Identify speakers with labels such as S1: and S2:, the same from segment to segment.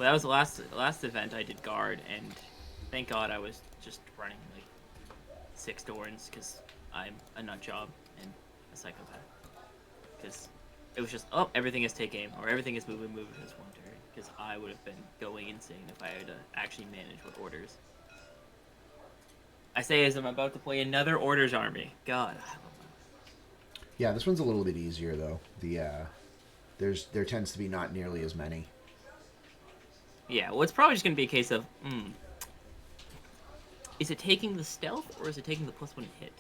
S1: Well, that was the last event I did guard, and thank God I was just running like 6 Dorns because I'm a nut job and a psychopath. Because it was just everything is take aim or everything is move as one turn. Because I would have been going insane if I had to actually manage with orders. I say as I'm about to play another orders army. God.
S2: Yeah, this one's a little bit easier though. There tends to be not nearly as many.
S1: Yeah, well, it's probably just gonna be a case of, is it taking the stealth or is it taking the +1 hit?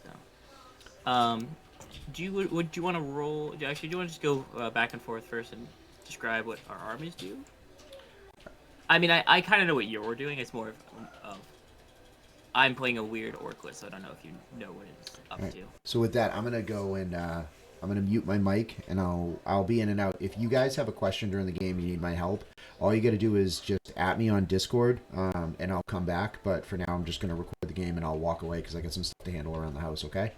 S1: So, would you want to roll? Actually, do you want to just go back and forth first and describe what our armies do? I mean, I kind of know what you're doing. It's more of I'm playing a weird orc list, so I don't know if you know what it's up to.
S2: So with that, I'm gonna go and I'm gonna mute my mic, and I'll be in and out. If you guys have a question during the game, you need my help. All you got to do is just at me on Discord, and I'll come back. But for now, I'm just gonna record the game and I'll walk away because I got some stuff to handle around the house. Okay.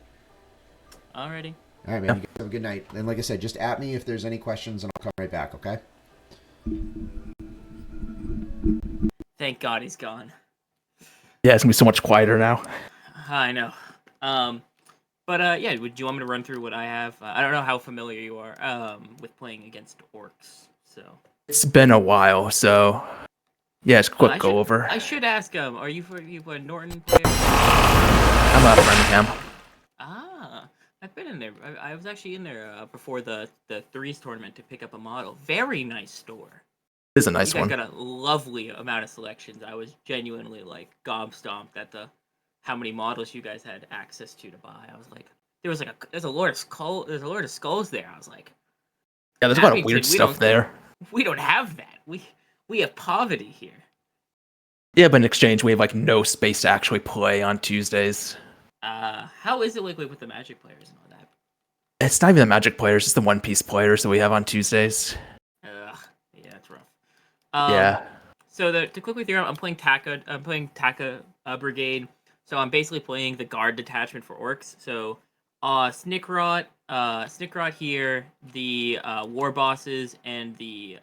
S1: Alrighty.
S2: All right, man. You guys have a good night. And like I said, just at me if there's any questions, and I'll come right back. Okay.
S1: Thank God he's gone.
S3: Yeah, it's gonna be so much quieter now.
S1: I know. But yeah, would you want me to run through what I have? I don't know how familiar you are with playing against orcs. So
S3: It's been a while, so yeah, it's a quick go over.
S1: I should ask are you a Norton player?
S3: I'm a Framingham.
S1: Ah, I've been in there. I was actually in there before the threes tournament to pick up a model. Very nice store.
S3: It is a nice one.
S1: You guys got a lovely amount of selections. I was genuinely like gobstomped at how many models you guys had access to buy. I was like, there's a Lord of Skulls there. I was like,
S3: yeah, there's a lot of weird stuff there.
S1: We don't have that. We have poverty here.
S3: Yeah, but in exchange, we have like no space to actually play on Tuesdays.
S1: How is it like with the Magic players and all that?
S3: It's not even the Magic players; it's the One Piece players that we have on Tuesdays.
S1: Yeah, it's rough.
S3: Yeah.
S1: So to quickly through, I'm playing Taka Brigade. So I'm basically playing the guard detachment for orcs. So Snickrot here, the war bosses, and the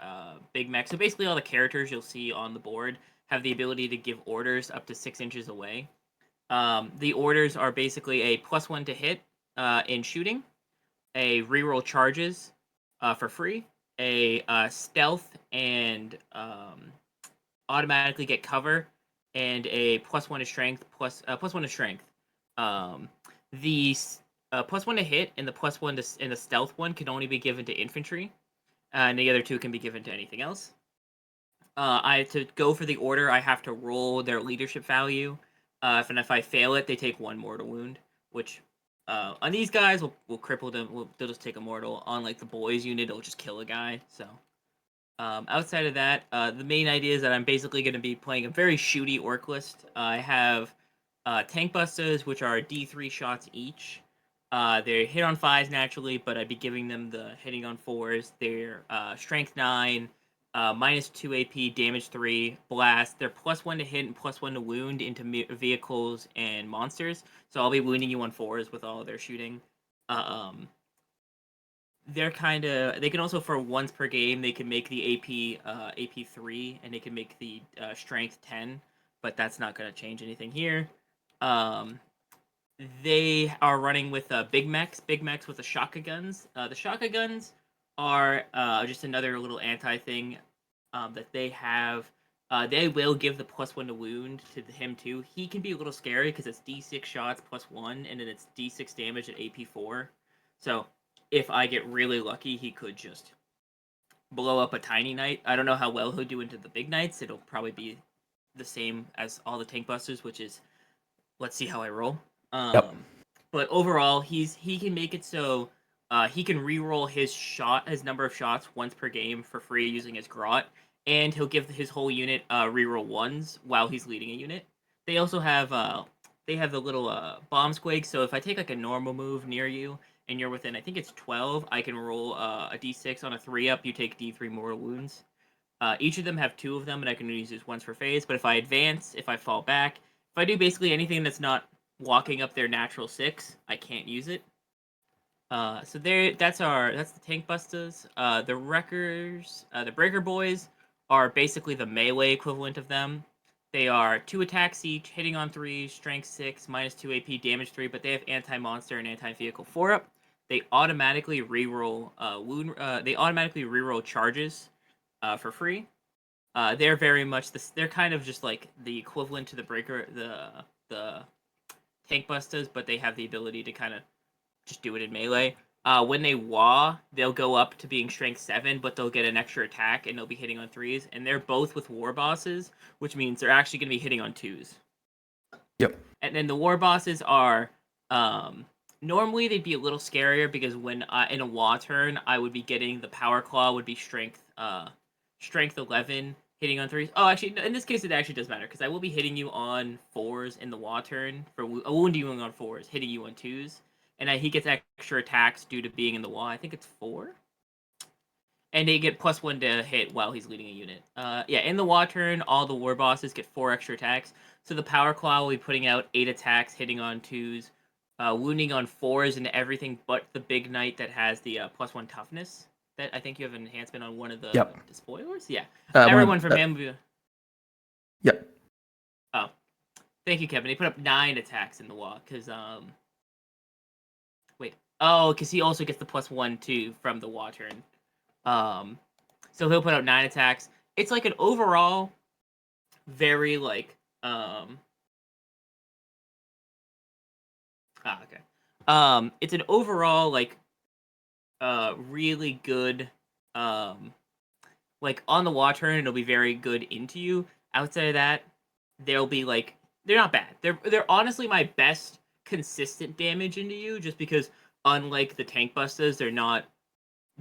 S1: big mech. So basically all the characters you'll see on the board have the ability to give orders up to 6 inches away. The orders are basically a +1 to hit in shooting, a reroll charges for free, a stealth and automatically get cover, and a +1 to strength +1 to strength. The +1 to hit and the +1 to and the stealth one can only be given to infantry, and the other 2 can be given to anything else. To go for the order, I have to roll their leadership value. If I fail it, they take 1 mortal wound, which on these guys will cripple them. They'll just take a mortal. On like the boys unit, it'll just kill a guy. So outside of that, the main idea is that I'm basically going to be playing a very shooty orc list. I have tank busters, which are D3 shots each. They're hit on 5s naturally, but I'd be giving them the hitting on 4s. They're strength 9, -2 AP, damage 3, blast. They're +1 to hit and +1 to wound into vehicles and monsters. So I'll be wounding you on 4s with all of their shooting. They're they can also, for once per game, they can make the AP 3, and they can make the strength 10, but that's not going to change anything here. They are running with big mechs with the shotgun guns. The shotgun guns are just another little anti thing that they have. They will give the +1 to wound to him too. He can be a little scary because it's D6 shots +1, and then it's D6 damage at AP 4. So if I get really lucky, he could just blow up a tiny knight. I don't know how well he'll do into the big knights. It'll probably be the same as all the tank busters, which is, let's see how I roll.
S3: Yep.
S1: But overall, he can make it so he can reroll his number of shots once per game for free using his grot, and he'll give his whole unit reroll 1s while he's leading a unit. They also have the little bomb squig. So if I take like a normal move near you and you're within, I think it's 12, I can roll a d6 on a 3-up. You take d3 mortal wounds. Each of them have 2 of them, and I can use this once for phase. But if I advance, if I fall back, if I do basically anything that's not walking up their natural 6, I can't use it. So that's the tank busters. The wreckers, the breaker boys are basically the melee equivalent of them. They are 2 attacks each, hitting on 3, strength 6, minus 2 AP, damage 3, but they have anti-monster and anti-vehicle 4-up. They automatically reroll they automatically reroll charges for free. They're very much they're kind of just like the equivalent to the breaker, the tank busters, but they have the ability to kind of just do it in melee. When they wah, they'll go up to being strength 7, but they'll get an extra attack and they'll be hitting on 3s. And they're both with war bosses, which means they're actually going to be hitting on 2s.
S3: Yep.
S1: And then the war bosses are normally they'd be a little scarier because when in a wah turn, I would be getting the power claw would be strength 11 hitting on 3s. Oh, actually, in this case, it actually does matter because I will be hitting you on 4s in the wah turn for wounding you on 4s, hitting you on 2s. And he gets extra attacks due to being in the wall. I think it's 4. And they get +1 to hit while he's leading a unit. Yeah, in the wall turn, all the war bosses get 4 extra attacks. So the Power Claw will be putting out 8 attacks, hitting on 2s, wounding on 4s, and everything but the Big Knight that has the +1 toughness. That I think you have an enhancement on one of the Despoilers? Yeah. Everyone from Bamboo.
S3: Yep.
S1: Oh. Thank you, Kevin. He put up 9 attacks in the wall, because... Wait. Oh, because he also gets the +1 too from the wall turn. So he'll put out 9 attacks. It's like an overall very like it's an overall like really good like on the wall turn it'll be very good into you. Outside of that, they'll be like they're not bad. They're honestly my best consistent damage into you just because unlike the tank busters, they're not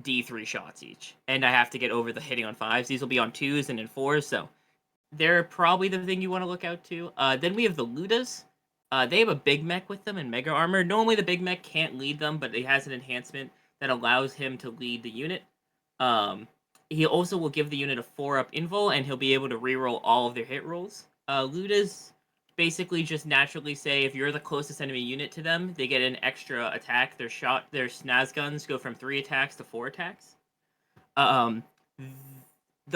S1: D3 shots each. And I have to get over the hitting on 5s. These will be on 2s and in 4s, so they're probably the thing you want to look out to. Then we have the Ludas. They have a big mech with them and mega armor. Normally the big mech can't lead them, but he has an enhancement that allows him to lead the unit. He also will give the unit a 4-up invul, and he'll be able to reroll all of their hit rolls. Ludas basically just naturally say if you're the closest enemy unit to them, they get an extra attack. Their snaz guns go from 3 attacks to 4 attacks. The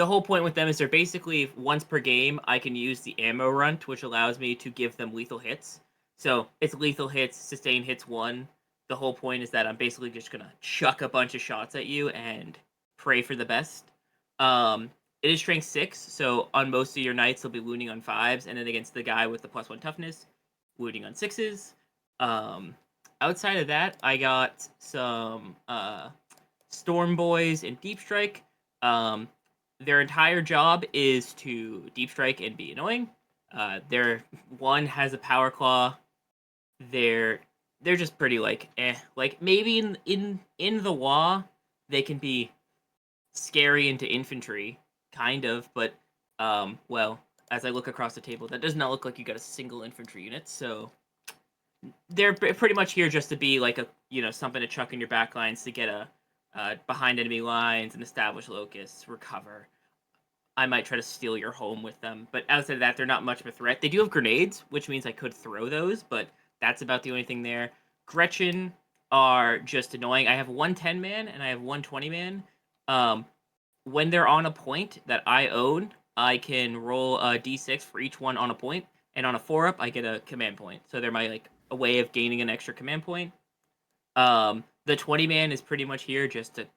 S1: whole point with them is they're basically once per game I can use the ammo runt, which allows me to give them lethal hits. So it's lethal hits, sustain hits 1. The whole point is that I'm basically just gonna chuck a bunch of shots at you and pray for the best. It is strength 6, so on most of your knights they'll be wounding on 5s, and then against the guy with the +1 toughness, wounding on 6s. Outside of that, I got some Storm Boys and Deep Strike. Their entire job is to Deep Strike and be annoying. Their one has a Power Claw. They're just pretty like eh. Like maybe in the WoW they can be scary into infantry, kind of, but well, as I look across the table, that does not look like you got a single infantry unit, so they're pretty much here just to be like a something to chuck in your back lines to get a behind enemy lines and establish locusts, recover. I might try to steal your home with them, but outside of that, they're not much of a threat. They do have grenades, which means I could throw those, but that's about the only thing there. Gretchen are just annoying. I have one 10-man and I have one 20-man. When they're on a point that I own, I can roll a d6 for each one on a point, and on a 4-up, I get a command point. So they're my like a way of gaining an extra command point. The 20-man is pretty much here just to,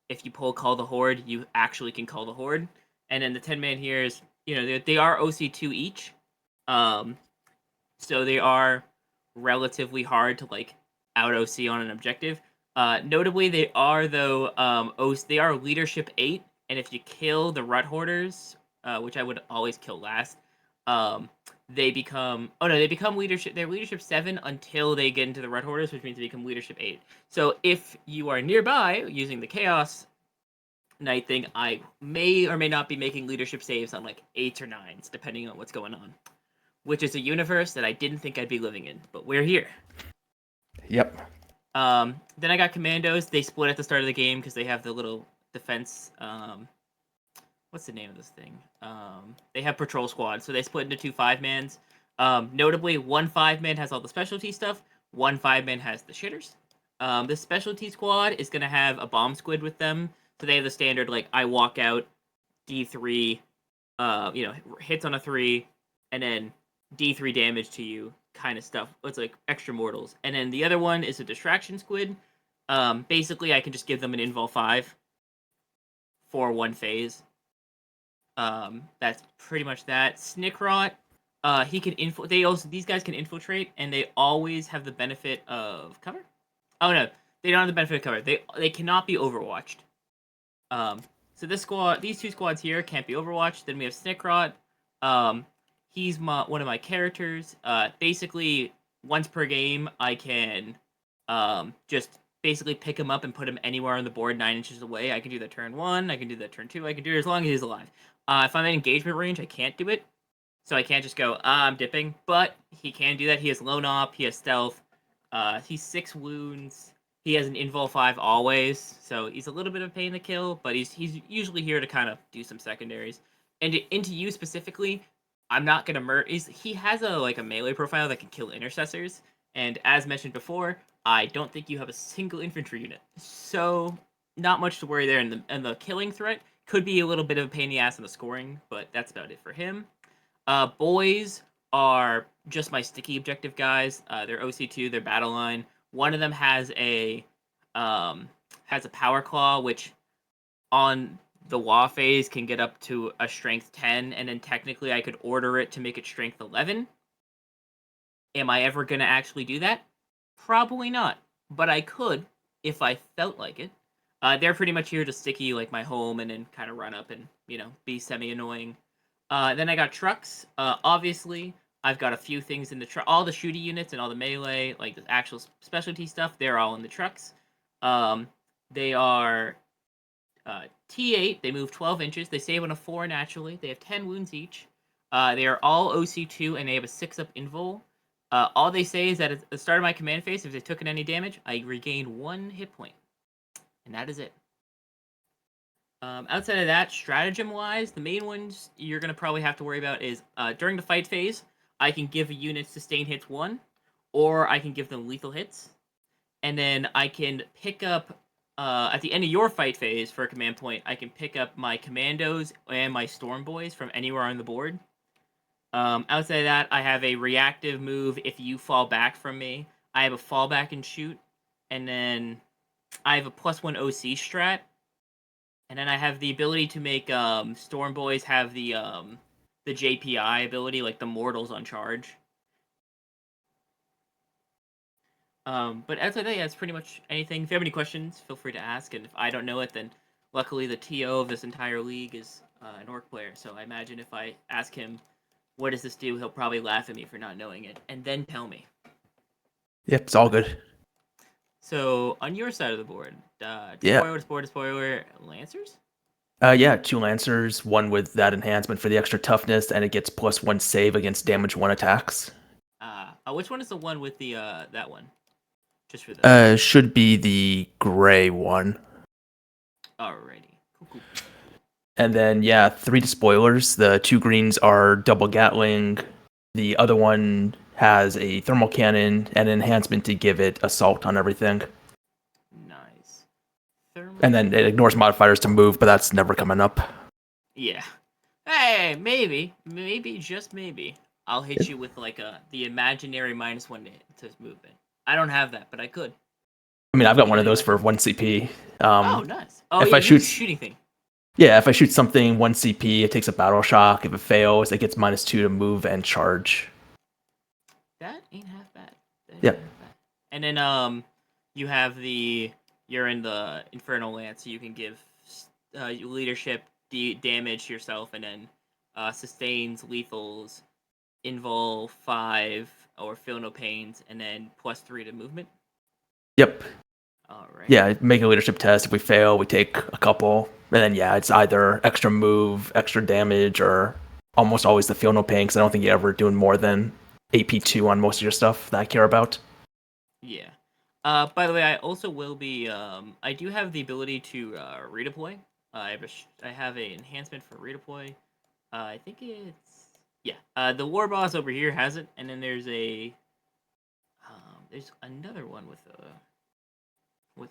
S1: if you pull Call the Horde, you actually can call the Horde. And then the 10-man here is, they are OC2 each. So they are relatively hard to like out OC on an objective. Notably, they are though they are leadership 8, and if you kill the Rut Hoarders, which I would always kill last, they become leadership. They're leadership 7 until they get into the Rut Hoarders, which means they become leadership 8. So if you are nearby using the Chaos Knight thing, I may or may not be making leadership saves on like 8s or 9s, depending on what's going on. Which is a universe that I didn't think I'd be living in, but we're here.
S3: Yep.
S1: Then I got Commandos. They split at the start of the game because they have the little defense. What's the name of this thing? They have Patrol Squad, so they split into 2 5-mans. Notably, one 5-man has all the specialty stuff. One 5-man has the shitters. The specialty squad is going to have a bomb squid with them. So they have the standard, like, I walk out, D3, hits on a 3, and then D3 damage to you kind of stuff. It's like extra mortals. And then the other one is a distraction squid. Basically, I can just give them an invul 5 for one phase. That's pretty much that. Snickrot, he can these guys can infiltrate, and they always have the benefit of cover. Oh no, they don't have the benefit of cover. They cannot be overwatched. So these two squads here can't be overwatched. Then we have Snickrot. He's one of my characters. Basically, once per game, I can just basically pick him up and put him anywhere on the board 9 inches away. I can do that turn 1, I can do that turn 2, I can do it as long as he's alive. If I'm in engagement range, I can't do it. So I can't just go, I'm dipping. But he can do that. He has lone op, he has stealth. He's 6 wounds. He has an invul 5 always. So he's a little bit of a pain to kill, but he's usually here to kind of do some secondaries. And into you specifically, I'm not going to murder. He has a melee profile that can kill intercessors. And as mentioned before, I don't think you have a single infantry unit. So not much to worry there. And the killing threat could be a little bit of a pain in the ass in the scoring, but that's about it for him. Boys are just my sticky objective guys. They're OC2, they're battle line. One of them has a power claw, which on the WA phase can get up to a strength 10, and then technically I could order it to make it strength 11. Am I ever going to actually do that? Probably not, but I could if I felt like it. They're pretty much here to sticky like my home and then kind of run up and, be semi-annoying. Then I got trucks. Obviously, I've got a few things in the truck. All the shooty units and all the melee, like the actual specialty stuff, they're all in the trucks. They are T8. They move 12 inches. They save on a 4 naturally. They have 10 wounds each. They are all OC2, and they have a 6-up invul. All they say is that at the start of my command phase, if they took any damage, I regain 1 hit point. And that is it. Outside of that, stratagem-wise, the main ones you're going to probably have to worry about is during the fight phase, I can give a unit sustain hits 1, or I can give them lethal hits. And then I can pick up, at the end of your fight phase for a command point, I can pick up my commandos and my storm boys from anywhere on the board. Outside of that, I have a reactive move if you fall back from me. I have a fallback and shoot, and then I have a +1 OC strat, and then I have the ability to make Storm Boys have the JPI ability, like the Mortals on charge. But outside of that, yeah, that's pretty much anything. If you have any questions, feel free to ask, and if I don't know it, then luckily the TO of this entire league is an Orc player, so I imagine if I ask him, what does this do, he'll probably laugh at me for not knowing it, and then tell me.
S3: Yep, it's all good.
S1: So, on your side of the board, Despoiler, Lancers?
S3: Yeah, 2 Lancers, one with that enhancement for the extra toughness, and it gets +1 save against damage 1 attacks.
S1: Which one is the one with the, that one? Just for the...
S3: Should be the gray one.
S1: Alrighty. Cool.
S3: And then, 3 Despoilers. The 2 greens are double gatling. The other one has a thermal cannon and an enhancement to give it assault on everything.
S1: Nice.
S3: And then it ignores modifiers to move, but that's never coming up.
S1: Yeah. Hey, maybe, just maybe, I'll hit you with like the imaginary -1 to movement. I don't have that, but I could.
S3: I mean, I've got one of those for 1 CP.
S1: Oh, nice. Oh,
S3: if
S1: yeah,
S3: I shoot
S1: shooting thing.
S3: Yeah, if I shoot something 1 CP, it takes a battle shock. If it fails, it gets -2 to move and charge.
S1: That ain't half bad.
S3: Yep.
S1: And then you're in the Infernal Lance, so you can give leadership damage to yourself, and then sustains, lethals, invul 5 or feel no pains, and then +3 to movement.
S3: Yep.
S1: All right.
S3: Yeah, make a leadership test. If we fail, we take a couple. And then, it's either extra move, extra damage, or almost always the feel no pain, because I don't think you're ever doing more than AP2 on most of your stuff that I care about.
S1: Yeah. By the way, I also will be, I do have the ability to redeploy. I have an enhancement for redeploy. I think it's... Yeah. The war boss over here has it, and then there's there's another one with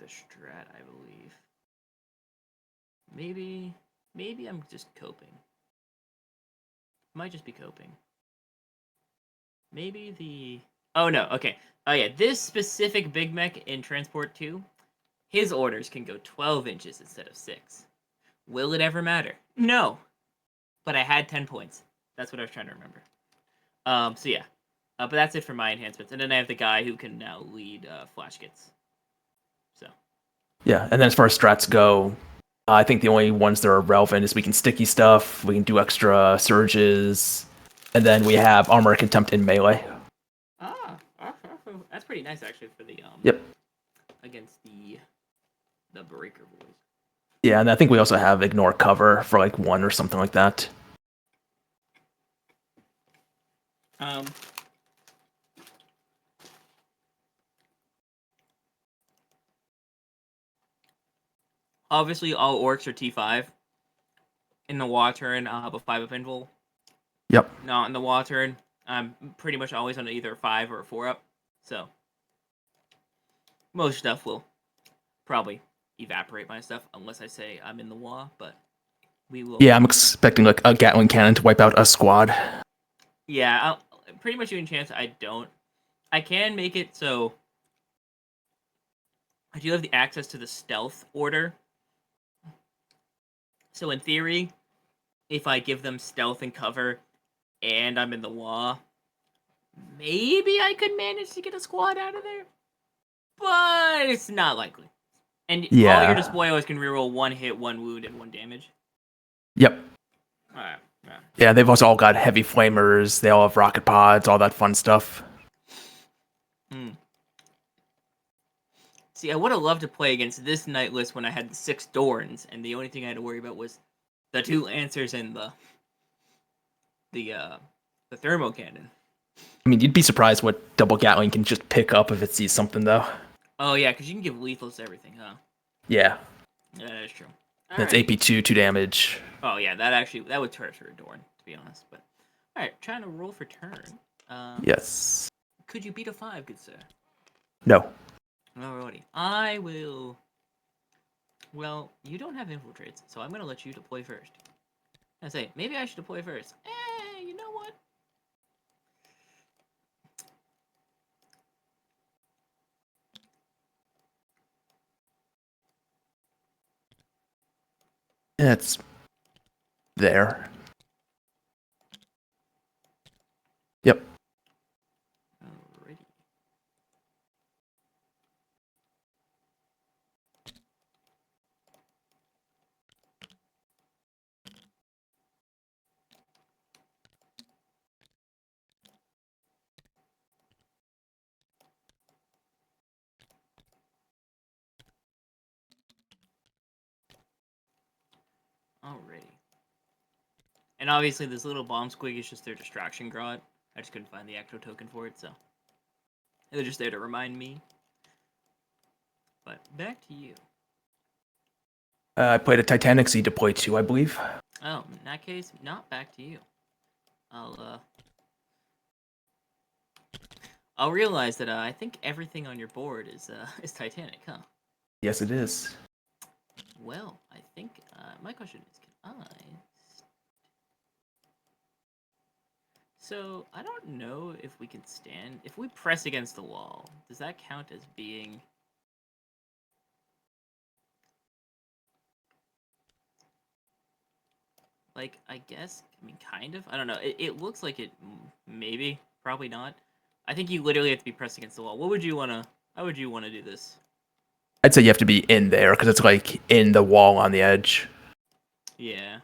S1: a strat, I believe. Maybe maybe I'm just coping. Might just be coping. Maybe the... Oh, no, okay. Oh, yeah, this specific Big Mech in Transport 2, his orders can go 12 inches instead of 6. Will it ever matter? No. But I had 10 points. That's what I was trying to remember. So yeah. But that's it for my enhancements. And then I have the guy who can now lead Flash Kits. So.
S3: Yeah, and then as far as strats go, I think the only ones that are relevant is we can sticky stuff, we can do extra surges, and then we have armor contempt in melee.
S1: That's pretty nice actually for the
S3: Yep.
S1: Against the breaker boys.
S3: Yeah, and I think we also have ignore cover for like 1 or something like that.
S1: Obviously all orcs are T5. In the water, and I'll have a 5-up invul.
S3: Yep.
S1: Not in the water, and I'm pretty much always on either a 5 or a 4-up. So most stuff will probably evaporate my stuff unless I say I'm in the WA, but we will.
S3: Yeah, I'm expecting like a gatling cannon to wipe out a squad.
S1: Yeah, I'll pretty much even chance I don't. I can make it so I do have the access to the stealth order. So in theory, if I give them stealth and cover and I'm in the WA, maybe I could manage to get a squad out of there. But it's not likely. And all your Despoilers can reroll 1 hit, 1 wound, and 1 damage.
S3: Yep.
S1: Alright.
S3: Yeah, they've also all got heavy flamers, they all have rocket pods, all that fun stuff.
S1: See, I would have loved to play against this Knight list when I had the 6 Dorns, and the only thing I had to worry about was the 2 Lancers and the thermo cannon.
S3: I mean, you'd be surprised what double gatling can just pick up if it sees something, though.
S1: Oh yeah, because you can give lethals to everything, huh?
S3: Yeah.
S1: Yeah, that is true.
S3: That's AP2, 2 damage.
S1: Oh yeah, that would turret for a Dorn, to be honest. But all right, trying to roll for turn.
S3: Yes.
S1: Could you beat a 5, good sir?
S3: No.
S1: Alrighty. I will... Well, you don't have infiltrates, so I'm going to let you deploy first. I say, maybe I should deploy first. You know what?
S3: It's there. Yep.
S1: Alrighty. Alrighty. And obviously this little bomb squig is just their distraction grot. I just couldn't find the Ecto token for it, so... They're just there to remind me. But back to you.
S3: I played a Titanic, so you deployed 2, I believe.
S1: Oh, in that case, not back to you. I'll realize that I think everything on your board is Titanic, huh?
S3: Yes, it is.
S1: Well, I think my question is, can I? So I don't know if we can stand. If we press against the wall, does that count as being? Like, I guess. I mean, kind of. I don't know. It looks like it. Maybe. Probably not. I think you literally have to be pressed against the wall. What would you wanna? How would you want to do this?
S3: I'd say you have to be in there because it's like in the wall on the edge.
S1: Yeah.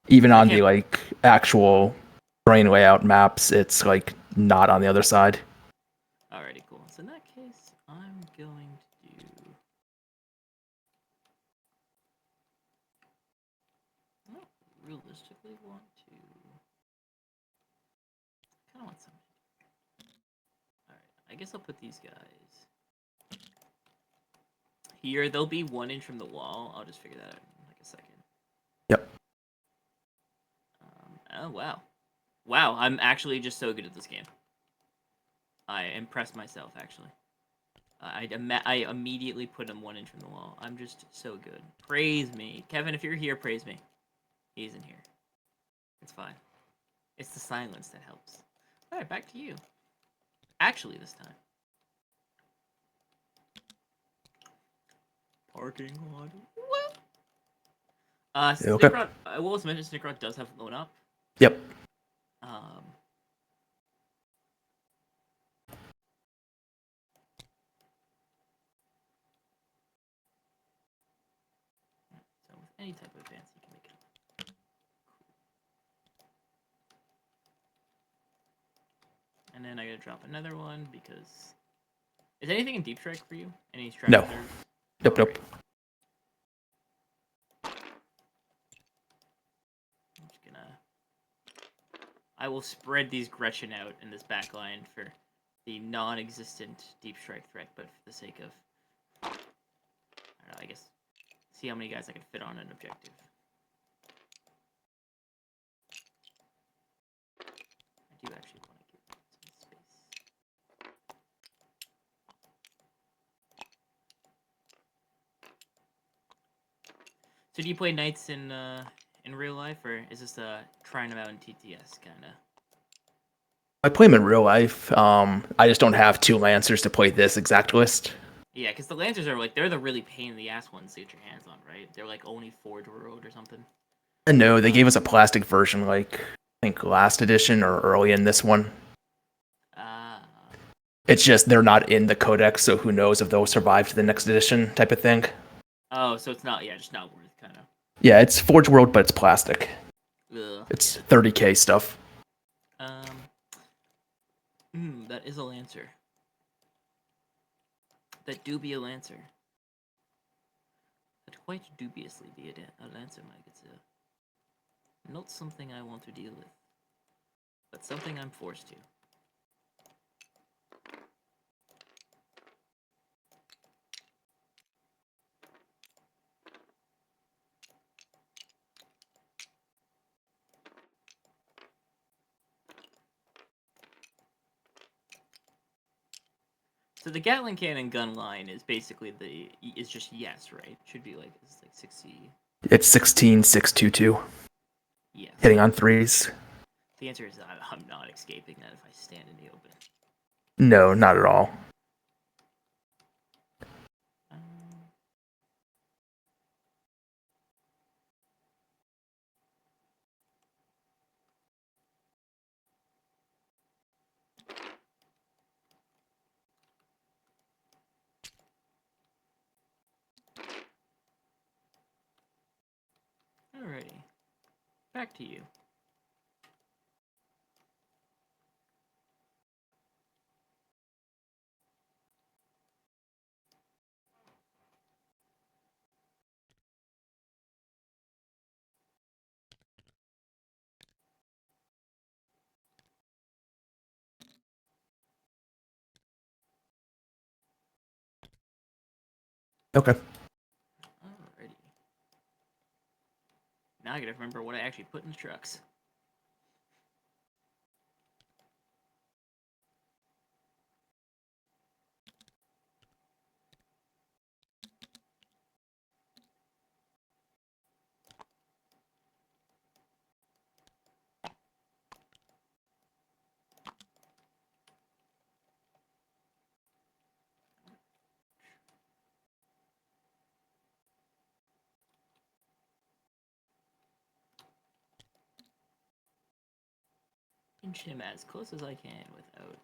S3: Even on the like actual terrain layout maps, it's like not on the other side.
S1: Alrighty, cool. So in that case, I'm going to do. I don't realistically want to. I kind of want something. Alright, I guess I'll put these guys here. They'll be 1 inch from the wall. I'll just figure that out in like a second.
S3: Yep.
S1: Oh, wow. Wow, I'm actually just so good at this game. I impressed myself, actually. I immediately put him 1 inch from the wall. I'm just so good. Praise me. Kevin, if you're here, praise me. He isn't here. It's fine. It's the silence that helps. Alright, back to you. Actually, this time. Parking lot. What?
S3: Okay.
S1: Snickrot, I will also mention Snickrot does have loan up.
S3: Yep.
S1: So with any type of advance, you can make it up. And then I gotta drop another one because... Is anything in Deep Strike for you? Any strike
S3: No.
S1: reserves?
S3: Nope, nope.
S1: I'm just gonna... I will spread these Gretchen out in this backline for the non-existent Deep Strike threat, but for the sake of... I don't know, I guess... See how many guys I can fit on an objective. I do actually want to give some space. So do you play knights in real life, or is this trying them out in TTS kind of?
S3: I play them in real life. I just don't have 2 Lancers to play this exact list.
S1: Yeah, because the Lancers are like, they're the really pain in the ass ones to get your hands on, right? They're like only Forge Road or something.
S3: No, they gave us a plastic version, like, I think last edition or early in this one. It's just they're not in the codex, so who knows if they'll survive to the next edition type of thing.
S1: Oh, so it's not, just not worth kind of.
S3: Yeah, it's Forge World, but it's plastic.
S1: Ugh.
S3: It's 30k stuff.
S1: That is a Lancer. That do be a Lancer. That quite dubiously be a Lancer, Mike. It's not something I want to deal with, but something I'm forced to. So the Gatling cannon gun line is basically is just yes, right? Should be like it's like 60.
S3: It's 16,622.
S1: Yes.
S3: Hitting on 3s.
S1: The answer is I'm not escaping that if I stand in the open.
S3: No, not at all.
S1: Alrighty. Back to you.
S3: Okay.
S1: Alrighty. Now I gotta remember what I actually put in the trucks. Pinch him as close as I can without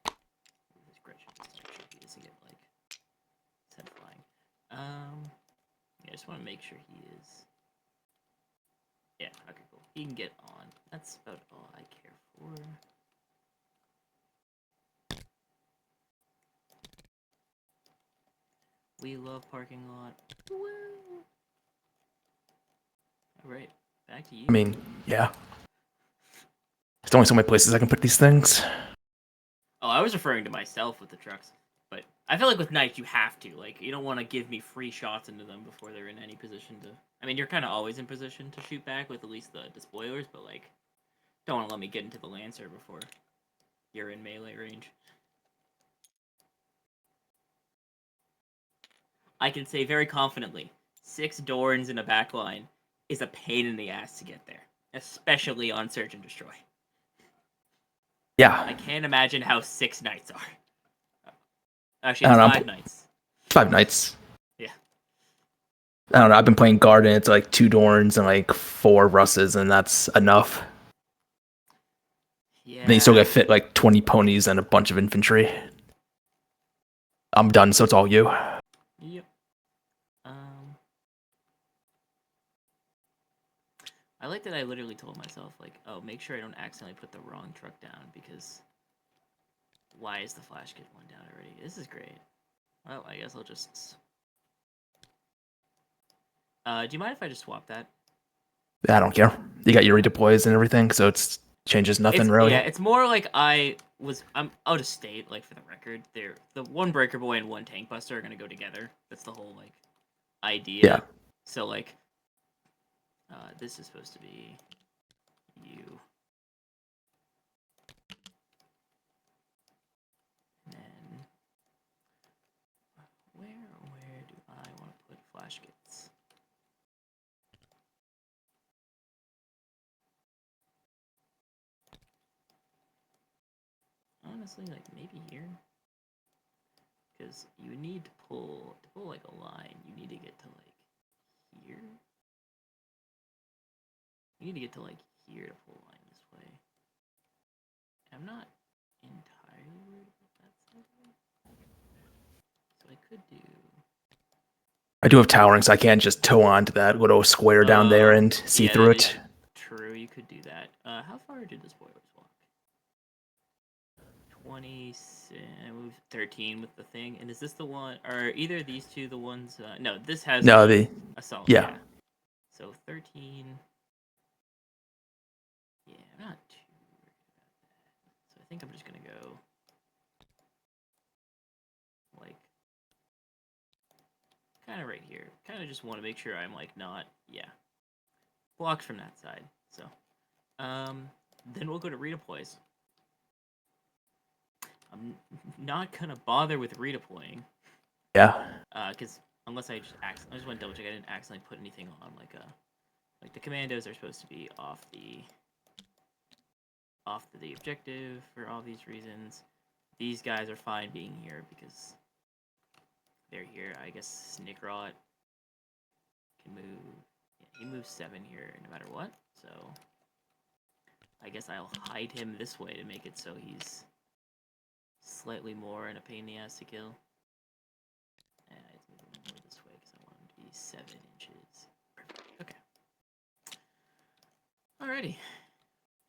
S1: this Gretchen. Just to make sure he doesn't get like sent flying. Yeah, I just want to make sure he is. Yeah, okay, cool. He can get on. That's about all I care for. We love parking lot. Woo! Alright, back to you.
S3: I mean, yeah. There's only so many places I can put these things.
S1: Oh, I was referring to myself with the trucks. But I feel like with knights, you have to. Like, you don't want to give me free shots into them before they're in any position to... I mean, you're kind of always in position to shoot back with at least the Despoilers, but, like, don't want to let me get into the Lancer before you're in melee range. I can say very confidently, 6 Dorns in a backline is a pain in the ass to get there, especially on Search and Destroy.
S3: Yeah.
S1: I can't imagine how 6 nights are. Actually,
S3: I
S1: it's
S3: don't know.
S1: 5 nights.
S3: 5 nights.
S1: Yeah.
S3: I don't know. I've been playing Garden. It's like 2 Dorns and like 4 Russes, and that's enough.
S1: Yeah.
S3: Then you still get fit like 20 ponies and a bunch of infantry. I'm done, so it's all you.
S1: Yep. I like that I literally told myself, like, oh, make sure I don't accidentally put the wrong truck down, because why is the flash kit one down already? This is great. Well, I guess I'll just... do you mind if I just swap that?
S3: I don't care. You got your redeploys and everything, so it's changes nothing really.
S1: Yeah, it's more like I'm out of state, like, for the record. The one Breaker Boy and one Tank Buster are gonna go together. That's the whole, like, idea.
S3: Yeah.
S1: So, like, this is supposed to be you. And then where do I want to put flash kits? Honestly, like, maybe here, because you need to pull like a line. You need to get to like here. You need to get to like here to pull a line this way. I'm not entirely worried about that side. So I could do...
S3: I do have towering, so I can't just tow onto that little square down there and see through it.
S1: True, you could do that. How far did the spoilers walk? 20, I moved 13 with the thing. And is this the one, are either of these two the ones? No, this has
S3: the
S1: assault.
S3: yeah.
S1: So 13. Yeah, I'm not too worried about that. So I think I'm just gonna go like kind of right here. Kind of just want to make sure I'm like not, blocked from that side. So then we'll go to redeploys. I'm not gonna bother with redeploying.
S3: Yeah.
S1: Because unless I just want to double check I didn't accidentally put anything on like the commandos are supposed to be off the objective for all these reasons. These guys are fine being here because they're here. I guess Snickrot can move. Yeah, he moves 7 here no matter what. So I guess I'll hide him this way to make it so he's slightly more in a pain in the ass to kill. And I move him more this way because I want him to be 7 inches. Perfect. Okay. Alrighty.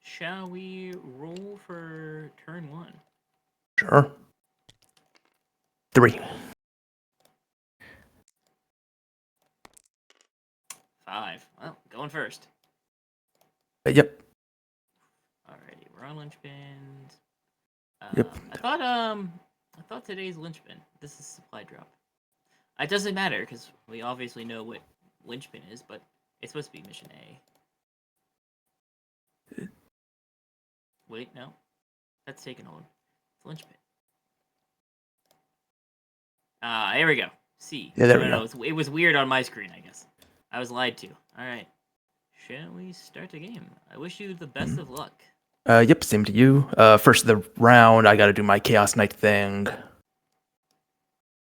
S1: Shall we roll for turn 1?
S3: Sure. 3.
S1: 5. Well, going first.
S3: Yep.
S1: Alrighty, we're on Linchpin.
S3: Yep.
S1: I thought today's Linchpin. This is supply drop. It doesn't matter because we obviously know what Linchpin is, but it's supposed to be mission A. Wait, no, that's taken hold. It's Linchpin. Here we go. C.
S3: Yeah, there we go.
S1: It was weird on my screen, I guess. I was lied to. All right. Shall we start the game? I wish you the best of luck.
S3: Yep, same to you. First of the round, I gotta do my Chaos Knight thing.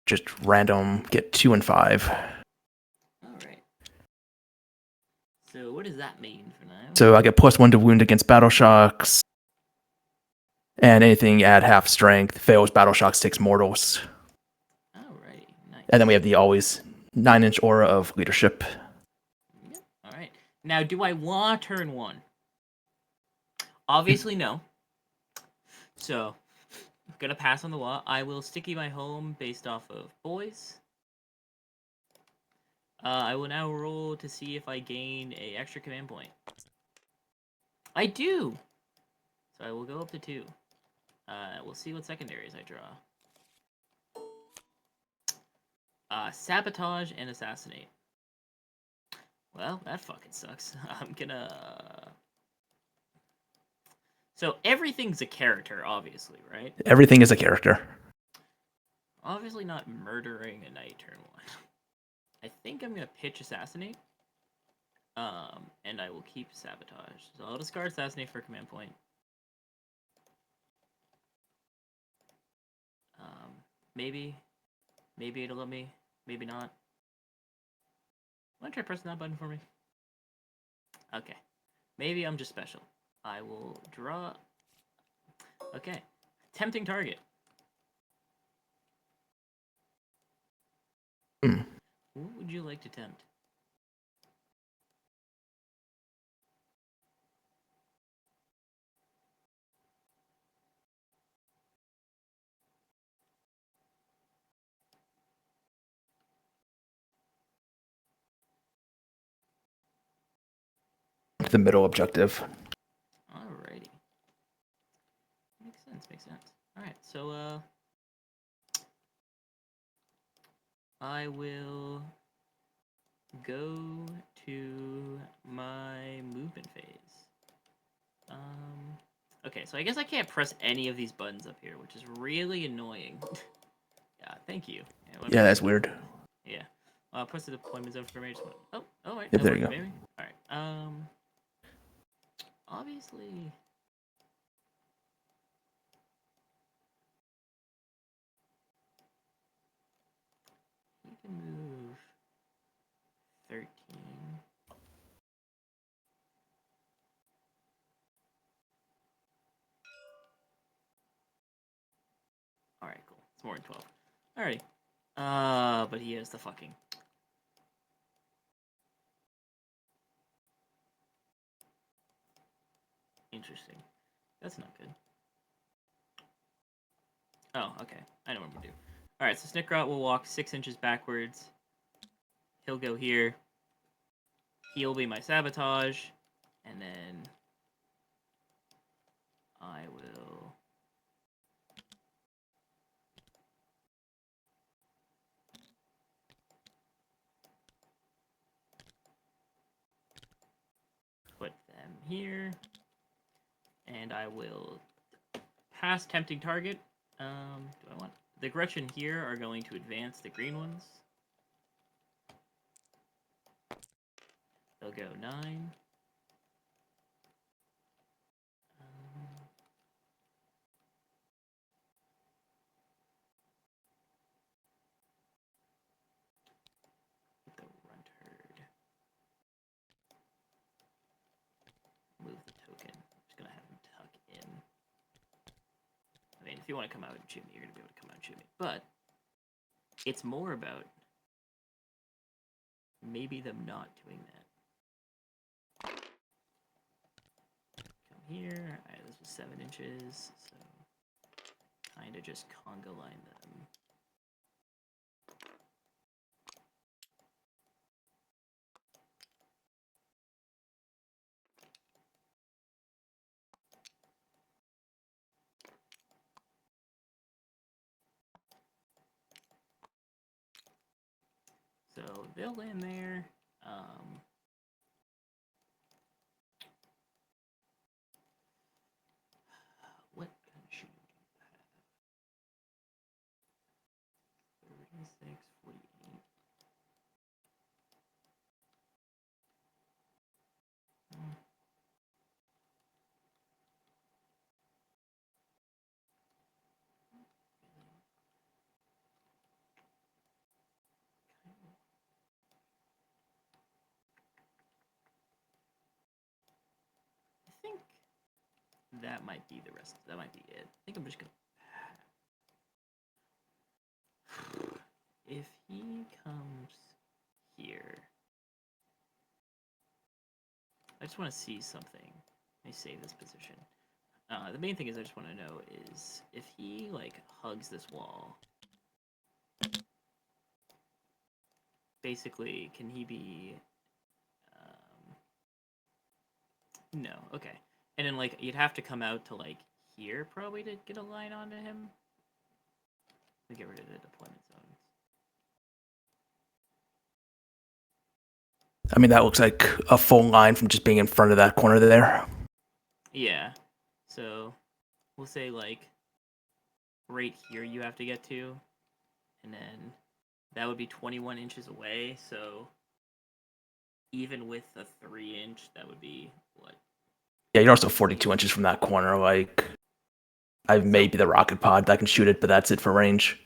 S3: Just random, get 2 and 5.
S1: Alright. So what does that mean for now?
S3: So I get +1 to wound against battle shocks. And anything at half strength fails battle shocks, takes mortals.
S1: Alrighty, nice.
S3: And then we have the always 9-inch aura of leadership.
S1: Yep. Alright. Now, do I want turn 1? Obviously, no. So, I'm gonna pass on the law. I will sticky my home based off of boys. I will now roll to see if I gain a extra command point. I do! So I will go up to 2. We'll see what secondaries I draw. Sabotage and assassinate. Well, that fucking sucks. I'm gonna... So everything's a character, obviously, right?
S3: Everything is a character.
S1: Obviously not murdering a knight turn 1. I think I'm gonna pitch assassinate. And I will keep sabotage. So I'll discard assassinate for a command point. Maybe it'll let me. Maybe not. Want to try pressing that button for me? Okay. Maybe I'm just special. I will draw. Okay. Tempting target.
S3: Mm.
S1: What would you like to tempt?
S3: The middle objective.
S1: Alrighty. Makes sense. Alright, so, I will go to my movement phase. Okay, so I guess I can't press any of these buttons up here, which is really annoying. Yeah, thank you.
S3: Yeah, that's weird.
S1: Yeah. I'll press the deployment zone for me. Oh, wait.
S3: Yep, there you go.
S1: Maybe. Alright, obviously... You can move 13. Alright, cool. It's more than 12. Alrighty. But he has the fucking... Interesting. That's not good. Oh, okay. I know what I'm gonna do. Alright, so Snickrot will walk 6 inches backwards. He'll go here. He'll be my sabotage. And then... I will... put them here. And I will pass tempting target. Do I want... The Gretchen here are going to advance the green ones. They'll go 9. The runt herd. Move the token. I'm just gonna have him tuck in. I mean, if you want to come out and shoot me, you're gonna be able to come out and shoot me. But it's more about maybe them not doing that. Come here. Alright, this was 7 inches, so kind of just conga line them. So they'll land there. What kind of shooting do you have? 36, 48. I think that might be the rest. That might be it. I think I'm just gonna... If he comes here... I just want to see something. Let me save this position. The main thing is I just want to know is if he, like, hugs this wall... Basically, can he be... No, okay. And then, like, you'd have to come out to, like, here, probably, to get a line onto him. Let me get rid of the deployment zones.
S3: I mean, that looks like a full line from just being in front of that corner there.
S1: Yeah. So, we'll say, like, right here you have to get to. And then that would be 21 inches away, so... even with a 3-inch, that would be what?
S3: Yeah, you're also 42 inches from that corner. Like, I may be the rocket pod that can shoot it, but that's it for range.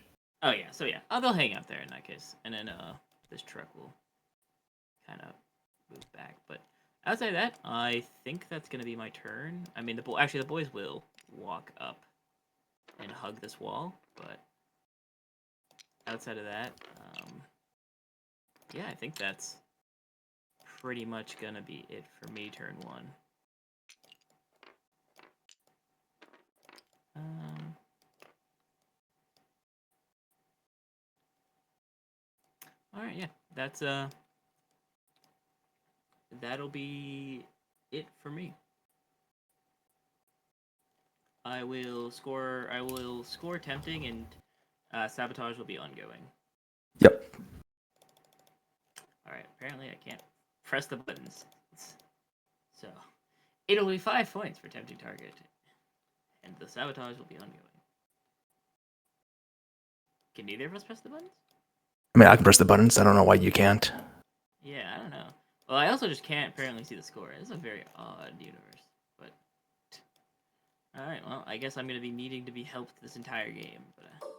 S1: Oh yeah, so yeah, they'll hang out there in that case, and then this truck will kind of move back. But outside of that, I think that's gonna be my turn. I mean, the boys will walk up and hug this wall, but outside of that, yeah, I think that's pretty much gonna be it for me. Turn 1. All right, yeah, that's that'll be it for me. I will score. I will score tempting, and sabotage will be ongoing.
S3: Yep.
S1: All right. Apparently, I can't press the buttons. So it'll be 5 points for tempting target, and the sabotage will be ongoing. Can neither of us press the buttons?
S3: I mean, I can press the buttons. I don't know why you can't.
S1: Yeah, I don't know. Well, I also just can't apparently see the score. It's a very odd universe. But all right. Well, I guess I'm gonna be needing to be helped this entire game. But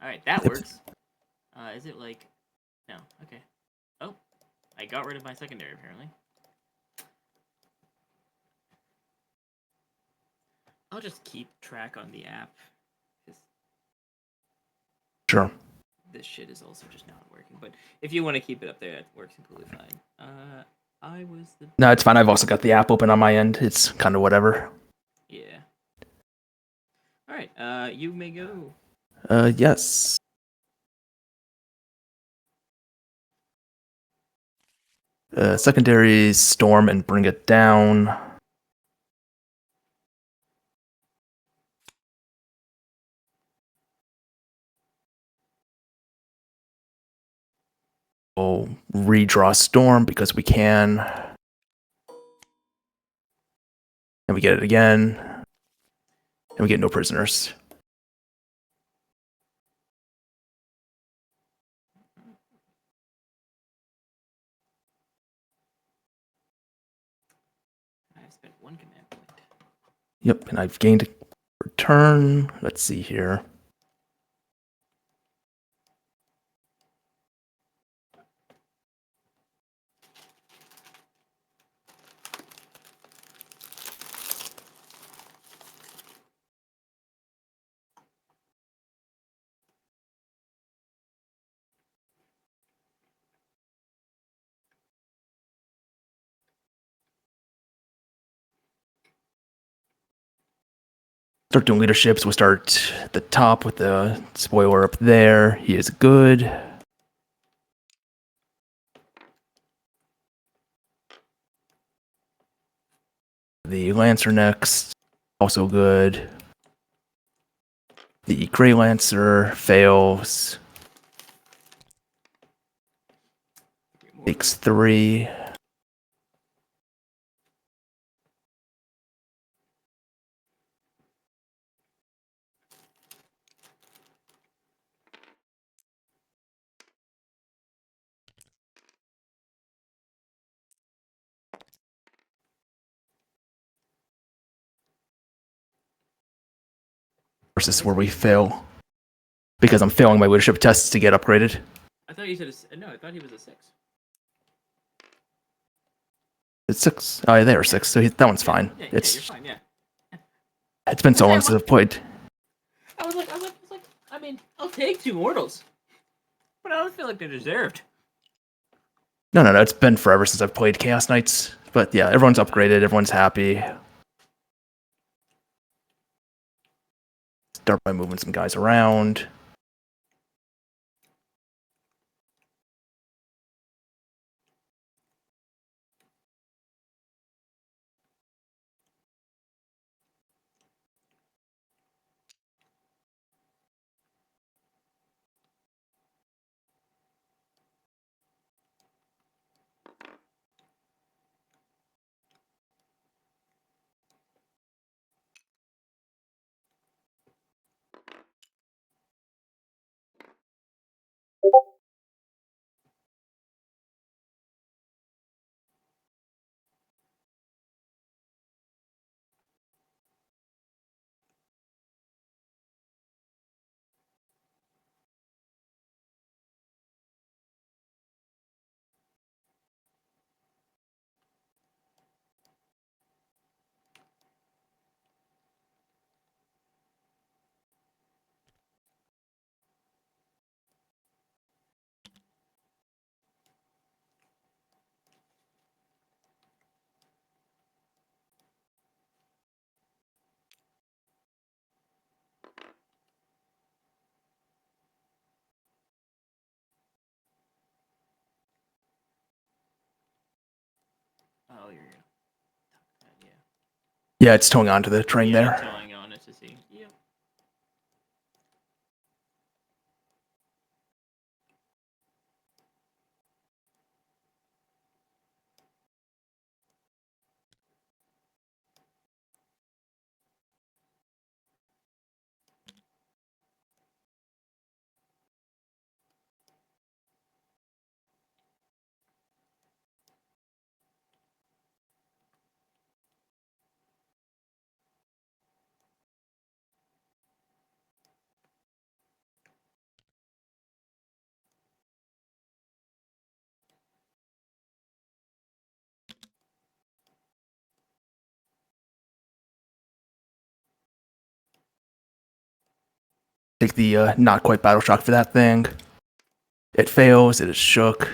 S1: all right, that works. Is it like? No. Okay. Oh, I got rid of my secondary apparently. I'll just keep track on the app.
S3: Sure.
S1: This shit is also just not working. But if you want to keep it up there, that works completely fine. I was the.
S3: No, it's fine. I've also got the app open on my end. It's kind of whatever.
S1: Yeah. All right. You may go.
S3: Yes. Secondary storm and bring it down. We'll redraw storm because we can. And we get it again. And we get no prisoners.
S1: I've spent 1 command point.
S3: Yep, and I've gained a return. Let's see here. Start doing leaderships. We'll start at the top with the spoiler up there. He is good. The Lancer next. Also good. The Grey Lancer fails. Takes 3. Versus where we fail. Because I'm failing my leadership tests to get upgraded.
S1: I thought you said no. I thought he was a 6.
S3: It's 6. Oh, yeah, they are 6, so that one's fine.
S1: Yeah,
S3: It's
S1: you're fine. Yeah.
S3: It's been so long since I've played.
S1: I was like, I mean, I'll take 2 mortals, but I don't feel like they're deserved.
S3: No. It's been forever since I've played Chaos Knights. But yeah, everyone's upgraded. Everyone's happy. Start by moving some guys around.
S1: Oh, you're yeah.
S3: Yeah, it's towing onto the train
S1: Yeah,
S3: there.
S1: I'm towing on it to see. Yep.
S3: Take the not quite battle shock for that thing. It fails. It is shook.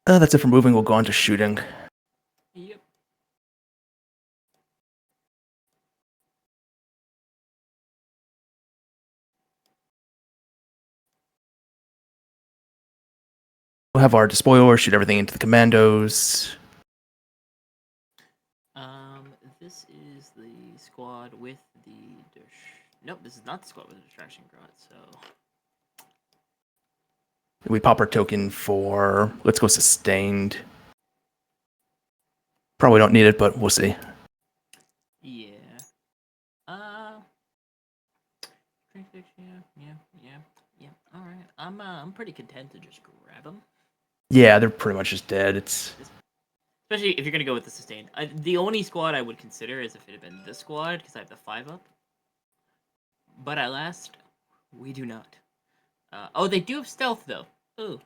S3: That's it for moving. We'll go on to shooting.
S1: Yep.
S3: We'll have our Despoiler shoot everything into the commandos.
S1: This is the squad with the nope, this is not the squad with the distraction grot, so
S3: We pop our token for, let's go sustained. Probably don't need it, but we'll see.
S1: yeah. Yeah. All right. I'm pretty content to just grab them.
S3: Yeah, they're pretty much just dead. It's
S1: Especially if you're gonna go with the sustain. The only squad I would consider is if it had been this squad because I have the 5-up. But alas, we do not. Oh, they do have stealth though. Ooh,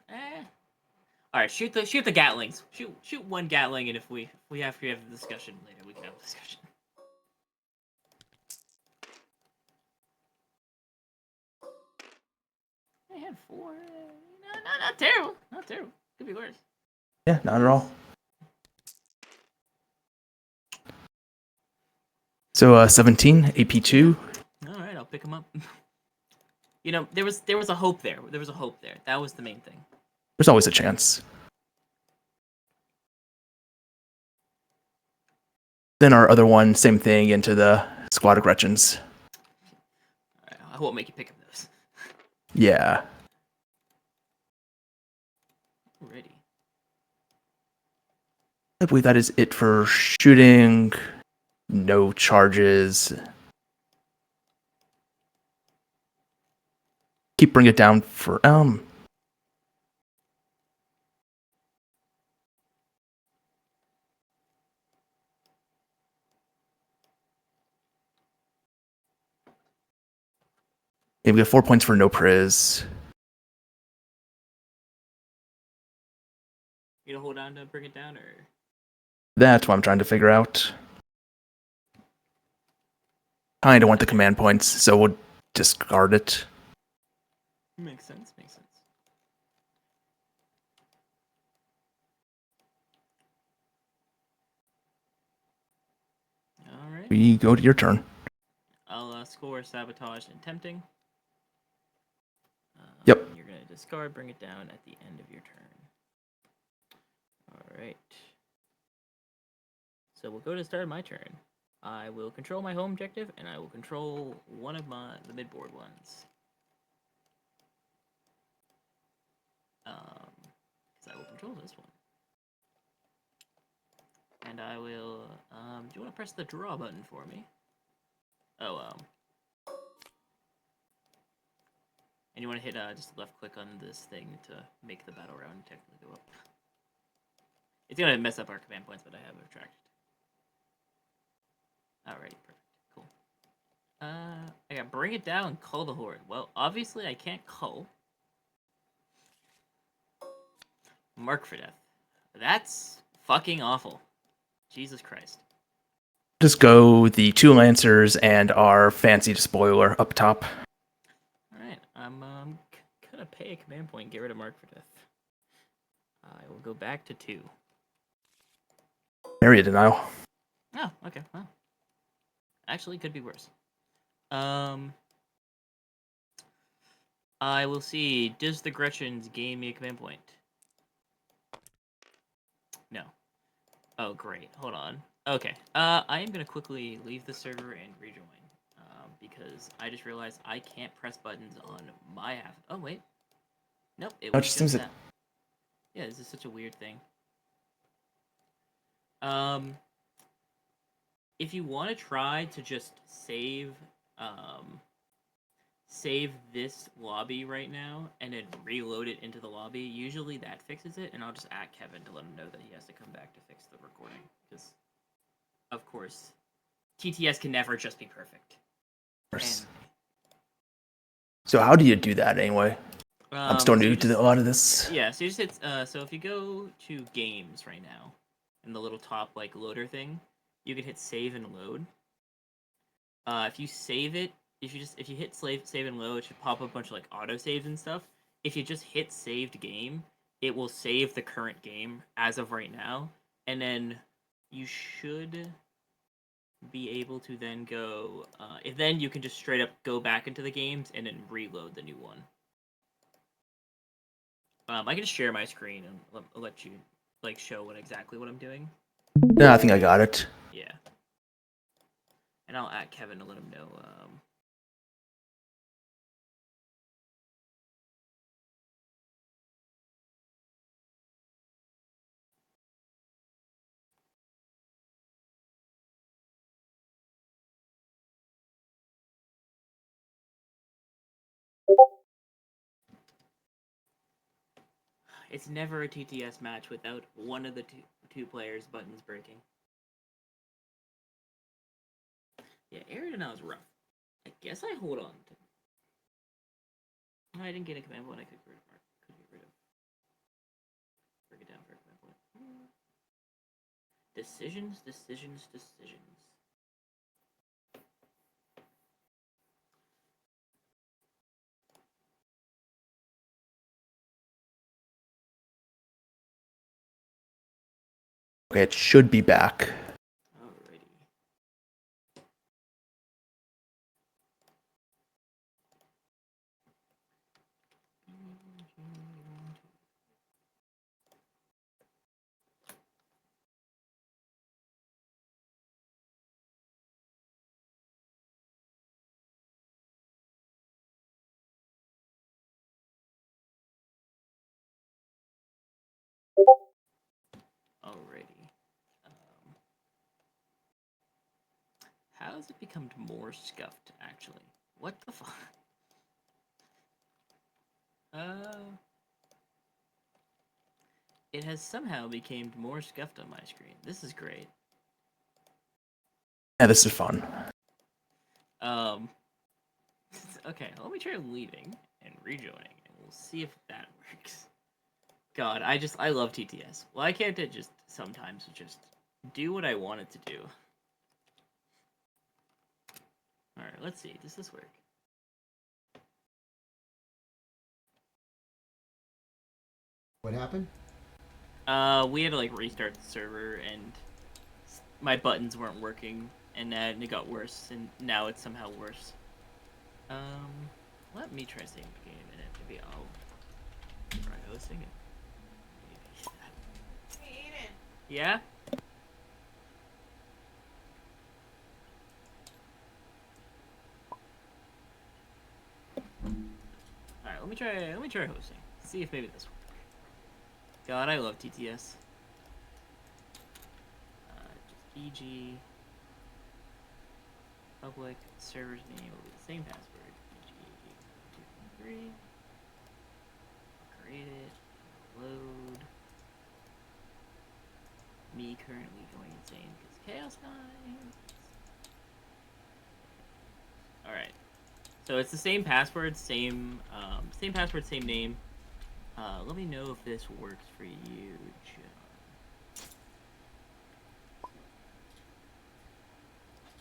S1: All right, shoot the gatlings. Shoot one gatling, and if we have to have a discussion later, we can have a discussion. I had 4. No, not terrible. Not terrible. Could be worse.
S3: yeah, not at all. So 17 AP2.
S1: All right, I'll pick him up. You know, there was a hope there. There was a hope there. That was the main thing.
S3: There's always a chance. Then our other one, same thing, into the squad of Gretchens.
S1: All right, I won't make you pick up those.
S3: Yeah.
S1: Alrighty.
S3: I believe that is it for shooting. No charges. Bring it down for yeah, we get 4 points for no priz.
S1: You gonna hold on to bring it down, or
S3: That's what I'm trying to figure out. Kinda want the command points, so we'll discard it.
S1: makes sense. Makes sense. All right.
S3: We go to your turn.
S1: I'll score sabotage and tempting.
S3: Yep.
S1: You're gonna discard, bring it down at the end of your turn. All right. So we'll go to start my turn. I will control my home objective, and I will control one of the midboard ones. Because I will control this one. And I will. Do you want to press the draw button for me? Oh, and you want to hit just left click on this thing to make the Battleground technically go up. It's gonna mess up our command points, but I have it retracted. Alrighty, perfect, cool. I got bring it down, cull the horde. Well, obviously I can't cull. Mark for death. That's fucking awful. Jesus Christ.
S3: Just go the 2 Lancers and our fancy Despoiler up top.
S1: Alright, I'm gonna pay a command point and get rid of Mark for death. I will go back to 2.
S3: Area denial.
S1: Oh, okay, well. Actually, could be worse. I will see. Does the Gretchens gain me a command point? No. Oh, great. Hold on. Okay. I am gonna quickly leave the server and rejoin. Because I just realized I can't press buttons on my half. Oh wait. Nope. It was just that. Yeah, this is such a weird thing. If you want to try to just save this lobby right now and then reload it into the lobby, usually that fixes it, and I'll just add Kevin to let him know that he has to come back to fix the recording, because of course TTS can never just be perfect. And,
S3: so how do you do that anyway? I'm still new to a lot of this.
S1: Yeah, so you just hit so if you go to games right now in the little top like loader thing, you can hit save and load. If you save it, if you hit save and load, it should pop up a bunch of like auto saves and stuff. If you just hit saved game, it will save the current game as of right now, and then you should be able to then go. Then you can just straight up go back into the games and then reload the new one. I can just share my screen and let you like show exactly what I'm doing.
S3: Yeah, I think I got it.
S1: Yeah. And I'll add Kevin to let him know. It's never a TTS match without one of the two players' buttons breaking. Yeah, Arid now is rough. I guess I hold on to. I didn't get a command point. I could get rid of. Break it down for a command point. Decisions.
S3: Okay, it should be back.
S1: Alrighty. Alrighty. How has it become more scuffed, actually? What the fuck? It has somehow become more scuffed on my screen. This is great.
S3: Yeah, this is fun.
S1: Okay, let me try leaving and rejoining, and we'll see if that works. God, I love TTS. Why can't it just sometimes just do what I want it to do? Alright, let's see. Does this work?
S2: What happened?
S1: We had to like restart the server, and my buttons weren't working, and then it got worse, and now it's somehow worse. Let me try saving the game, and maybe I'll try hosting it. Hey, Aiden. Yeah? Alright, let me try hosting. See if maybe this will work. God, I love TTS. Just EG. Public server's name will be the same password. 3. Create it. Load. Me currently going insane because chaos times. Alright. So it's the same password, same password, same name. Let me know if this works for you, John.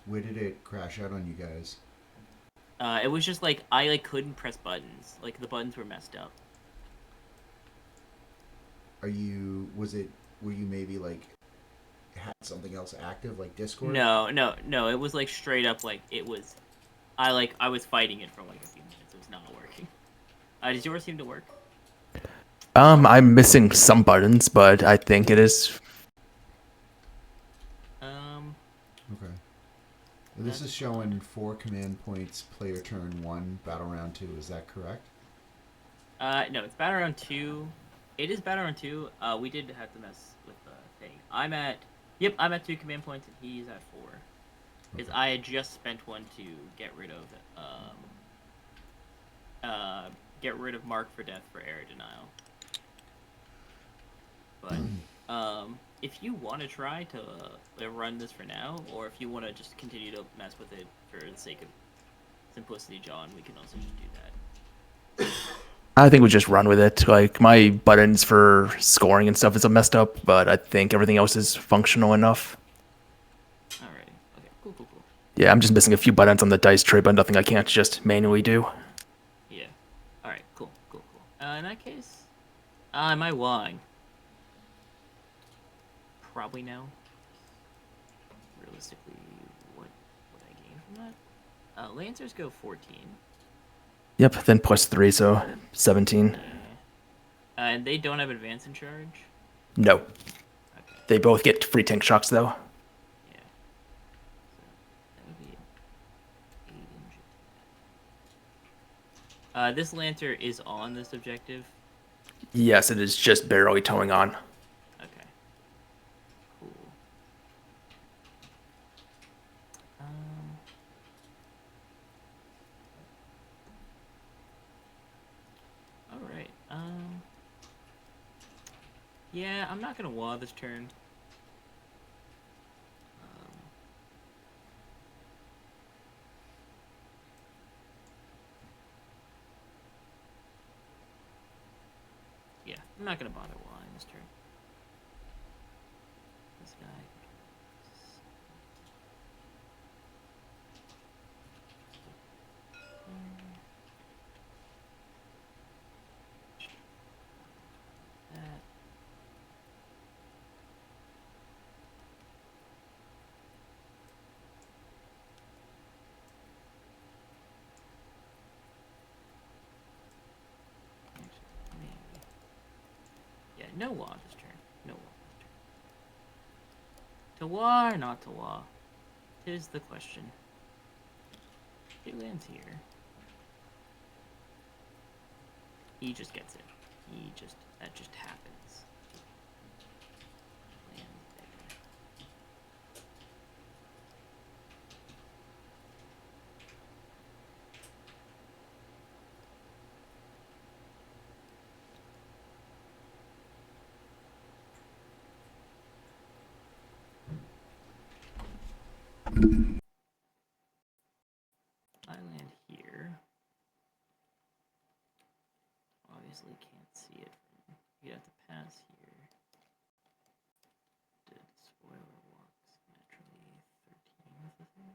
S2: Where did it crash out on you guys?
S1: It was just like I couldn't press buttons. Like the buttons were messed up.
S2: Were you maybe like had something else active like Discord?
S1: No. It was like straight up like it was. I was fighting it for like a few minutes. It was not working. Does yours seem to work?
S3: I'm missing some buttons, but I think it is.
S2: Okay. Well, this is showing 4 command points, player turn 1, Battleground 2. Is that correct?
S1: No, it's Battleground 2. It is Battleground 2. We did have to mess with the thing. I'm at 2 command points and he's at 4. Because
S2: Okay.
S1: I had just spent one to get rid of Mark for Death for error denial. But if you want to try to run this for now, or if you want to just continue to mess with it for the sake of simplicity, John, we can also just do that.
S3: I think we just run with it. Like my buttons for scoring and stuff is messed up, but I think everything else is functional enough.
S1: Alrighty. Okay. Cool.
S3: Yeah, I'm just missing a few buttons on the dice tray, but nothing I can't just manually do.
S1: Yeah. Alright. Cool. In that case, am I lying? Probably no. Realistically, what would I gain from that? Lancers go 14.
S3: Yep, then plus 3, so 17.
S1: Yeah. And they don't have advance in charge?
S3: No.
S1: Okay.
S3: They both get free tank shocks, though.
S1: Yeah. So that would be 8 inch. This Lancer is on this objective.
S3: Yes, it is just barely towing on.
S1: Okay. Cool. Alright. Yeah, I'm not gonna wall this turn. Yeah, I'm not gonna bother walling this turn. This guy. That. Maybe. Yeah, no wall this turn. No wall this turn. To wall or not to wall? 'Tis the question. He lands here. He just gets it. That just happens. Lands there. I land here. Obviously can't see it. You have to pass here. Did Despoiler walks naturally 13 with the thing?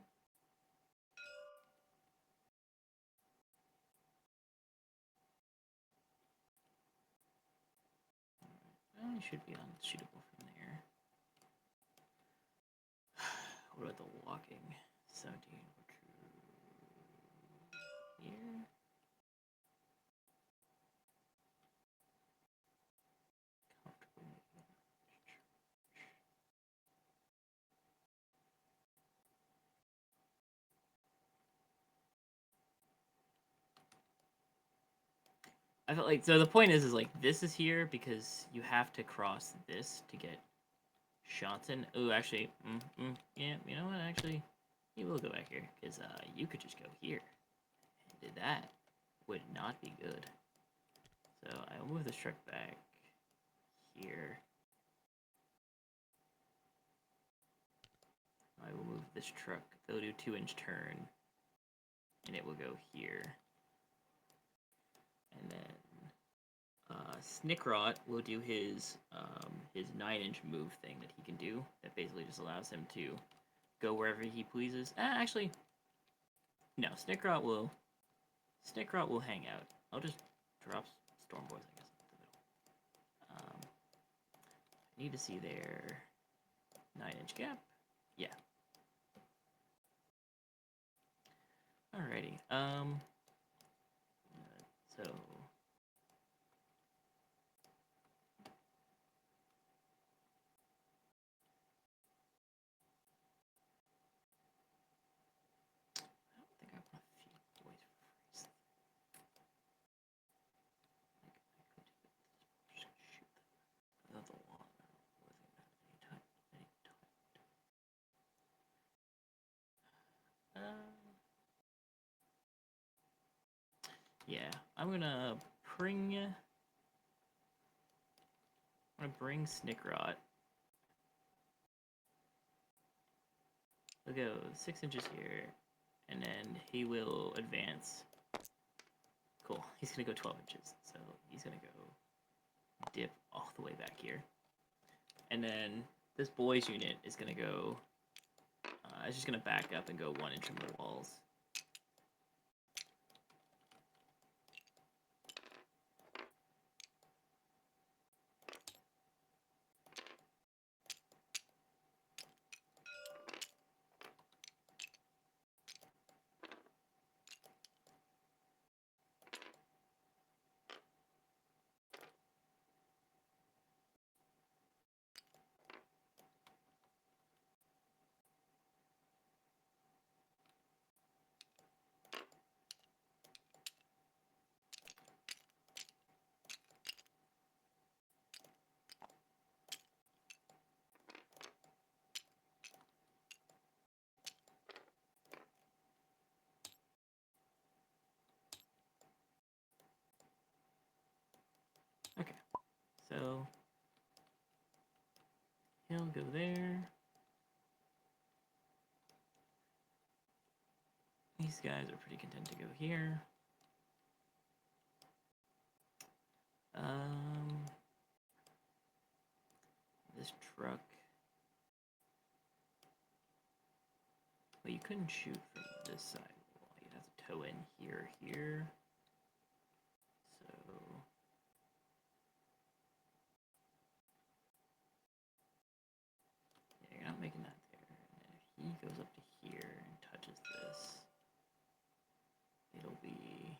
S1: Well, it should be unshootable from there. What about the walking? 17 here. Comfortably. I felt like so the point is like this is here because you have to cross this to get shots in. Ooh, actually, yeah, you know what? Actually, He will go back here, because you could just go here. And that would not be good. So I will move this truck back here. I will move this truck. They'll do 2-inch turn. And it will go here. And then Snickrot will do his 9-inch move thing that he can do. That basically just allows him to go wherever he pleases. Actually, no. Snickrot will hang out. I'll just drop Stormboys, I guess, in the middle. I need to see their 9-inch gap. Yeah. Alrighty. So. Yeah, I'm gonna bring Snickrot. We'll go 6 inches here, and then he will advance. Cool. He's gonna go 12 inches, so he's gonna go dip all the way back here, and then this boys unit is gonna go. It's just gonna back up and go 1 inch from the walls. Okay, so he'll go there. These guys are pretty content to go here. This truck. Well, you couldn't shoot from this side of the wall. You'd have to tow in here. So yeah, you're not making that there. And then if he goes up to here and touches this, it'll be,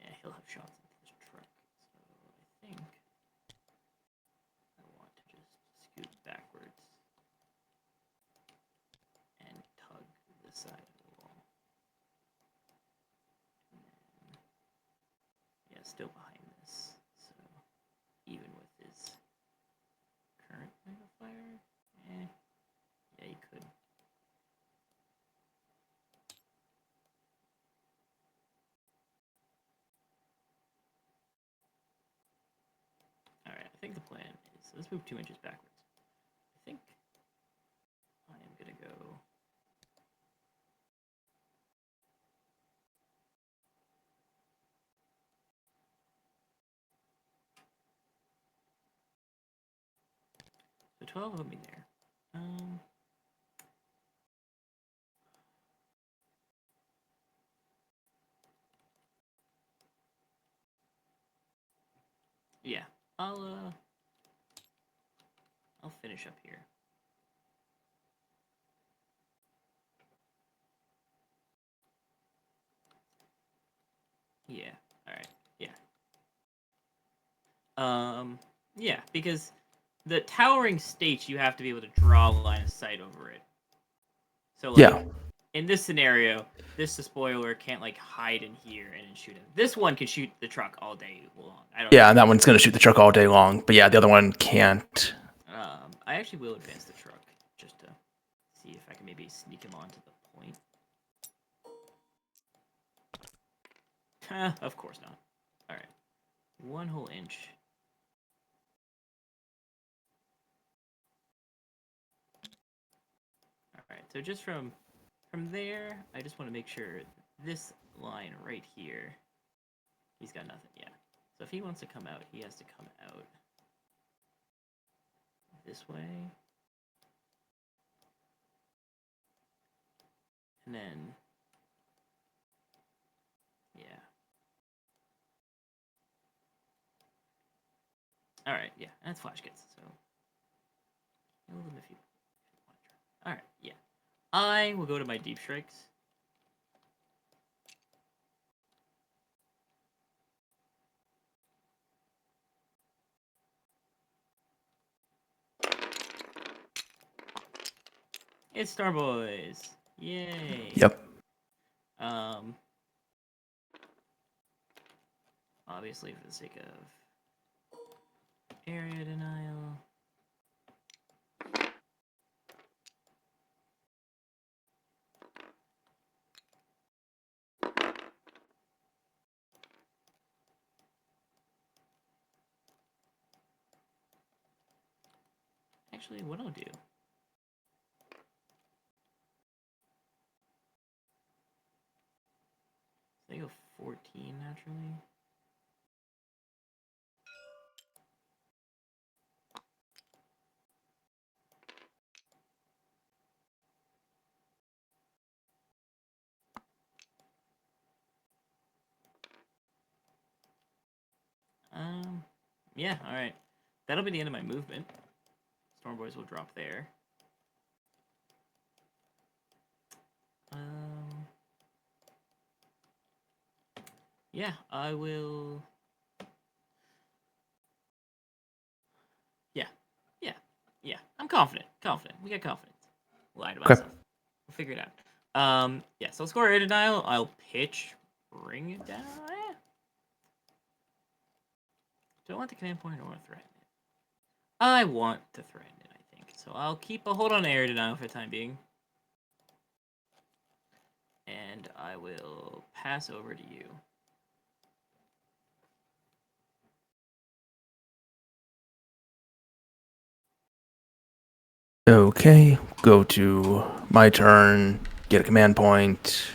S1: yeah, he'll have shots into this truck. So I think I want to just scoot backwards and tug this side of the wall. And then, yeah, still behind this. So even with his current magnifier, yeah, you could. Alright, I think the plan is, let's move 2 inches backwards. I think I am gonna go. So 12 will be there. Yeah, I'll finish up here. Yeah. All right. Yeah. Yeah, because the towering stage, you have to be able to draw a line of sight over it. So like,
S3: Yeah.
S1: in this scenario, this Despoiler can't like hide in here and then shoot him. This one can shoot the truck all day long.
S3: Yeah, and that one's gonna shoot the truck all day long. But yeah, the other one can't.
S1: I actually will advance the truck just to see if I can maybe sneak him onto the point. Of course not. All right, 1 whole inch. All right, so just from there, I just want to make sure this line right here, he's got nothing. Yeah. So if he wants to come out, he has to come out this way. And then, yeah. All right, yeah, that's flash kits. So kill them if you want to try. All right, yeah. I will go to my deep strikes. It's Starboys. Yay.
S3: Yep.
S1: Obviously for the sake of area denial. Actually, what I'll do. They go 14 naturally. Yeah, alright. That'll be the end of my movement. Stormboys will drop there. Yeah, I will... Yeah. I'm confident. We got confidence. Lie to myself. We'll figure it out. Yeah, so I'll score air denial. I'll pitch, bring it down. Do I want the command point or threaten it? I want to threaten it, I think. So I'll keep a hold on air denial for the time being. And I will pass over to you.
S3: Okay, go to my turn, get a command point.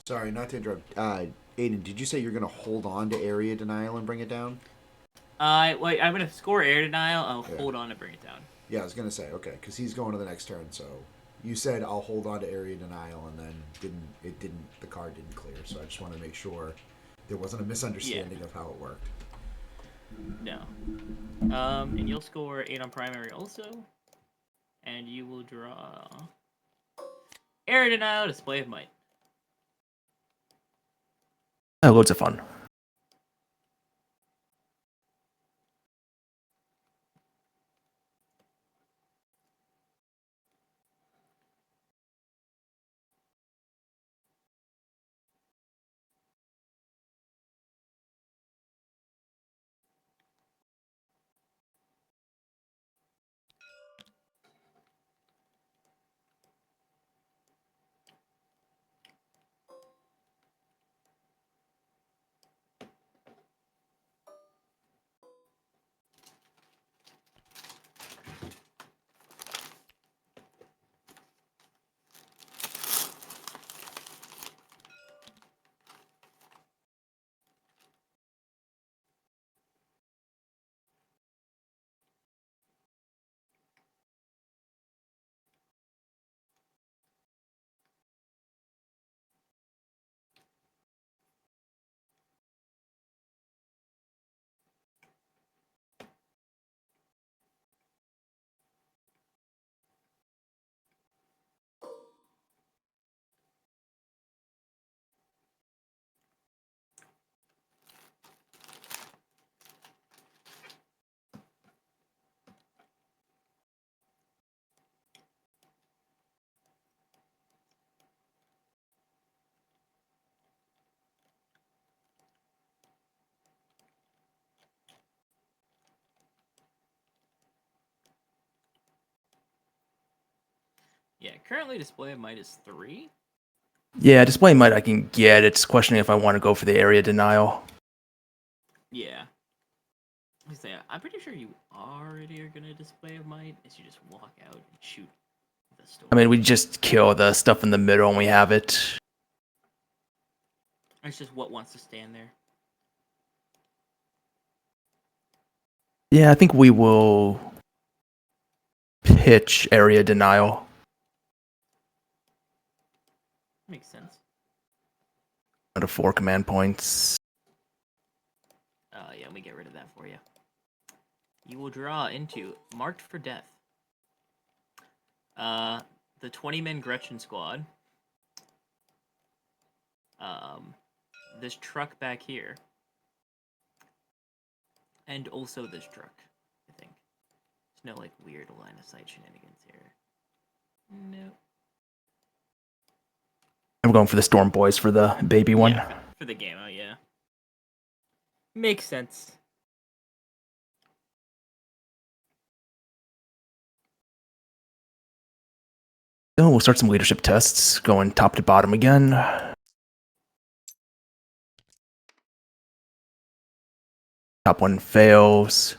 S2: Sorry, not to interrupt. Aiden, did you say you're going to hold on to area denial and bring it down?
S1: Wait, I'm going to score air denial. I'll hold on to bring it down.
S2: Yeah, I was going to say, okay, because he's going to the next turn, so... You said I'll hold on to area denial, and then the card didn't clear, so I just want to make sure there wasn't a misunderstanding of how it worked.
S1: No. And you'll score 8 on primary also. And you will draw Air Denial, Display of Might.
S3: Oh, loads of fun.
S1: Yeah, currently display of might is 3.
S3: Yeah, display might I can get. It's questioning if I want to go for the area denial.
S1: Yeah. I'm pretty sure you already are gonna display of might, is you just walk out and shoot the store.
S3: I mean, we just kill the stuff in the middle and we have it.
S1: It's just what wants to stand there.
S3: Yeah, I think we will pitch area denial.
S1: Makes sense.
S3: Out of 4 command points.
S1: Yeah, let me get rid of that for you. You will draw into Marked for Death. The 20-man Gretchen squad. This truck back here. And also this truck, I think. There's no, like, weird line of sight shenanigans here. No.
S3: I'm going for the Storm Boys for the baby one.
S1: Yeah, for the game, oh yeah. Makes sense.
S3: So we'll start some leadership tests, going top to bottom again. Top one fails.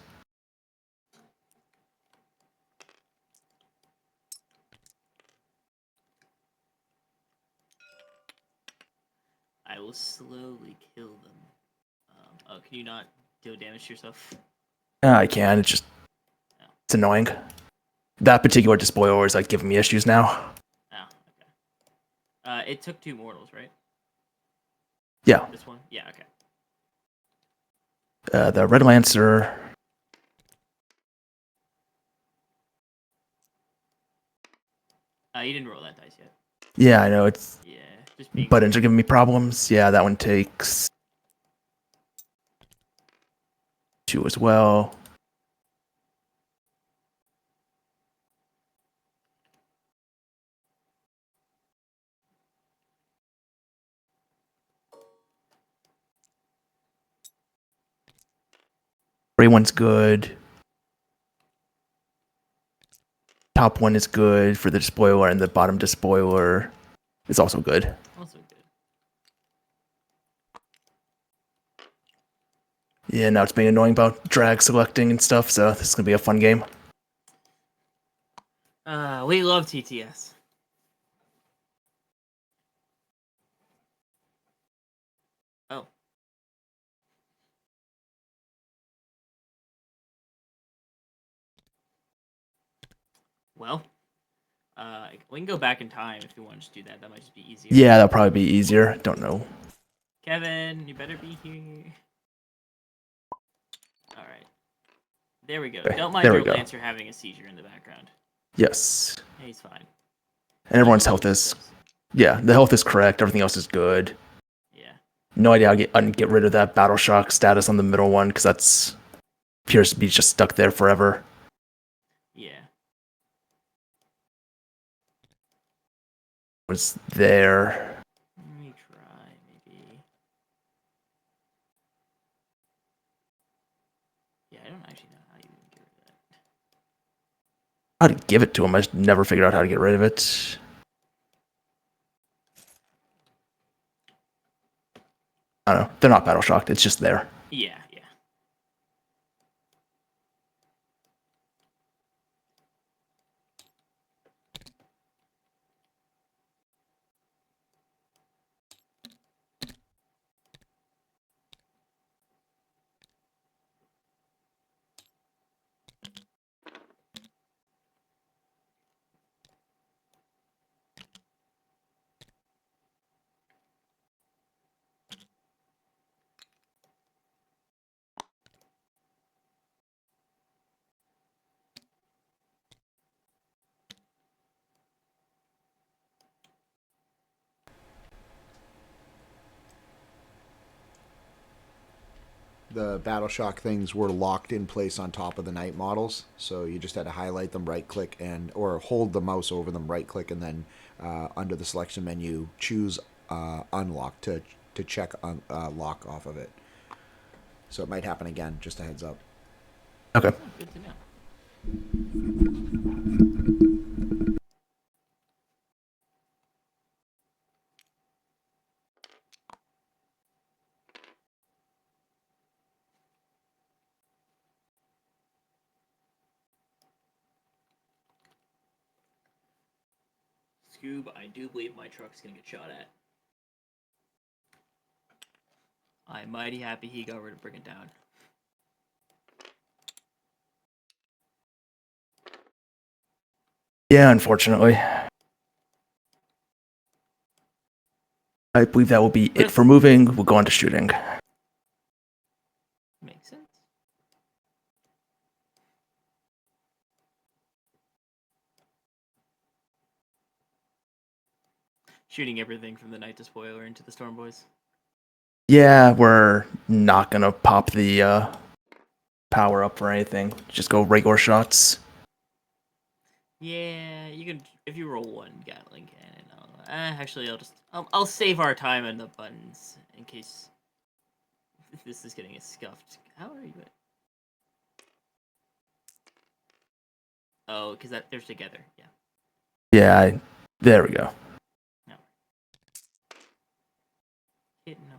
S1: I will slowly kill them. Can you not deal damage to yourself?
S3: Yeah, I can. It's annoying. That particular Despoiler is like giving me issues now.
S1: Oh, okay. It took 2 mortals, right?
S3: Yeah.
S1: This one? Yeah, okay.
S3: The Red Lancer.
S1: You didn't roll that dice yet.
S3: Yeah, I know. It's
S1: Yeah, just being...
S3: buttons are giving me problems. Yeah, that one takes 2 as well. Gray one's good. Top one is good for the Despoiler, and the bottom Despoiler is also good.
S1: Also good.
S3: Yeah, now it's being annoying about drag selecting and stuff, so this is going to be a fun game.
S1: We love TTS. Oh. Well, we can go back in time if you want to just do that. That might just be easier.
S3: Yeah, that'll probably be easier. Don't know.
S1: Kevin, you better be here. All right. There we go.
S3: Okay,
S1: Don't mind
S3: there we
S1: your
S3: go.
S1: Lancer having a seizure in the background.
S3: Yes.
S1: Yeah, he's fine.
S3: And everyone's health is... Yeah, the health is correct. Everything else is good.
S1: Yeah.
S3: No idea how to get rid of that Battle Shock status on the middle one, because that's... appears to be just stuck there forever.
S1: Yeah.
S3: Was there...
S1: Let me try, maybe. Yeah, I don't actually know how you would get rid of that.
S3: How to give it to him. I just never figured out how to get rid of it. I don't know. They're not Battle Shocked. It's just there.
S1: Yeah, yeah.
S2: The Battle Shock things were locked in place on top of the Knight models, so you just had to highlight them, right click, or hold the mouse over them, right click, and then under the selection menu choose unlock to check lock off of it. So it might happen again, just a heads up.
S3: Okay.
S1: Good to know. Scoob, I do believe my truck's gonna get shot at. I'm mighty happy he got rid of bring it down.
S3: Yeah, unfortunately. I believe that will be it for moving. We'll go on to shooting.
S1: Makes sense. Shooting everything from the Night Despoiler into the Storm Boys.
S3: Yeah, we're not going to pop the power up or anything. Just go regular shots.
S1: Yeah, you can if you roll one gatling cannon. Actually, I'll save our time on the buttons in case this is getting scuffed. How are you? Oh, because they're together. Yeah.
S3: Yeah, there we go.
S1: No. Hitting on.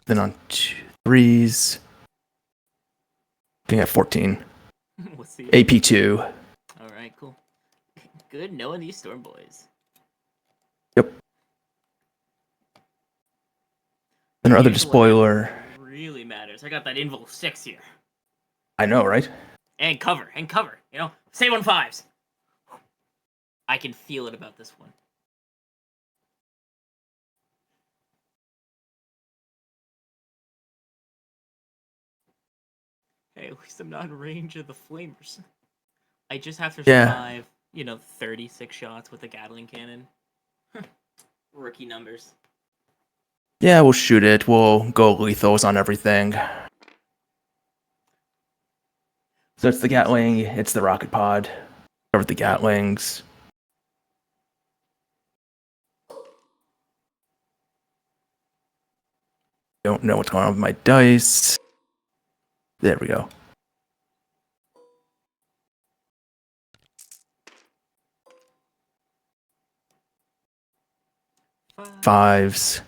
S3: Then on 2s. Looking at 14.
S1: What's the
S3: AP2.
S1: All right, cool. Good knowing these Storm Boys.
S3: Yep. Then our other Despoiler.
S1: Really matters. I got that Invul 6 here.
S3: I know, right?
S1: And cover. You know, save on 5s. I can feel it about this one. Hey, at least I'm not in range of the flamers. I just have to survive, 36 shots with a gatling cannon. Rookie numbers.
S3: Yeah, we'll shoot it. We'll go lethals on everything. So it's the Gatling, it's the rocket pod. Cover the Gatlings. Don't know what's going on with my dice. There we go. Fives.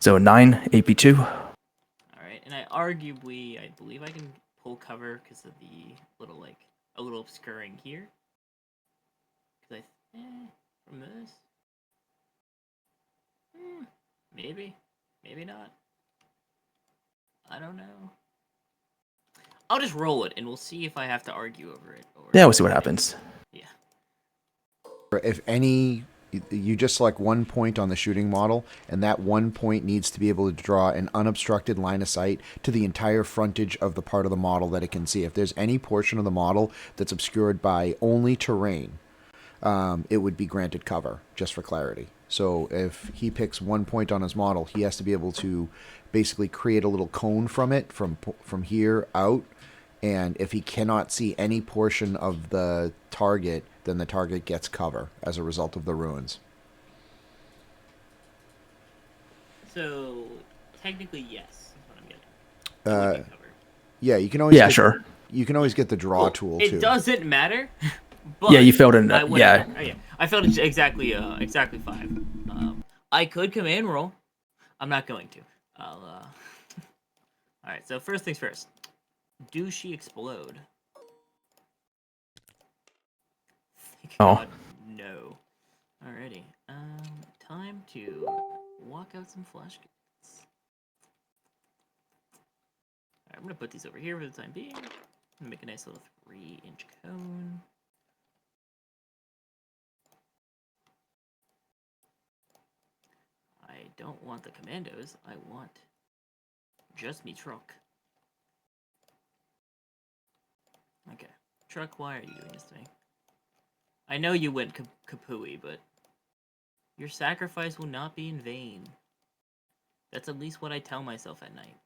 S3: So 9, AP2.
S1: Alright, and I believe I can pull cover because of the little, a little obscuring here. Because from this? Maybe. Maybe not. I don't know. I'll just roll it, and we'll see if I have to argue over it.
S3: Yeah, we'll see what happens.
S1: Yeah.
S2: If any, you just select 1 point on the shooting model, and that 1 point needs to be able to draw an unobstructed line of sight to the entire frontage of the part of the model that it can see. If there's any portion of the model that's obscured by only terrain, it would be granted cover, just for clarity. So if he picks 1 point on his model, he has to be able to basically create a little cone from it, from here out. And if he cannot see any portion of the target, then the target gets cover as a result of the ruins.
S1: So, technically, yes. That's what I'm getting.
S2: Yeah, you can always
S3: sure.
S2: You can always get the draw tool too.
S1: It doesn't matter. But
S3: yeah, you failed in
S1: yeah. I failed exactly 5. I could command roll. I'm not going to. All right. So first things first. Do she explode? Thank God, no. Alrighty. Time to walk out some flash kits. Alright, I'm gonna put these over here for the time being. I'm gonna make a nice little 3-inch cone. I don't want the commandos. I want just me truck. Okay. Truck, why are you doing this to me? I know you went kapooey, but your sacrifice will not be in vain. That's at least what I tell myself at night.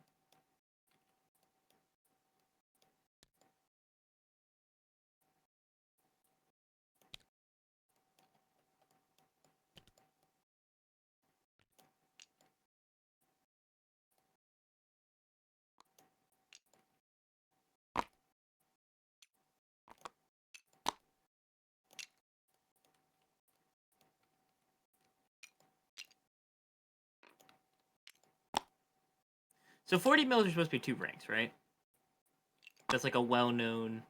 S1: So 40 mils are supposed to be 2 ranks, right? That's like a well-known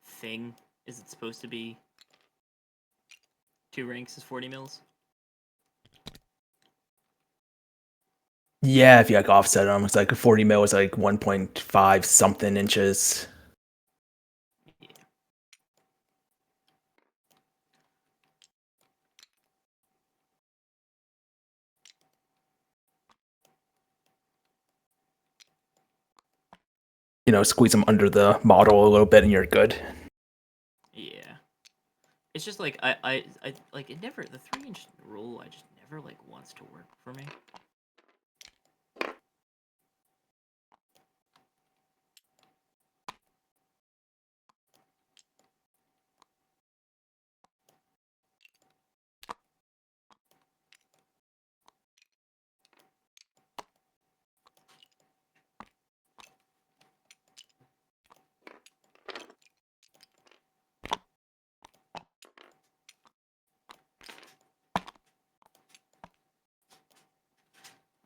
S1: thing. Is it supposed to be 2 ranks is 40 mils?
S3: Yeah, if you like offset them, it's like 40 mil is like 1.5 something inches.
S1: Yeah.
S3: You know, squeeze them under the model a little bit and you're good.
S1: Yeah. It's just like I like it never the 3-inch rule I just never like wants to work for me.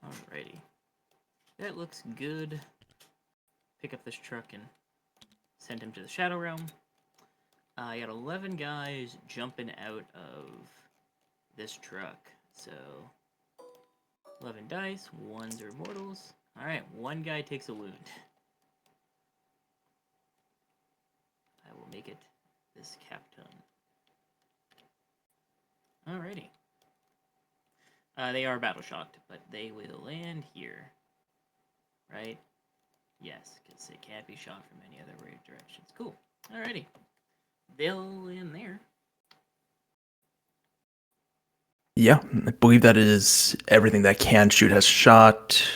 S1: Alrighty. That looks good. Pick up this truck and send him to the Shadow Realm. I got 11 guys jumping out of this truck. So 11 dice, 1s are mortals. Alright, 1 guy takes a wound. I will make it this captain. Alrighty. They are battle shocked, but they will land here. Right? Yes, because they can't be shot from any other directions. Cool. Alrighty. They'll land there.
S3: Yeah, I believe that is everything that can shoot has shot.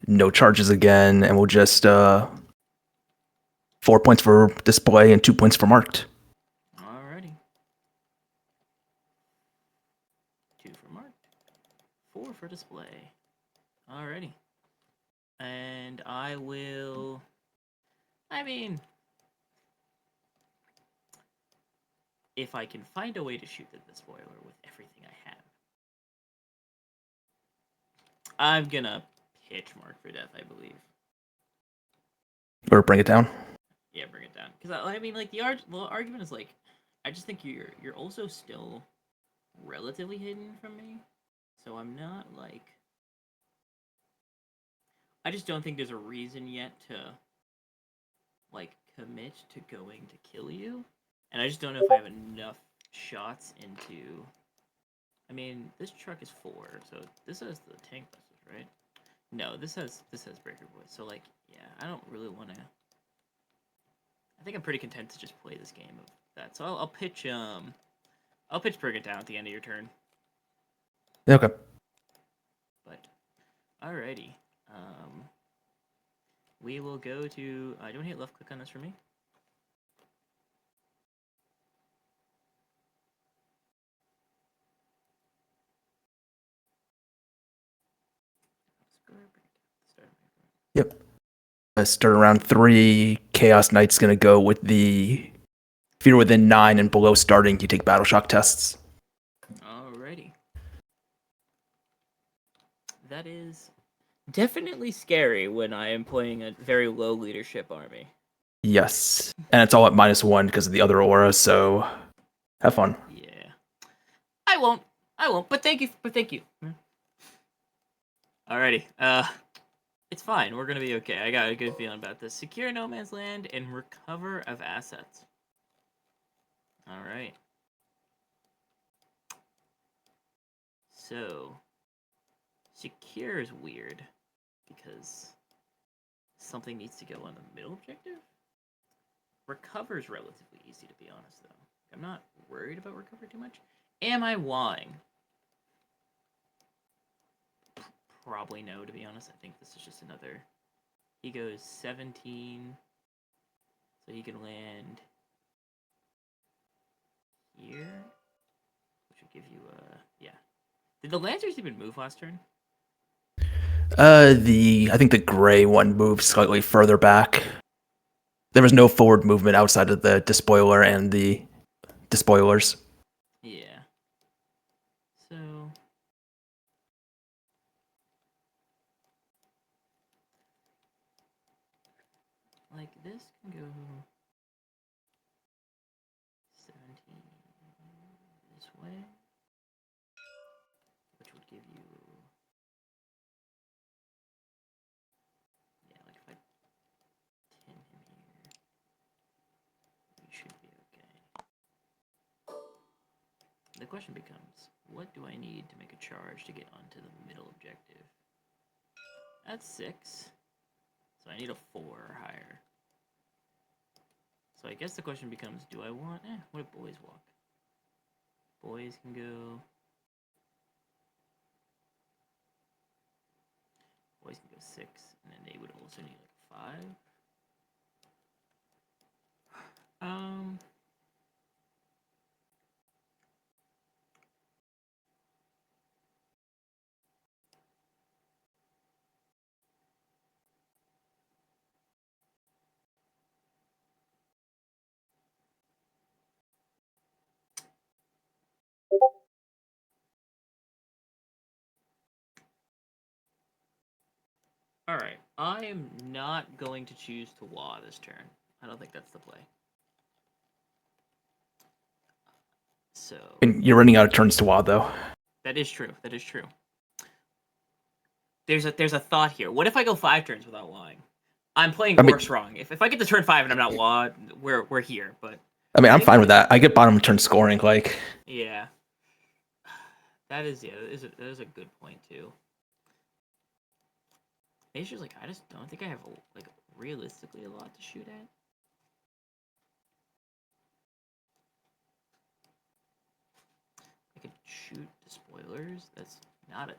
S3: No charges again, and we'll just 4 points for display and 2 points for marked.
S1: Alrighty. 2 for marked. 4 for display. Alrighty. And I will... I mean... if I can find a way to shoot the Despoiler with everything I have, I'm gonna pitch Mark for death, I believe.
S3: Or bring it down.
S1: Yeah, bring it down. Because I mean, like the argument is like, I just think you're also still relatively hidden from me, so I'm not like. I just don't think there's a reason yet to like commit to going to kill you, and I just don't know if I have enough shots into. I mean, this truck is 4, so this has the tank buses, right? No, this has breaker boys. So like, yeah, I don't really want to. I think I'm pretty content to just play this game of that. So I'll pitch Bring It Down at the end of your turn.
S3: Okay.
S1: But alrighty, we will go to. Don't hit left click on this for me.
S3: Yep. Start around 3. Chaos Knight's gonna go with the. If you're within 9 and below starting, you take battle shock tests.
S1: Alrighty. That is definitely scary when I am playing a very low leadership army.
S3: Yes, and it's all at -1 because of the other aura. So, have fun.
S1: Yeah. I won't. But thank you. Alrighty. It's fine. We're gonna be okay. I got a good feeling about this. Secure no man's land and recover of assets. Alright. So, secure is weird because something needs to go on the middle objective. Recover is relatively easy, to be honest, though. I'm not worried about recover too much. Am I lying? Probably no, to be honest. I think this is just another. He goes 17, so he can land here, which would give you yeah. Did the Lancers even move last turn?
S3: I think the gray one moved slightly further back. There was no forward movement outside of the Despoiler and the Despoilers.
S1: Yeah. So this way, which would give you, yeah, like if I tin him here, we should be okay. The question becomes, what do I need to make a charge to get onto the middle objective? That's 6, so I need a 4 or higher. So I guess the question becomes, do I want, what if boys walk? Boys can go... Boys can go 6, and then they would also need like a 5. Alright, I am not going to choose to WA this turn. I don't think that's the play. So...
S3: You're running out of turns to WoW, though.
S1: That is true. That is true. There's a thought here. What if I go 5 turns without WAing? I'm playing Orks wrong. If I get to turn 5 and I'm not WA, we're here. But
S3: I mean, I'm fine with that. I get bottom turn scoring, like.
S1: Yeah. That is a good point too. It's just like I just don't think I have like realistically a lot to shoot at. I could shoot Despoilers. That's not a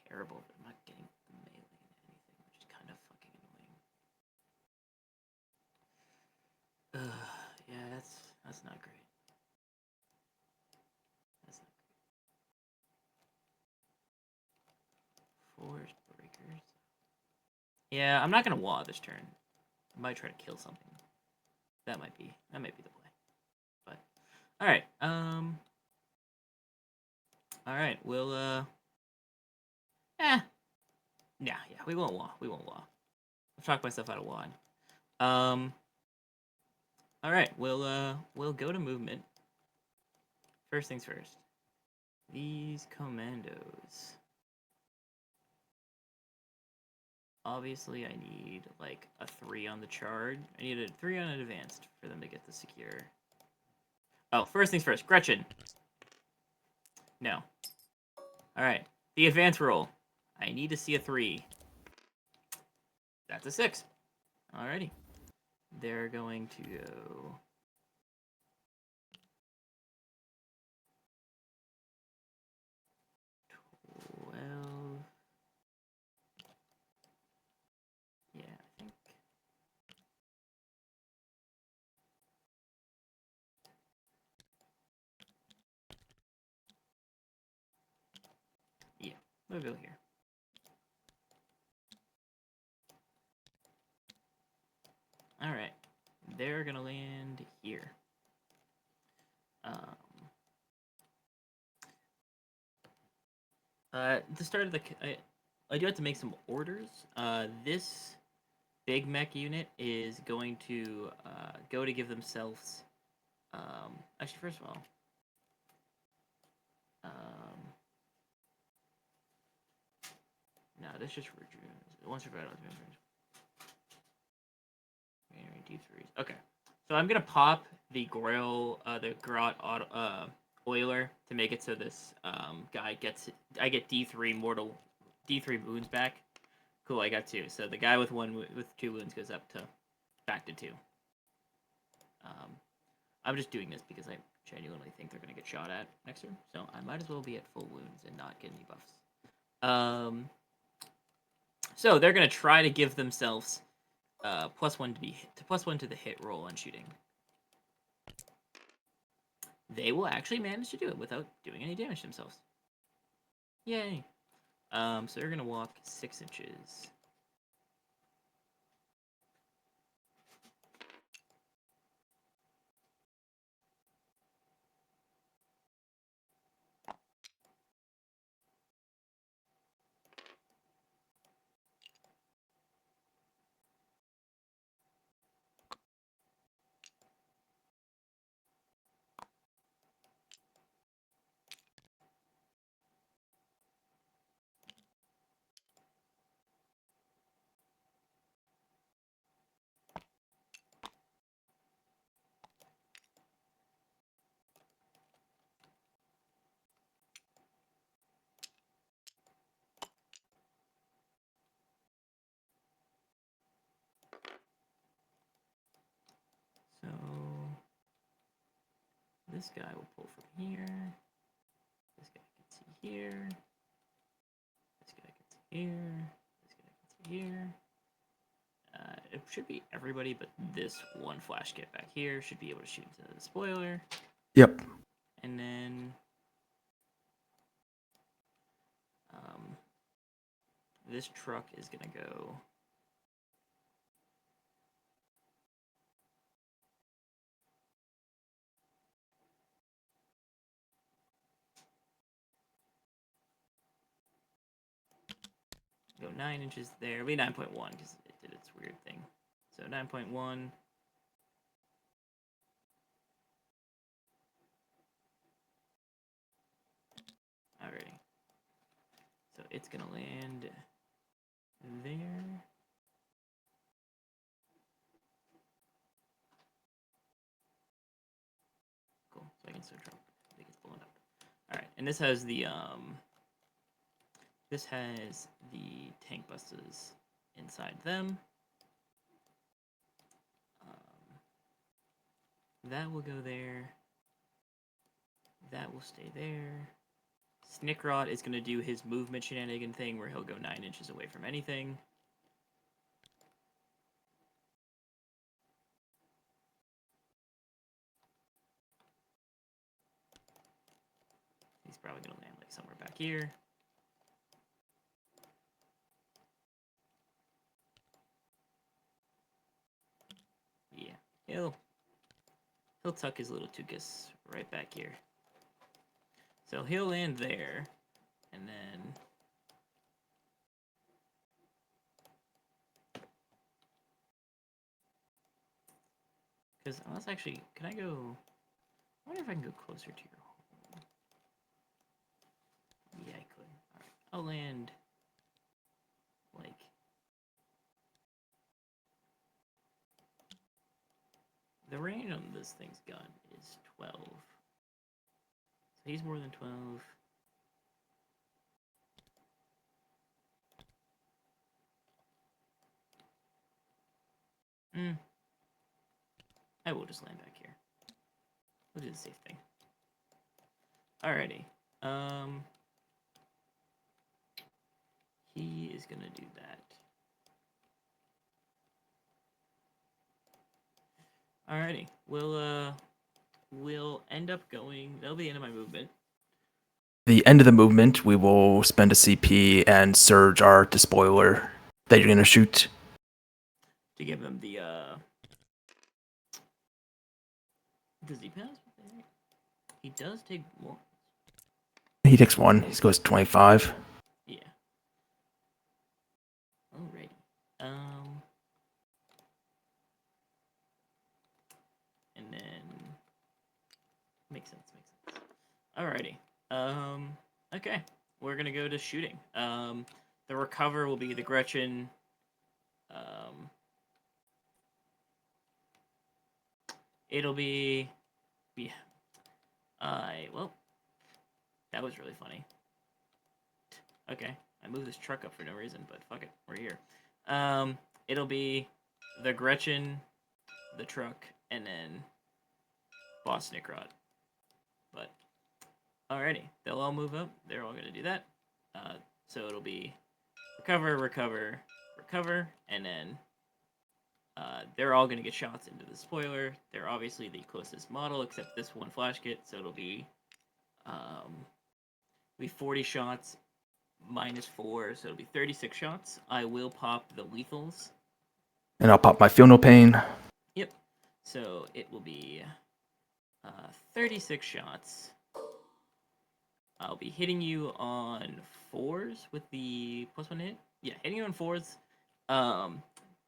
S1: terrible, but I'm not getting the melee in anything, which is kind of fucking annoying. Yeah, that's not great. That's not great. Forest Breakers. Yeah, I'm not gonna WA this turn. I might try to kill something. That might be the play. But alright, alright, we'll yeah, we won't WA. I've talked myself out of WAing. Alright, we'll go to movement. First things first. These commandos. Obviously, I need, like, a 3 on the charge. I need a 3 on an advanced for them to get the secure. Oh, first things first. Gretchen. No. Alright. The advance roll. I need to see a 3. That's a 6. Alrighty. They're going to go... 12... Yeah, I think... Yeah, we'll go here. Alright. They're gonna land here. At the start of the... I do have to make some orders. This big mech unit is going to go to give themselves... actually, first of all... no, this just... Once you're D3s. Okay. So I'm gonna pop the Grail, the Grot Oiler to make it so this guy gets... I get D3 mortal... D3 wounds back. Cool, I got 2. So the guy with 2 wounds goes up to... back to 2. I'm just doing this because I genuinely think they're gonna get shot at next turn. So I might as well be at full wounds and not get any buffs. So they're gonna try to give themselves +1 to the hit roll on shooting. They will actually manage to do it without doing any damage to themselves. Yay! So they're gonna walk 6 inches. this guy will pull from here. This guy can see here. This guy can see here. This guy can see here. It should be everybody, but this one flash kit back here should be able to shoot into the spoiler.
S3: Yep.
S1: And then this truck is gonna go. Go 9 inches there. It'll be 9.1 because it did its weird thing. So 9.1. Alrighty. So it's gonna land there. Cool. So I can still drop. I think it's blown up. Alright, and this has the tank buses inside them. That will go there. That will stay there. Snickrot is going to do his movement shenanigan thing where he'll go 9 inches away from anything. He's probably going to land like somewhere back here. Yeah, he'll tuck his little tuchus right back here. So he'll land there, and then because unless actually, can I go? I wonder if I can go closer to your home. Yeah, I could. All right, I'll land like the range on this thing's gun is 12. So he's more than 12. I will just land back here. We'll do the safe thing. Alrighty. He is gonna do that. Alrighty. We'll end up going. That'll be the end of my movement.
S3: The end of the movement, we will spend a CP and surge our Despoiler that you're gonna shoot.
S1: To give him the Does he pass? He does take more.
S3: He takes 1. He goes 25.
S1: Yeah. Alrighty. And then makes sense. Alrighty. Okay. We're gonna go to shooting. The recover will be the Gretchen. It'll be, yeah. Well, that was really funny. Okay, I moved this truck up for no reason, but fuck it, we're here. It'll be the Gretchen, the truck, and then Boss Snickrot. But, alrighty, they'll all move up. They're all gonna do that. So it'll be recover, recover, recover, and then they're all going to get shots into the spoiler. They're obviously the closest model, except this one flash kit, so it'll be 40 shots minus 4, so it'll be 36 shots. I will pop the lethals.
S3: And I'll pop my Feel No Pain.
S1: Yep. So it will be 36 shots. I'll be hitting you on 4s with the +1 hit. Yeah, hitting you on 4s.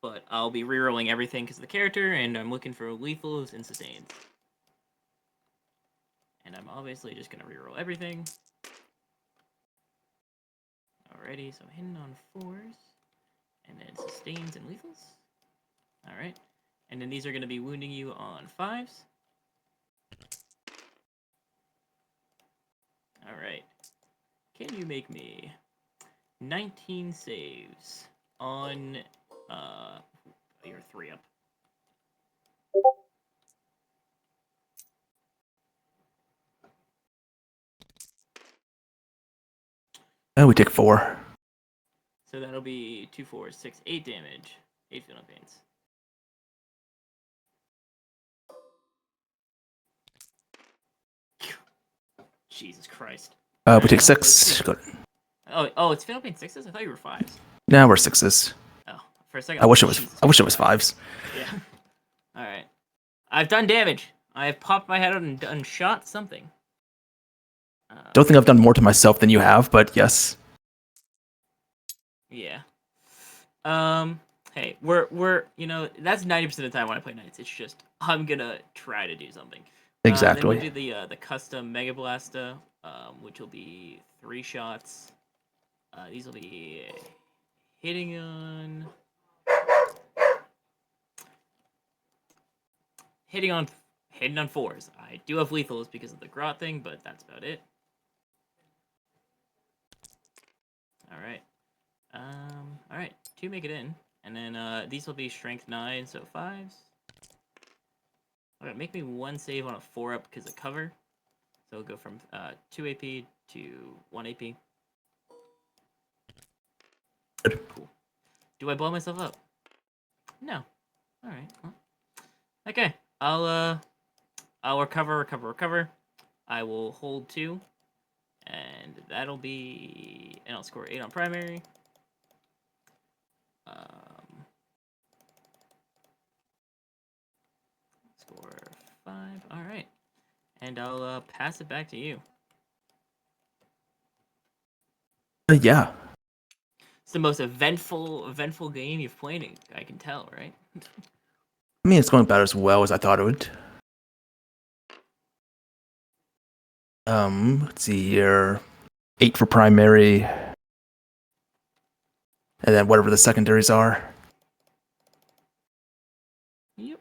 S1: But I'll be rerolling everything because of the character, and I'm looking for lethals and sustains. And I'm obviously just going to reroll everything. Alrighty, so hitting on 4s, and then sustains and lethals. Alright, and then these are going to be wounding you on 5s. Alright, can you make me 19 saves on... you're 3 up.
S3: We take 4.
S1: So that'll be 2, 4, 6, 8 damage. 8 Infernal Pains. Jesus Christ.
S3: We take 6. Good.
S1: Oh, it's Infernal Pain 6s? I thought you were 5s.
S3: Now we're 6s.
S1: Oh, for a second.
S3: I wish it was 5s.
S1: Yeah. Alright. I've done damage. I have popped my head out and done shot something.
S3: Don't think I've done more to myself than you have, but yes.
S1: Yeah. Hey, we're that's 90% of the time when I play knights. It's just I'm gonna try to do something.
S3: Exactly.
S1: Then we'll do the custom Mega Blasta, which will be 3 shots. These will be hitting on hitting on 4s. I do have lethals because of the grot thing, but that's about it. Alright. Alright. 2 make it in. And then these will be strength 9, so 5s. Alright, make me 1 save on a 4-up because of cover. So we'll go from 2 AP to 1 AP. Cool. Do I blow myself up? No. Alright. Well. Okay. I'll recover. I will hold 2. And that'll be... And I'll score 8 on primary. Score 5. Alright. And I'll pass it back to you.
S3: Yeah.
S1: It's the most eventful game you've played, I can tell, right?
S3: I mean, it's going about as well as I thought it would. Let's see here. 8 for primary. And then whatever the secondaries are.
S1: Yep.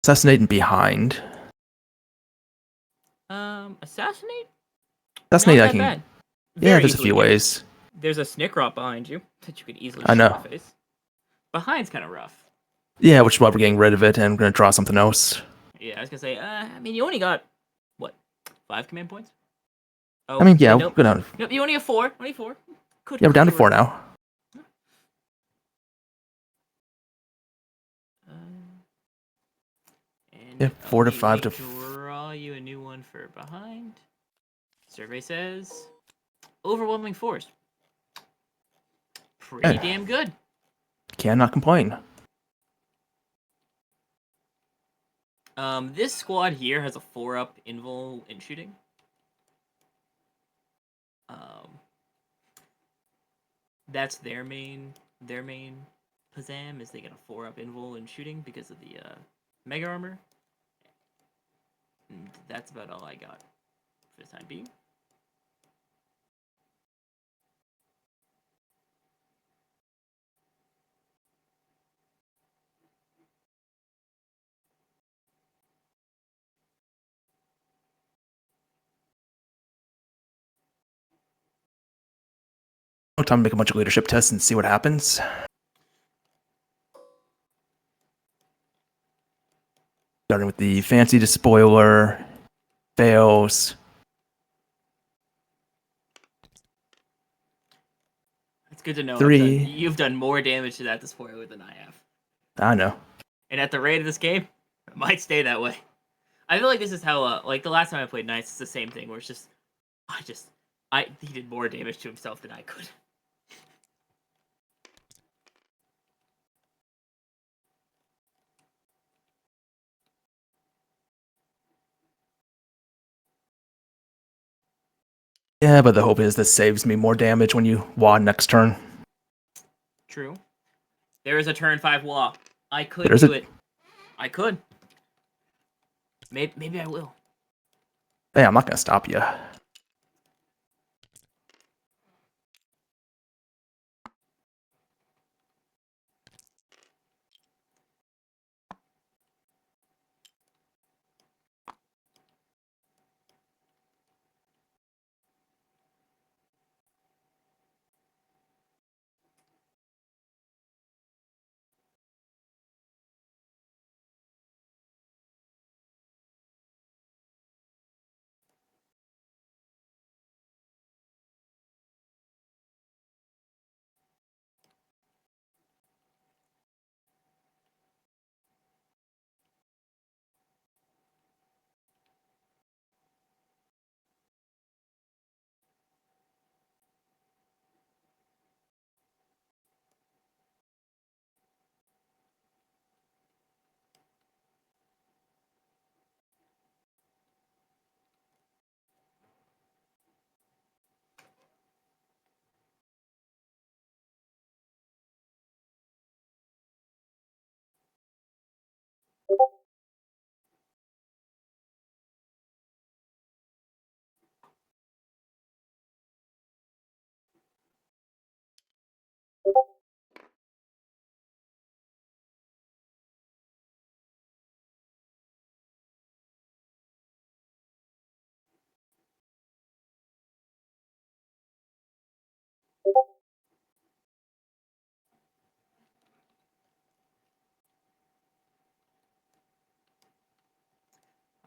S3: Assassinate and behind.
S1: Assassinate?
S3: Assassinate,
S1: Not
S3: I
S1: that
S3: can.
S1: bad.
S3: Yeah,
S1: Very
S3: there's a few
S1: easily.
S3: ways.
S1: There's a Snickrot behind you that you could easily
S3: I
S1: shoot
S3: know.
S1: in the face. Behind's kind of rough.
S3: Yeah, which is why we're getting rid of it, and I'm going to draw something else.
S1: Yeah, I was gonna say. I mean, you only got what, 5 command points? Oh,
S3: I mean, yeah,
S1: nope.
S3: we're down.
S1: Nope, you only have 4. Only 4.
S3: Yeah, we're down to 4 now.
S1: And
S3: Yeah, 4 to 5 to.
S1: Draw you a new one for behind. Survey says overwhelming force. Pretty damn good.
S3: Cannot complain.
S1: This squad here has a 4-up invul in shooting. That's their main Pazam is they get a 4-up invul in shooting because of the mega armor. And that's about all I got for the time being.
S3: Time to make a bunch of leadership tests and see what happens. Starting with the fancy Despoiler. Fails.
S1: It's good to know.
S3: 3.
S1: You've done more damage to that Despoiler than I have.
S3: I know.
S1: And at the rate of this game, it might stay that way. I feel like this is how, like the last time I played Knights, it's the same thing where it's just, he did more damage to himself than I could.
S3: Yeah, but the hope is this saves me more damage when you wad next turn.
S1: True. There is a turn 5 wall. I could do it. I could. Maybe I will.
S3: Hey, I'm not going to stop you.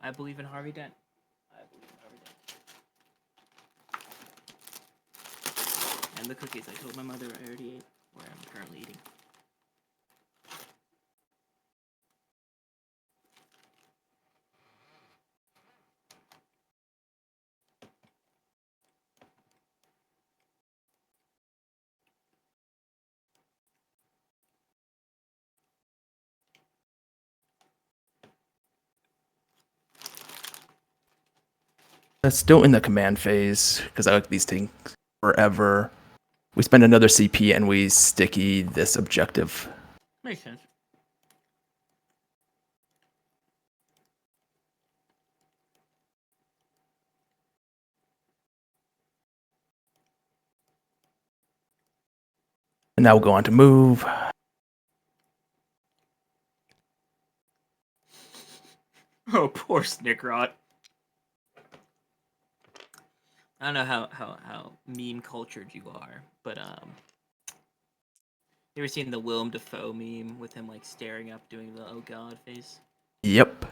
S1: I believe in Harvey Dent. I believe in Harvey Dent. And the cookies. I told my mother I already ate, or I'm currently eating.
S3: That's still in the command phase because I like these things forever. We spend another CP and we sticky this objective.
S1: Makes sense.
S3: And now we'll go on to move.
S1: Oh, poor Snickrot. I don't know how meme cultured you are, but you ever seen the Willem Dafoe meme with him like staring up doing the oh god face?
S3: Yep.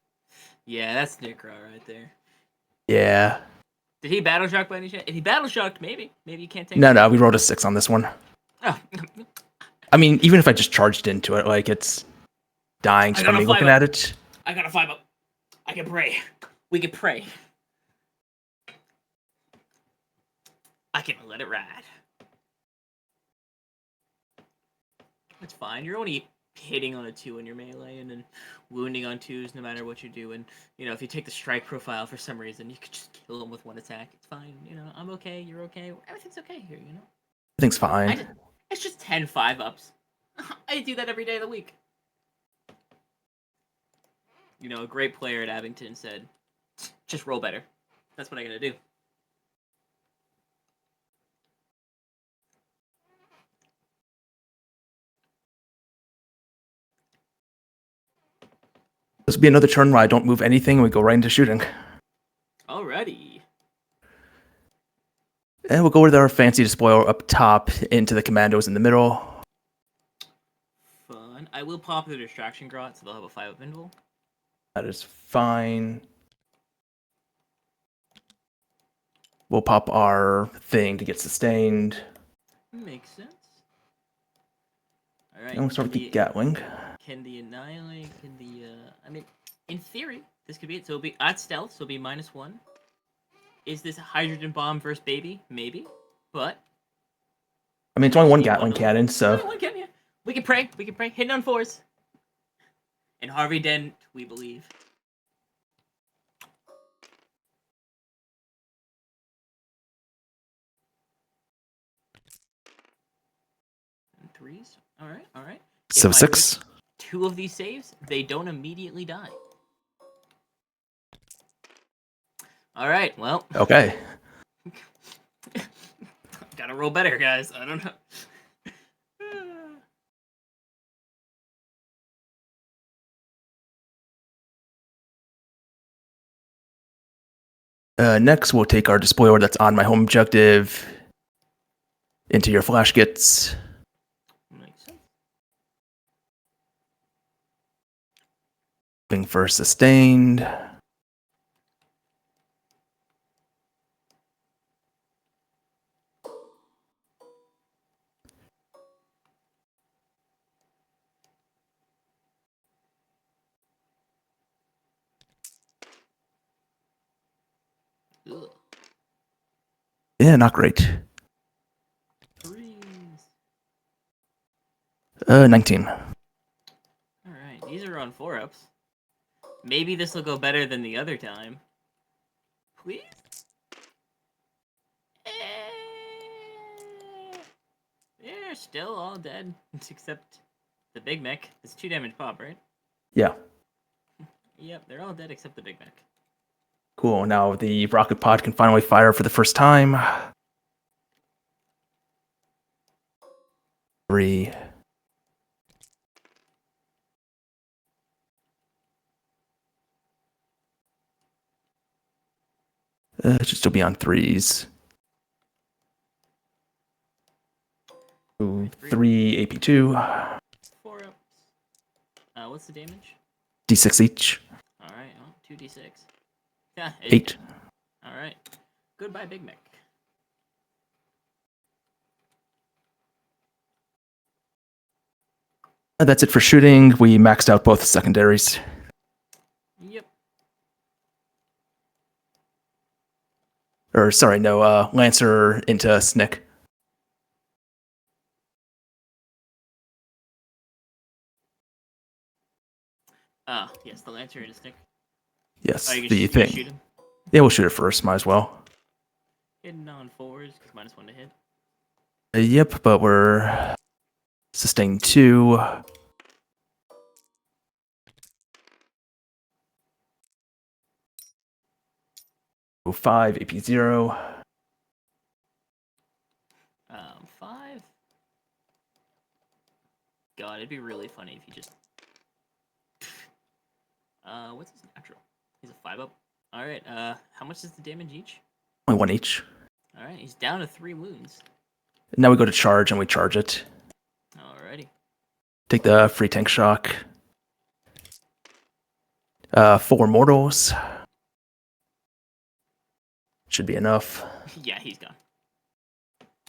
S1: Yeah, that's Snickrot right there.
S3: Yeah.
S1: Did he battle shock by any chance? If he battle shocked, maybe you can't take.
S3: No, we rolled a 6 on this one.
S1: Oh.
S3: I mean, even if I just charged into it, like it's dying just from me looking at it.
S1: I got a 5 up. I can pray. We can pray. I can let it ride. It's fine. You're only hitting on a 2 in your melee and then wounding on 2s no matter what you do. And, you know, if you take the strike profile for some reason, you could just kill them with 1 attack. It's fine. You know, I'm okay. You're okay. Everything's okay here, you know?
S3: Everything's fine.
S1: It's just 10 5-ups. I do that every day of the week. You know, a great player at Abington said, just roll better. That's what I gotta do.
S3: This will be another turn where I don't move anything and we go right into shooting.
S1: Alrighty.
S3: And we'll go with our fancy Despoiler up top into the commandos in the middle.
S1: Fun. I will pop the distraction grot so they'll have a 5-up invul.
S3: That is fine. We'll pop our thing to get sustained.
S1: Makes sense. Alright.
S3: And we'll start with the gatling.
S1: Can the annihilate, can the, I mean, in theory, this could be it. So it'll be at stealth, so it'll be -1. Is this a hydrogen bomb versus baby? Maybe. But.
S3: I mean, it's only one gatling cannon, so.
S1: Only one cannon, yeah. We can pray. Hitting on 4s. And Harvey Dent, we believe. And 3s. Alright.
S3: So 6.
S1: 2 of these saves, they don't immediately die. Alright, well.
S3: Okay.
S1: Gotta roll better, guys. I don't know.
S3: Next, we'll take our Despoiler that's on my home objective into your flash kits.
S1: Makes sense.
S3: Looking for sustained.
S1: Ugh.
S3: Yeah, not great.
S1: 3s.
S3: 19.
S1: Alright, these are on 4-ups. Maybe this will go better than the other time. Please? They're still all dead. Except the Big Mech. It's 2 damage pop, right?
S3: Yeah.
S1: Yep, they're all dead except the Big Mech.
S3: Cool. Now the rocket pod can finally fire for the first time. 3. It should still be on 3s. Ooh, 3 AP2.
S1: 4-ups. What's the damage?
S3: D6 each.
S1: Alright, well, 2d6. Yeah,
S3: 8.
S1: All right. Goodbye, Big Mac.
S3: That's it for shooting. We maxed out both secondaries.
S1: Yep.
S3: Or sorry, no, Lancer into Snick.
S1: Yes, the Lancer and a stick.
S3: Yes,
S1: Oh, you
S3: the
S1: can
S3: thing.
S1: shoot him.
S3: Yeah, we'll shoot it first. Might as well.
S1: Hidden on 4s, because -1 to hit.
S3: Yep, but we're sustained 2. 5, AP 0.
S1: 5. God, it'd be really funny if he just... what's his natural? He's a 5-up. Alright, how much is the damage each?
S3: Only 1 each.
S1: Alright, he's down to 3 wounds.
S3: Now we go to charge and we charge it.
S1: Alrighty.
S3: Take the free tank shock. 4 mortals. Should be enough.
S1: Yeah, he's gone.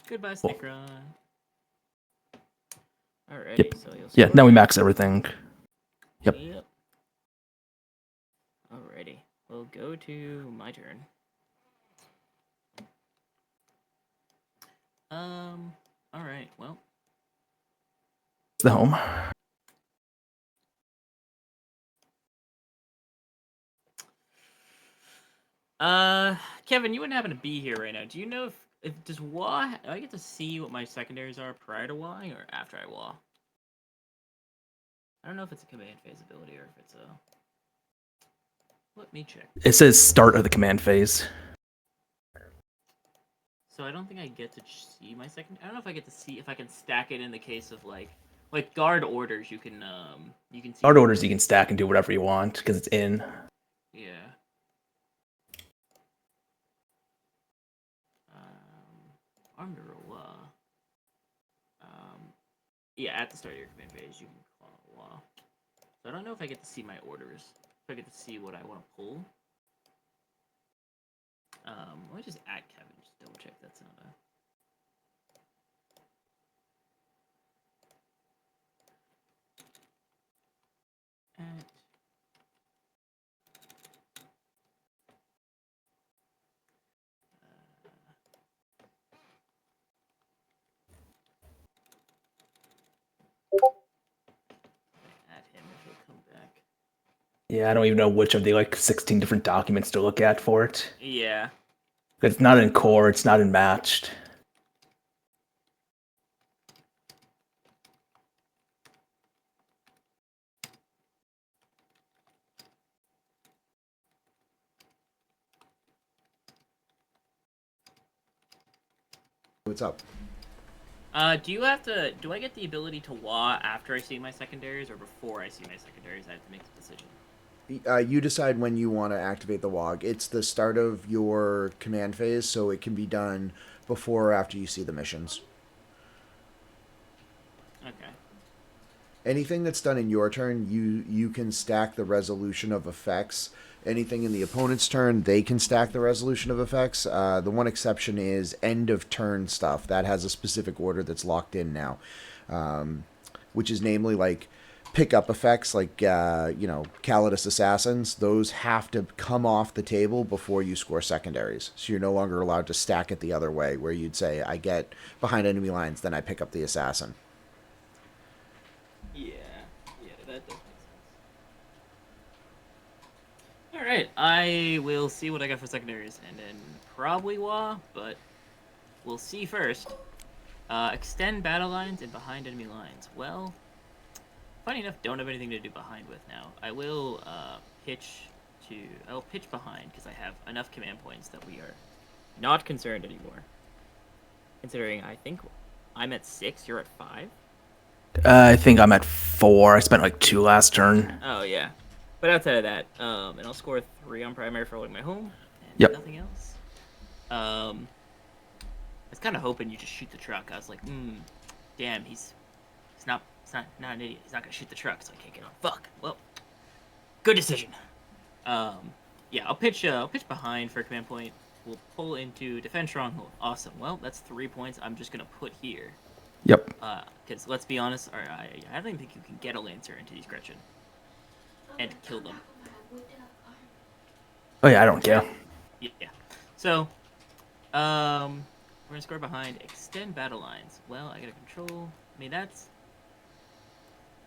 S1: Goodbye,
S3: Cool.
S1: Snickeron. Alrighty,
S3: Yep.
S1: so you'll
S3: Yeah, now we
S1: score.
S3: max everything. Yep.
S1: Alrighty, we'll go to my turn. Alright, well.
S3: The home.
S1: Kevin, you wouldn't happen to be here right now. Do you know if does WA, do I get to see what my secondaries are prior to WA or after I WA? I don't know if it's a command phase ability or if it's a... Let me check.
S3: It says start of the command phase.
S1: So I don't think I get to see my second. I don't know if I get to see if I can stack it in the case of like guard orders. You can see
S3: Guard orders you can stack and do whatever you want because it's in.
S1: Yeah. Under a law. Yeah, at the start of your command phase, you can call a law. So I don't know if I get to see my orders. If I get to see what I want to pull. Let me just add Kevin. Just double check that's not a. At. At him if he'll come back.
S3: Yeah, I don't even know which of the like 16 different documents to look at for it.
S1: Yeah.
S3: It's not in core, it's not in matched.
S2: What's up?
S1: Do you have to? Do I get the ability to WA after I see my secondaries or before I see my secondaries? I have to make the decision.
S2: You decide when you want to activate the WOG. It's the start of your command phase, so it can be done before or after you see the missions.
S1: Okay.
S2: Anything that's done in your turn, you can stack the resolution of effects. Anything in the opponent's turn, they can stack the resolution of effects. The one exception is end of turn stuff. That has a specific order that's locked in now, which is namely like pick-up effects like, Calidus Assassins. Those have to come off the table before you score secondaries. So you're no longer allowed to stack it the other way, where you'd say, I get behind enemy lines, then I pick up the Assassin.
S1: Yeah, that does make sense. Alright, I will see what I got for secondaries, and then probably WA, but we'll see first. Extend battle lines and behind enemy lines. Well, funny enough, don't have anything to do behind with now. I will I'll pitch behind, because I have enough command points that we are not concerned anymore. Considering I think I'm at 6, you're at 5?
S3: I think I'm at 4. I spent like 2 last turn.
S1: Oh, yeah. But outside of that, and I'll score 3 on primary for holding my home, and
S3: Yep.
S1: nothing else. I was kind of hoping you just shoot the truck. I was like, damn, he's not an idiot. He's not gonna shoot the truck, so I can't get on. Fuck. Well, good decision. yeah, I'll pitch behind for a command point. We'll pull into defend stronghold. Awesome. Well, that's 3 points. I'm just gonna put here.
S3: Yep.
S1: Because let's be honest, I don't think you can get a Lancer into these Gretchen and kill them.
S3: Oh yeah, I don't care.
S1: Yeah. So, we're gonna score behind. Extend battle lines. Well, I gotta control. I mean, that's.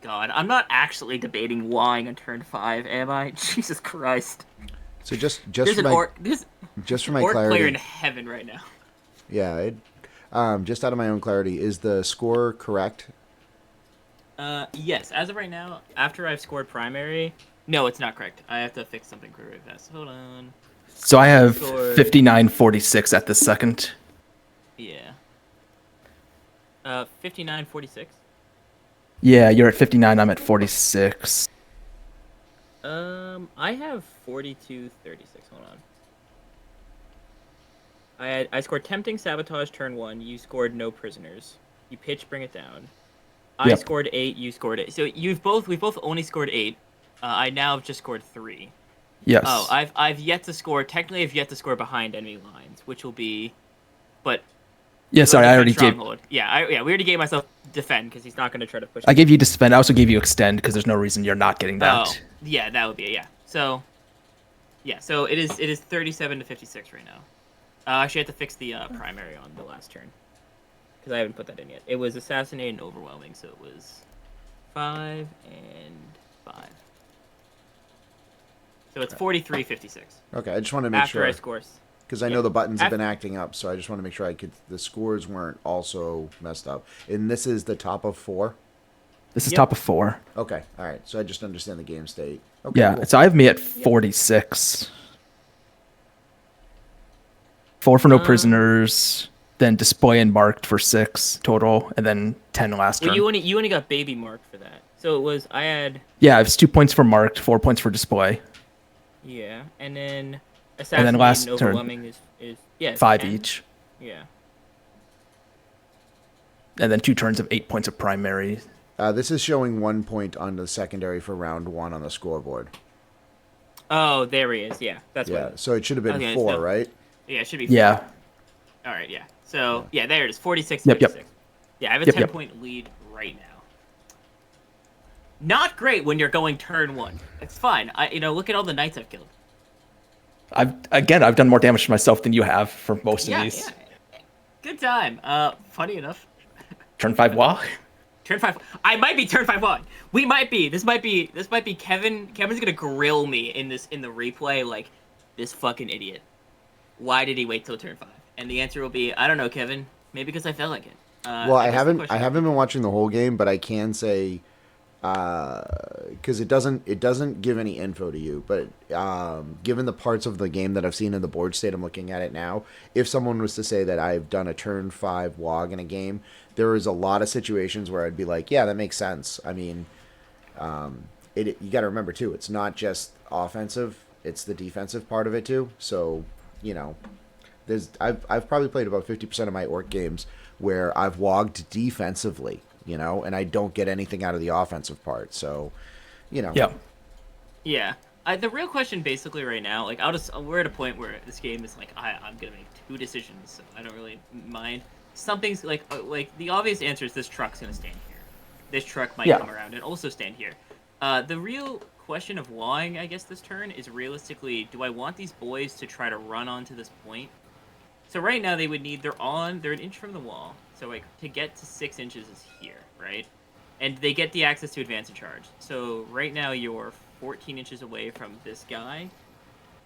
S1: God, I'm not actually debating lying on turn 5, am I? Jesus Christ.
S2: So just
S1: There's
S2: for
S1: an
S2: my
S1: orc.
S2: just for my
S1: orc
S2: clarity,
S1: player in heaven right now.
S2: yeah, just out of my own clarity, is the score correct?
S1: Yes. As of right now, after I've scored primary, no, it's not correct. I have to fix something really fast. Hold on.
S3: So I have
S1: Scored.
S3: 59.46 at the second.
S1: Yeah. 59.46.
S3: Yeah, you're at 59. I'm at 46.
S1: I have 42.36. Hold on. I scored tempting sabotage turn 1. You scored no prisoners. You pitch, bring it down. I
S3: Yep.
S1: scored 8. You scored 8. So we've both only scored 8. I now have just scored 3.
S3: Yes.
S1: Oh, I've yet to score. Technically, I've yet to score behind enemy lines, which will be, but.
S3: Yeah, sorry, I already
S1: stronghold. Yeah, we already gave myself defend because he's not going to try to push.
S3: I gave you defend. I also gave you extend because there's no reason you're not getting that.
S1: Oh, yeah, that would be it. Yeah. So it is 37 to 56 right now. Actually, I have to fix the primary on the last turn because I haven't put that in yet. It was assassinate and overwhelming, so it was 5 and 5. So it's 43-56.
S2: Okay, I just want to make
S1: After
S2: sure.
S1: I score.
S2: Because I know the buttons have been acting up, so I just want to make sure the scores weren't also messed up. And this is the top of 4?
S3: This is top of 4.
S2: Okay, all right. So I just understand the game state. Okay,
S3: Yeah,
S2: cool.
S3: so I have me at 46. 4 for no prisoners, then Despoiler and marked for 6 total, and then 10 last turn.
S1: Well, you only got baby marked for that. So it was I had.
S3: Yeah, it's 2 points for marked, 4 points for display.
S1: Yeah, and then
S3: And then last
S1: and
S3: turn,
S1: overwhelming is
S3: 5
S1: 10.
S3: each.
S1: Yeah.
S3: And then 2 turns of 8 points of primary.
S2: This is showing 1 point on the secondary for round 1 on the scoreboard.
S1: Oh, there he is. Yeah, that's what.
S2: So it should have been
S1: Okay,
S2: 4,
S1: so-
S2: right?
S1: Yeah, it should be. 4.
S3: Yeah.
S1: All right. Yeah. So yeah, there it is. 46.
S3: Yep,
S1: 36. Yeah, I have a
S3: Yep,
S1: 10-point lead right now. Not great when you're going turn 1. It's fine. Look at all the knights I've killed.
S3: I've done more damage to myself than you have for most of these.
S1: Yeah. Good time. Funny enough.
S3: Turn 5 wall.
S1: Turn 5. I might be turn 5 1. We might be. This might be Kevin. Kevin's gonna grill me in the replay like this fucking idiot. Why did he wait till turn 5? And the answer will be, I don't know, Kevin. Maybe because I felt like it.
S2: Well, I haven't been watching the whole game, but I can say because it doesn't give any info to you, but given the parts of the game that I've seen in the board state, I'm looking at it now. If someone was to say that I've done a turn 5 WOG in a game, there is a lot of situations where I'd be like, yeah, that makes sense. I mean, you got to remember too, it's not just offensive; it's the defensive part of it too. So, I've probably played about 50% of my orc games where I've wogged defensively. And I don't get anything out of the offensive part. So,
S3: Yeah.
S1: Yeah. The real question basically right now, like we're at a point where this game is like I'm gonna make 2 decisions, so I don't really mind. Something's like the obvious answer is this truck's gonna stand here. This truck might come around and also stand here. The real question of whying, I guess, this turn is realistically, do I want these boys to try to run onto this point? So right now they would need they're an inch from the wall. So like to get to 6 inches is here, right? And they get the access to advance and charge. So right now you're 14 inches away from this guy.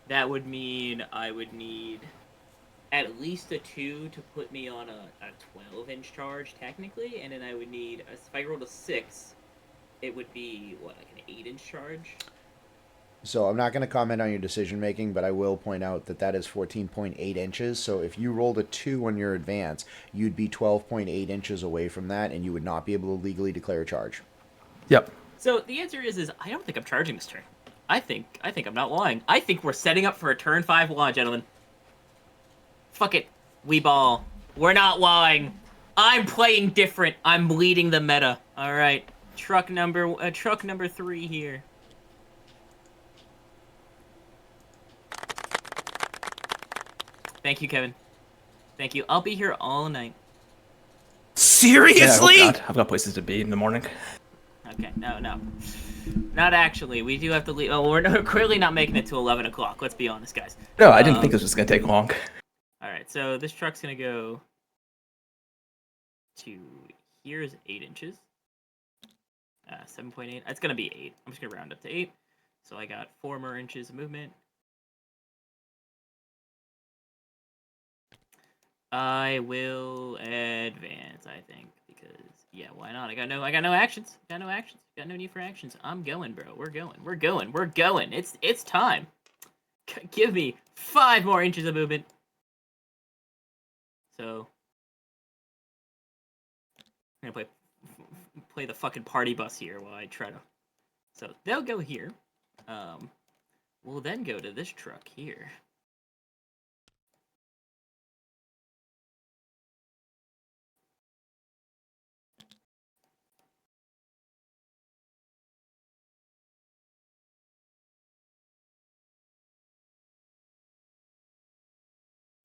S1: That would mean I would need at least a 2 to put me on a 12-inch charge technically, and then I would need if I rolled a 6, it would be like an 8-inch charge.
S2: So I'm not going to comment on your decision making, but I will point out that is 14.8 inches. So if you rolled a 2 on your advance, you'd be 12.8 inches away from that, and you would not be able to legally declare a charge.
S3: Yep.
S1: So the answer is I don't think I'm charging this turn. I think I'm not lying. I think we're setting up for a turn 5 wall, gentlemen. Fuck it. We ball. We're not lying. I'm playing different. I'm leading the meta. All right. Truck number 3 here. Thank you, Kevin. Thank you. I'll be here all night.
S3: Seriously? Yeah, I've got places to be in the morning.
S1: Okay, no. Not actually. We do have to leave. Oh, we're clearly not making it to 11 o'clock. Let's be honest, guys.
S3: No, I didn't think this was going to take long.
S1: All right, so this truck's going to go to here's 8 inches. 7.8. It's going to be 8. I'm just going to round up to 8. So I got 4 more inches of movement. I will advance, I think, because yeah, why not? I got no actions. Got no need for actions. I'm going, bro. We're going. It's time. Give me 5 more inches of movement. So I'm gonna play the fucking party bus here while I try to. So they'll go here. We'll then go to this truck here.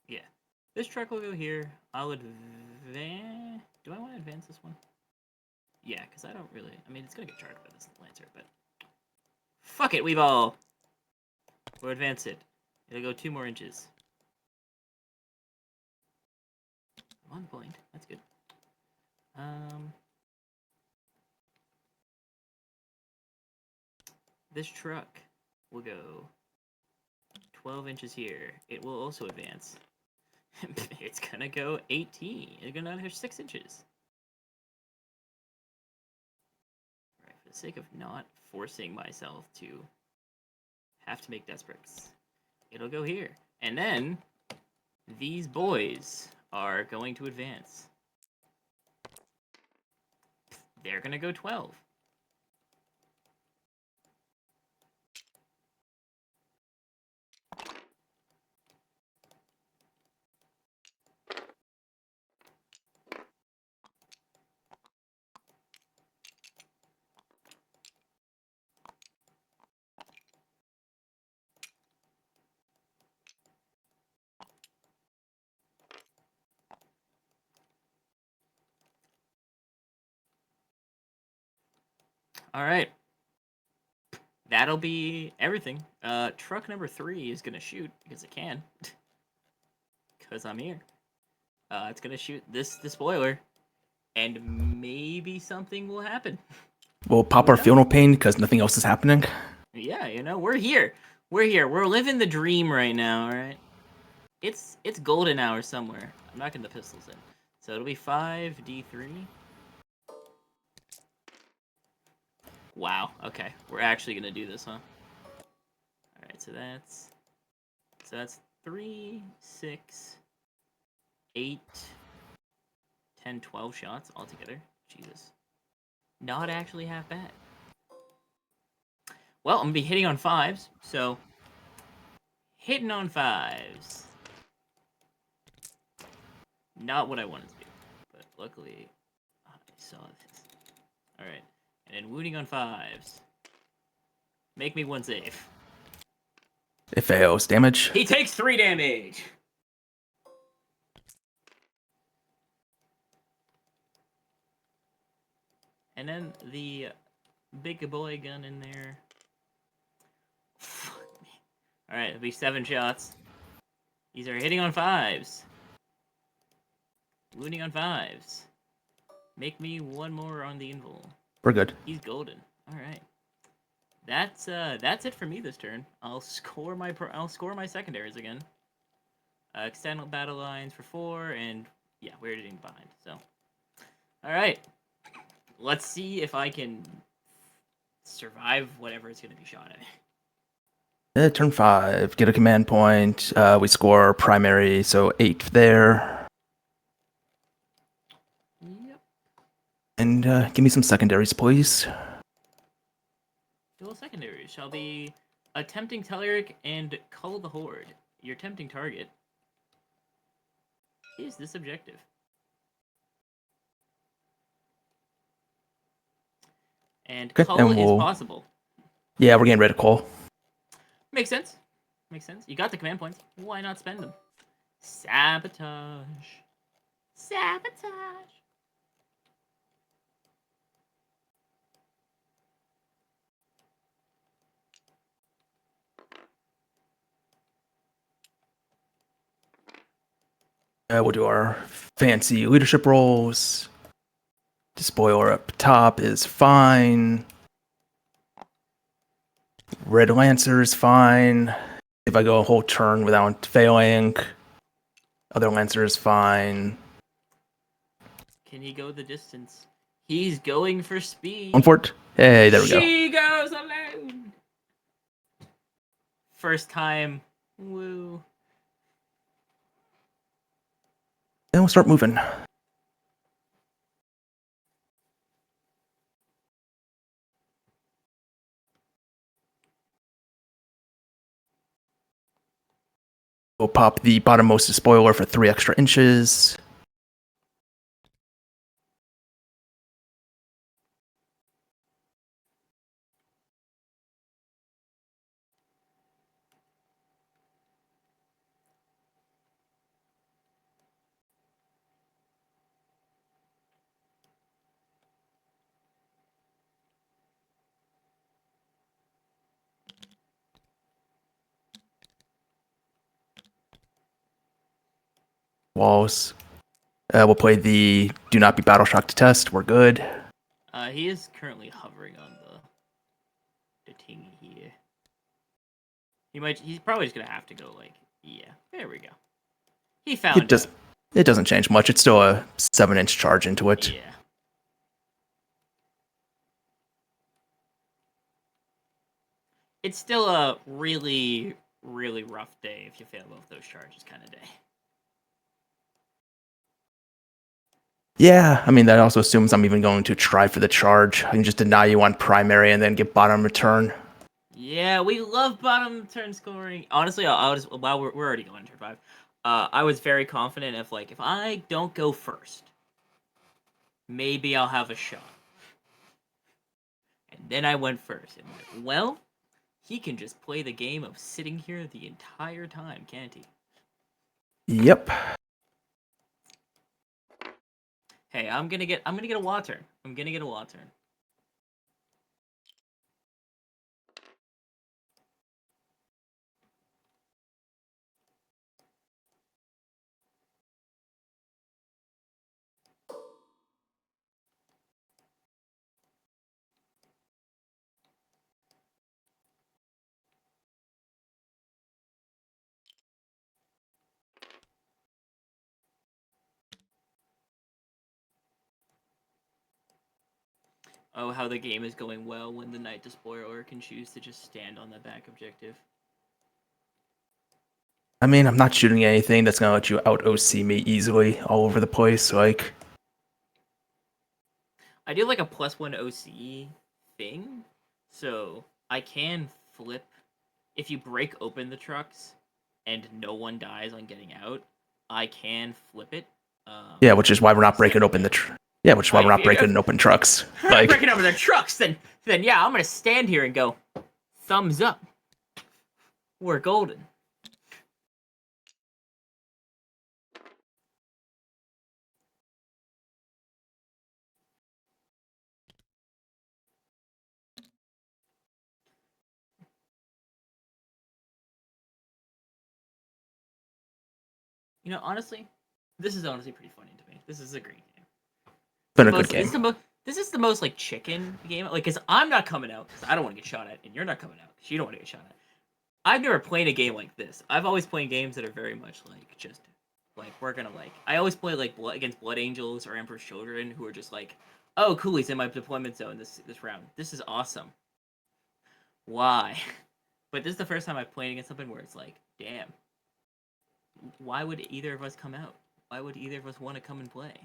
S1: Yeah, this truck will go here. I'll advance. Do I want to advance this one? Yeah, because I don't really. I mean, it's gonna get charged by this Lancer, but fuck it, we'll advance it. It'll go 2 more inches. 1 point. That's good. This truck will go 12 inches here. It will also advance. It's gonna go 18. It's gonna go 6 inches. Alright, for the sake of not forcing myself to have to make Despoilers, it'll go here. And then these boys are going to advance. They're gonna go 12. All right. That'll be everything. Truck number 3 is gonna shoot because it can, because I'm here. It's gonna shoot this Despoiler, and maybe something will happen.
S3: We'll pop our funeral pain because nothing else is happening.
S1: Yeah, we're here. We're living the dream right now. All right. It's golden hour somewhere. I'm knocking the pistols in, so it'll be 5d3. Wow. Okay, we're actually gonna do this, huh? All right. So that's 3, 6, 8, 10, 12 shots altogether. Jesus. Not actually half bad. Well, I'm gonna be hitting on 5s, so hitting on 5s. Not what I wanted to do, but luckily I saw this. All right, and then wounding on 5s. Make me 1 save.
S3: It fails. Damage.
S1: He takes 3 damage. And then the big boy gun in there. Fuck me. All right, it'll be 7 shots. These are hitting on 5s. Wounding on 5s. Make me 1 more on the invul.
S3: We're good.
S1: He's golden. All right. That's it for me this turn. I'll score my secondaries again. External battle lines for 4, and yeah, we're hitting behind. So, all right. Let's see if I can survive whatever is going to be shot at me.
S3: Turn 5. Get a command point. We score primary, so 8 there.
S1: Yep.
S3: And give me some secondaries, please.
S1: Dual secondaries shall be attempting Telleric and Cull the Horde. Your tempting target is this objective. And
S3: Okay,
S1: Cull
S3: and
S1: is possible.
S3: Yeah, we're getting rid of Cole.
S1: Makes sense. You got the command points. Why not spend them? Sabotage. Sabotage.
S3: We'll do our fancy leadership roles. Despoiler up top is fine. Red Lancer is fine. If I go a whole turn without failing, other Lancer is fine.
S1: Can he go the distance? He's going for speed.
S3: One for it. Hey, there we go.
S1: She goes alone. First time. Woo.
S3: Then we'll start moving. We'll pop the bottommost Despoiler for 3 extra inches. Walls. We'll play the Do Not Be Battle Shocked to test. We're good.
S1: He is currently hovering on the thingy here. He's probably just gonna have to go like, yeah. There we go. He found
S3: It doesn't change much. It's still a 7-inch charge into it.
S1: Yeah. It's still a really, really rough day if you fail both those charges kind of day.
S3: Yeah, I mean, that also assumes I'm even going to try for the charge. I can just deny you on primary and then get bottom return.
S1: Yeah, we love bottom turn scoring. Honestly, I'll just, while we're already going turn 5, I was very confident if I don't go first, maybe I'll have a shot. And then I went first. And like, well, he can just play the game of sitting here the entire time, can't he?
S3: Yep.
S1: Hey, I'm gonna get a wild turn. I'm gonna get a wild turn. Oh, how the game is going well when the Knight Despoiler can choose to just stand on the back objective.
S3: I mean, I'm not shooting anything that's gonna let you out OC me easily all over the place. Like,
S1: I do like a +1 OC thing, so I can flip. If you break open the trucks and no one dies on getting out, I can flip it.
S3: yeah, which is why we're not breaking open which is why we're not breaking open trucks. Like,
S1: breaking open the trucks, then yeah, I'm gonna stand here and go, thumbs up. We're golden. You know, honestly, this is honestly pretty funny to me. This is a great game.
S3: been a good game.
S1: This is the most like chicken game, like, cause I'm not coming out because I don't want to get shot at, and you're not coming out because you don't want to get shot at. I've never played a game like this. I've always played games that are very much like just like we're gonna like. I always play like against Blood Angels or Emperor's Children, who are just like, oh, cool, he's in my deployment zone this round. This is awesome. Why? But this is the first time I've played against something where it's like, damn. Why would either of us come out? Why would either of us want to come and play?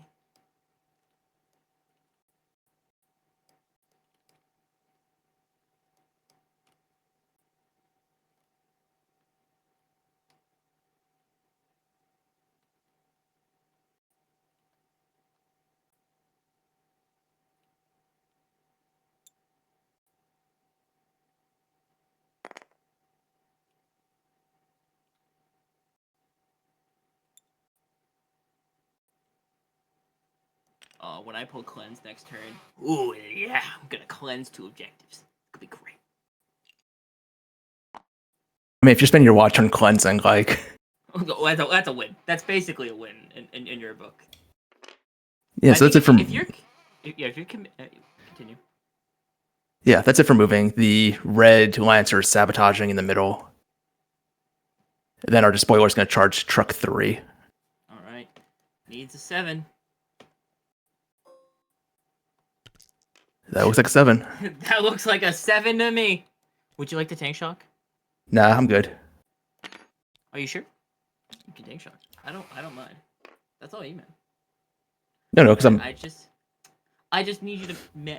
S1: When I pull cleanse next turn, ooh yeah, I'm gonna cleanse 2 objectives. Could be great.
S3: I mean, if you're spending your watch turn cleansing, like
S1: That's a win. That's basically a win in your book.
S3: yeah. So that's it for
S1: continue.
S3: Yeah, that's it for moving. The red Lancer is sabotaging in the middle. Then our Despoiler is going to charge truck 3.
S1: All right, needs a 7.
S3: That looks like a 7.
S1: That looks like a 7 to me. Would you like to tank shock?
S3: Nah, I'm good.
S1: Are you sure? You can tank shock. I don't mind. That's all you meant.
S3: No, because
S1: I just need you to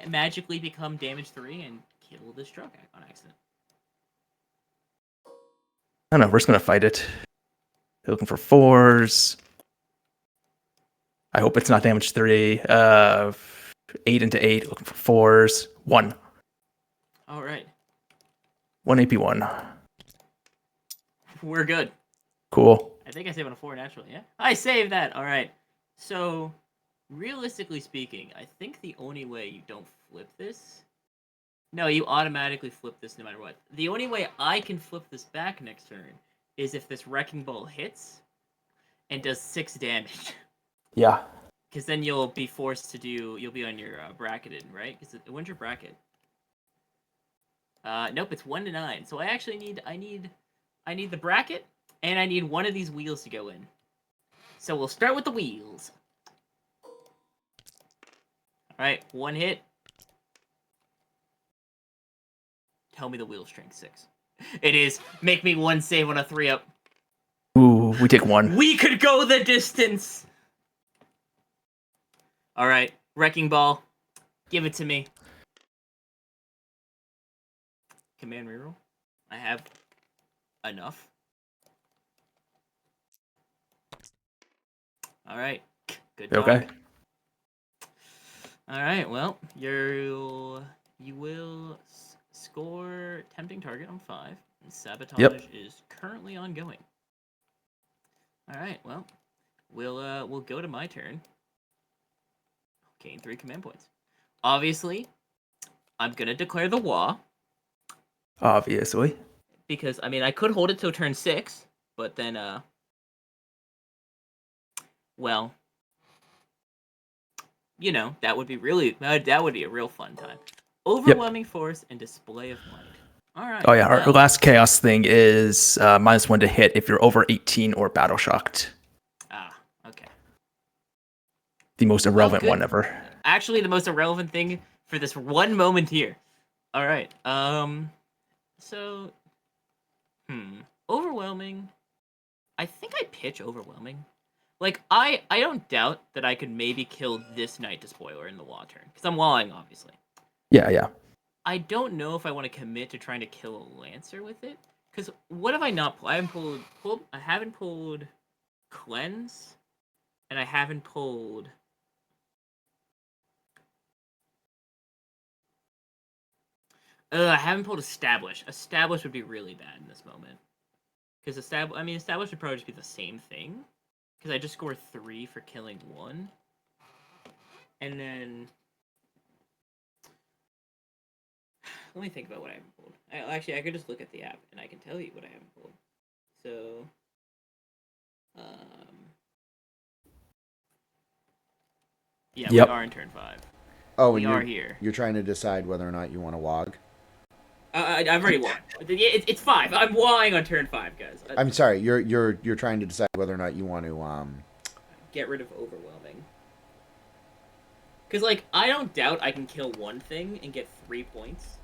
S1: magically become damage 3 and kill this truck on accident.
S3: I don't know. We're just gonna fight it. They're looking for 4s. I hope it's not damage 3. 8 into 8. Looking for 4s. 1.
S1: All right.
S3: 1 AP 1.
S1: We're good.
S3: Cool.
S1: I think I saved on a 4 naturally. Yeah, I saved that. All right. So, realistically speaking, I think the only way you don't flip this. No, you automatically flip this no matter what. The only way I can flip this back next turn is if this Wrecking Ball hits and does 6 damage.
S3: Yeah.
S1: Because then you'll be forced to do. You'll be on your bracketed, right? Because when's your bracket? Nope, it's 1 to 9. So I actually need. I need the bracket, and I need one of these wheels to go in. So we'll start with the wheels. All right, 1 hit. Tell me the wheel strength 6. It is. Make me 1 save on a 3-up.
S3: Ooh, we take 1.
S1: We could go the distance. All right, Wrecking Ball. Give it to me. Command reroll. I have enough. All right. Good job.
S3: Okay.
S1: All right. Well, you will score tempting target on 5. And sabotage is currently ongoing. All right. Well, we'll go to my turn. Gain 3 command points. Obviously, I'm gonna declare the WA.
S3: Obviously.
S1: Because I mean, I could hold it till turn 6, but then well, you know, that would be a real fun time. Overwhelming force and display of might. All right.
S3: Oh yeah, our last chaos thing is -1 to hit if you're over 18 or battle shocked.
S1: Ah, okay.
S3: The most irrelevant one ever.
S1: Actually, the most irrelevant thing for this one moment here. All right. So, overwhelming. I think I pitch overwhelming. Like, I don't doubt that I could maybe kill this Knight Despoiler in the WA turn. Because I'm wawing, obviously.
S3: Yeah.
S1: I don't know if I want to commit to trying to kill a Lancer with it. Because what have I not pulled? I haven't pulled Cleanse. And I haven't pulled... I haven't pulled Establish. Establish would be really bad in this moment. Because Establish would probably just be the same thing. Because I just score 3 for killing 1. And then... Let me think about what I haven't pulled. Actually, I could just look at the app, and I can tell you what I haven't pulled. So... Yeah, we are in turn 5.
S2: Oh,
S1: we
S2: and
S1: are here.
S2: You're trying to decide whether or not you want to wog?
S1: I've already won. It's 5. I'm wawing on turn 5, guys.
S2: I'm sorry. You're trying to decide whether or not you want to
S1: get rid of overwhelming. Because like I don't doubt I can kill one thing and get 3 points.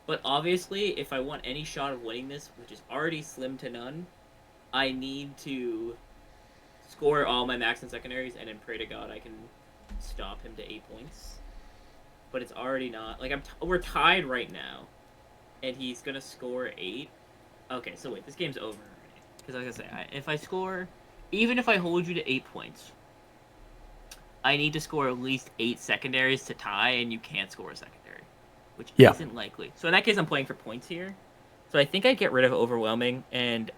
S1: But obviously, if I want any shot of winning this, which is already slim to none, I need to score all my max and secondaries, and then pray to God I can stop him to 8 points. But it's already not like we're tied right now. And he's gonna score 8. Okay, so wait, this game's over already. Because like I say, if I score, even if I hold you to 8 points, I need to score at least 8 secondaries to tie, and you can't score a secondary, which isn't likely. So in that case, I'm playing for points here. So I think I get rid of overwhelming, and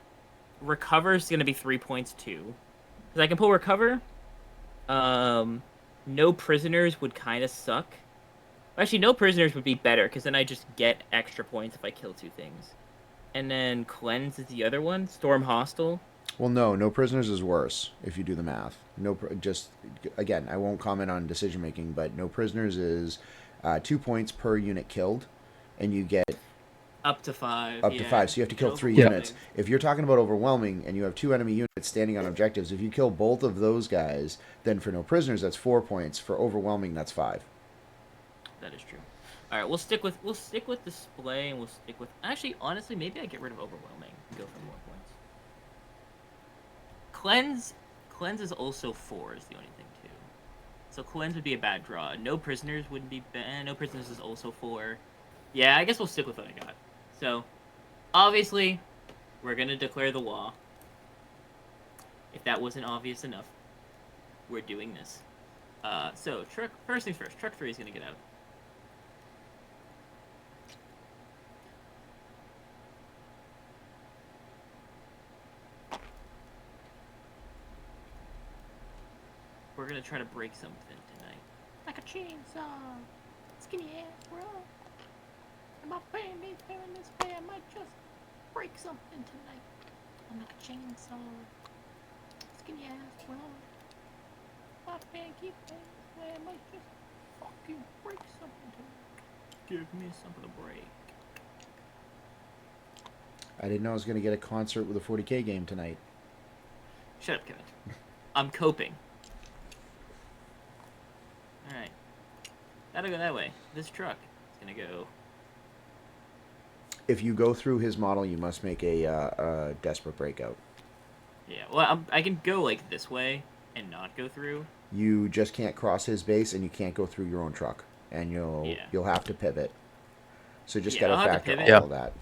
S1: recover is gonna be 3 points too, because I can pull recover, no prisoners would kind of suck. Actually, no prisoners would be better, because then I just get extra points if I kill 2 things. And then cleanse is the other one. Storm hostile.
S2: Well, no prisoners is worse if you do the math. Just again, I won't comment on decision making, but no prisoners is 2 points per unit killed, and you get
S1: up to 5.
S2: Up to 5, so you have to kill 3
S3: Yeah.
S2: units. If you're talking about overwhelming and you have 2 enemy units standing on objectives, if you kill both of those guys, then for no prisoners that's 4 points. For overwhelming, that's 5.
S1: That is true. All right, we'll stick with display, and we'll stick with. Actually, honestly, maybe I get rid of overwhelming and go for more points. Cleanse is also 4 is the only thing too. So cleanse would be a bad draw. No prisoners wouldn't be bad. No prisoners is also 4. Yeah, I guess we'll stick with what I got. So, obviously, we're gonna declare the law. If that wasn't obvious enough, we're doing this. So first things first. Truck 3 is gonna get out. We're gonna try to break something tonight. Like a chainsaw. Skinny ass, bro. And my family's feeling this way. I might just break something tonight. I'm like a chainsaw. Skinny ass, bro. My fan keeps feeling this way. I might just fucking break something tonight. Give me something to break.
S2: I didn't know I was going to get a concert with a 40k game tonight.
S1: Shut up, Kevin. I'm coping. Alright. That'll go that way. This truck is gonna go.
S2: If you go through his model, you must make a desperate breakout.
S1: Yeah, well, I can go like this way and not go through.
S2: You just can't cross his base, and you can't go through your own truck, and you'll have to pivot. So just gotta factor all of that.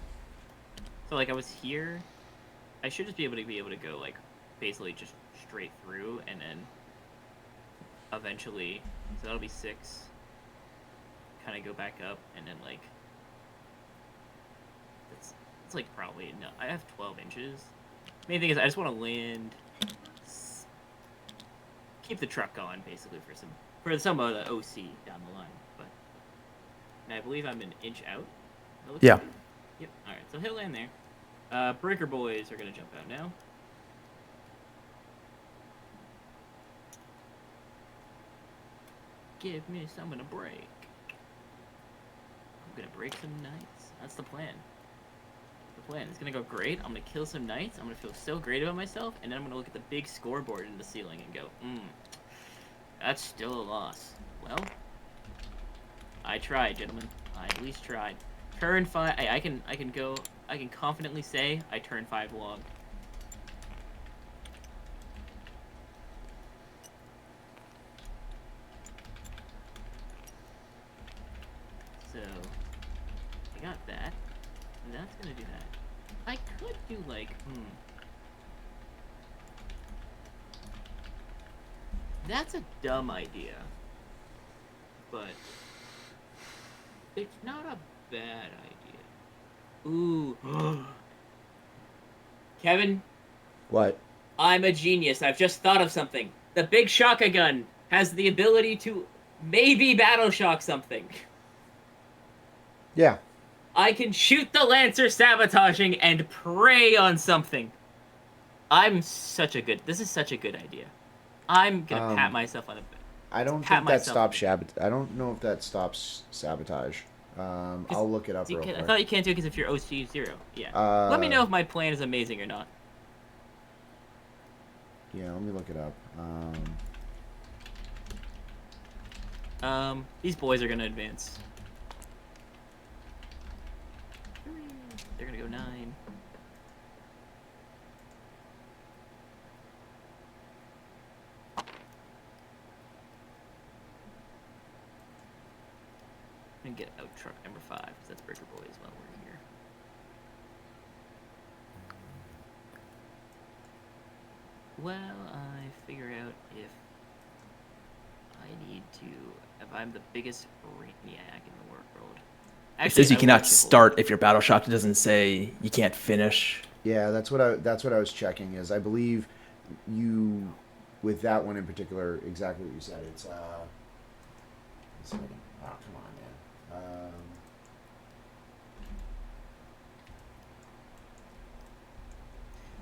S1: So like I was here, I should just be able to go like basically just straight through, and then eventually, so that'll be 6. Kind of go back up, and then like it's like probably no. I have 12 inches. Main thing is I just want to land, keep the truck going basically for some of the OC down the line. But and I believe I'm an inch out.
S3: Yeah.
S1: Like. Yep. All right. So he'll land there. Breaker boys are gonna jump out now. Give me something to break. I'm gonna break some knights. That's the plan. The plan. It's gonna go great. I'm gonna kill some knights. I'm gonna feel so great about myself, and then I'm gonna look at the big scoreboard in the ceiling and go, that's still a loss. Well, I tried, gentlemen. I at least tried. Turn 5. I can confidently say I turn 5 log. So I got that. And that's gonna do that. I could do like, That's a dumb idea. But it's not a bad idea. Ooh. Kevin?
S2: What?
S1: I'm a genius. I've just thought of something. The big shotgun has the ability to maybe battle shock something.
S2: Yeah.
S1: I can shoot the Lancer sabotaging and prey on something. This is such a good idea. I'm gonna pat myself on the back.
S2: I don't think that stops I don't know if that stops sabotage. I'll look it up real quick.
S1: I thought you can't do it because if you're OC 0. Yeah. Let me know if my plan is amazing or not.
S2: Yeah, let me look it up.
S1: These boys are gonna advance. They're gonna go 9. And get out truck number 5 because that's breaker boys while we're here. Well, I figure out if I'm the biggest brainiac in the world. Actually,
S3: it says you cannot start if your battle shock. It doesn't say you can't finish.
S2: Yeah, that's what I was checking. Is I believe you, with that one in particular, exactly what you said. It's Let's see. Oh, come on, man.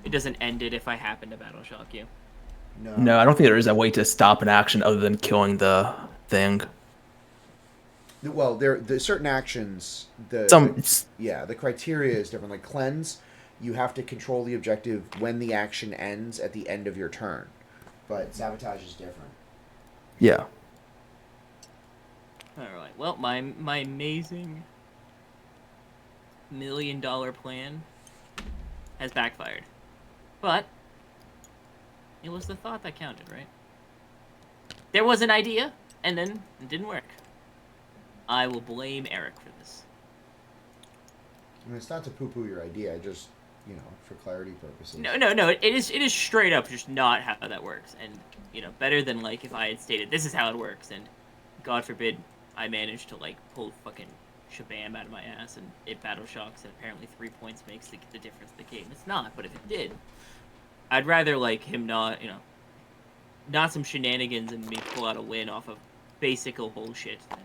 S1: It doesn't end it if I happen to battle shock you.
S3: No, I don't think there is a way to stop an action other than killing the thing.
S2: Well, there's certain actions. The criteria is different. Like cleanse, you have to control the objective when the action ends at the end of your turn. But sabotage is different.
S3: Yeah.
S1: All right. Well, my amazing $1 million plan has backfired, but it was the thought that counted, right? There was an idea, and then it didn't work. I will blame Eric for this.
S2: I mean, it's not to poo-poo your idea. I just, for clarity purposes.
S1: No. It is straight up just not how that works, and better than like if I had stated this is how it works, and God forbid I managed to like pull fucking shabam out of my ass and it battle shocks and apparently 3 points makes the difference in the game. It's not, but if it did, I'd rather like him not some shenanigans and me pull out a win off of basical bullshit than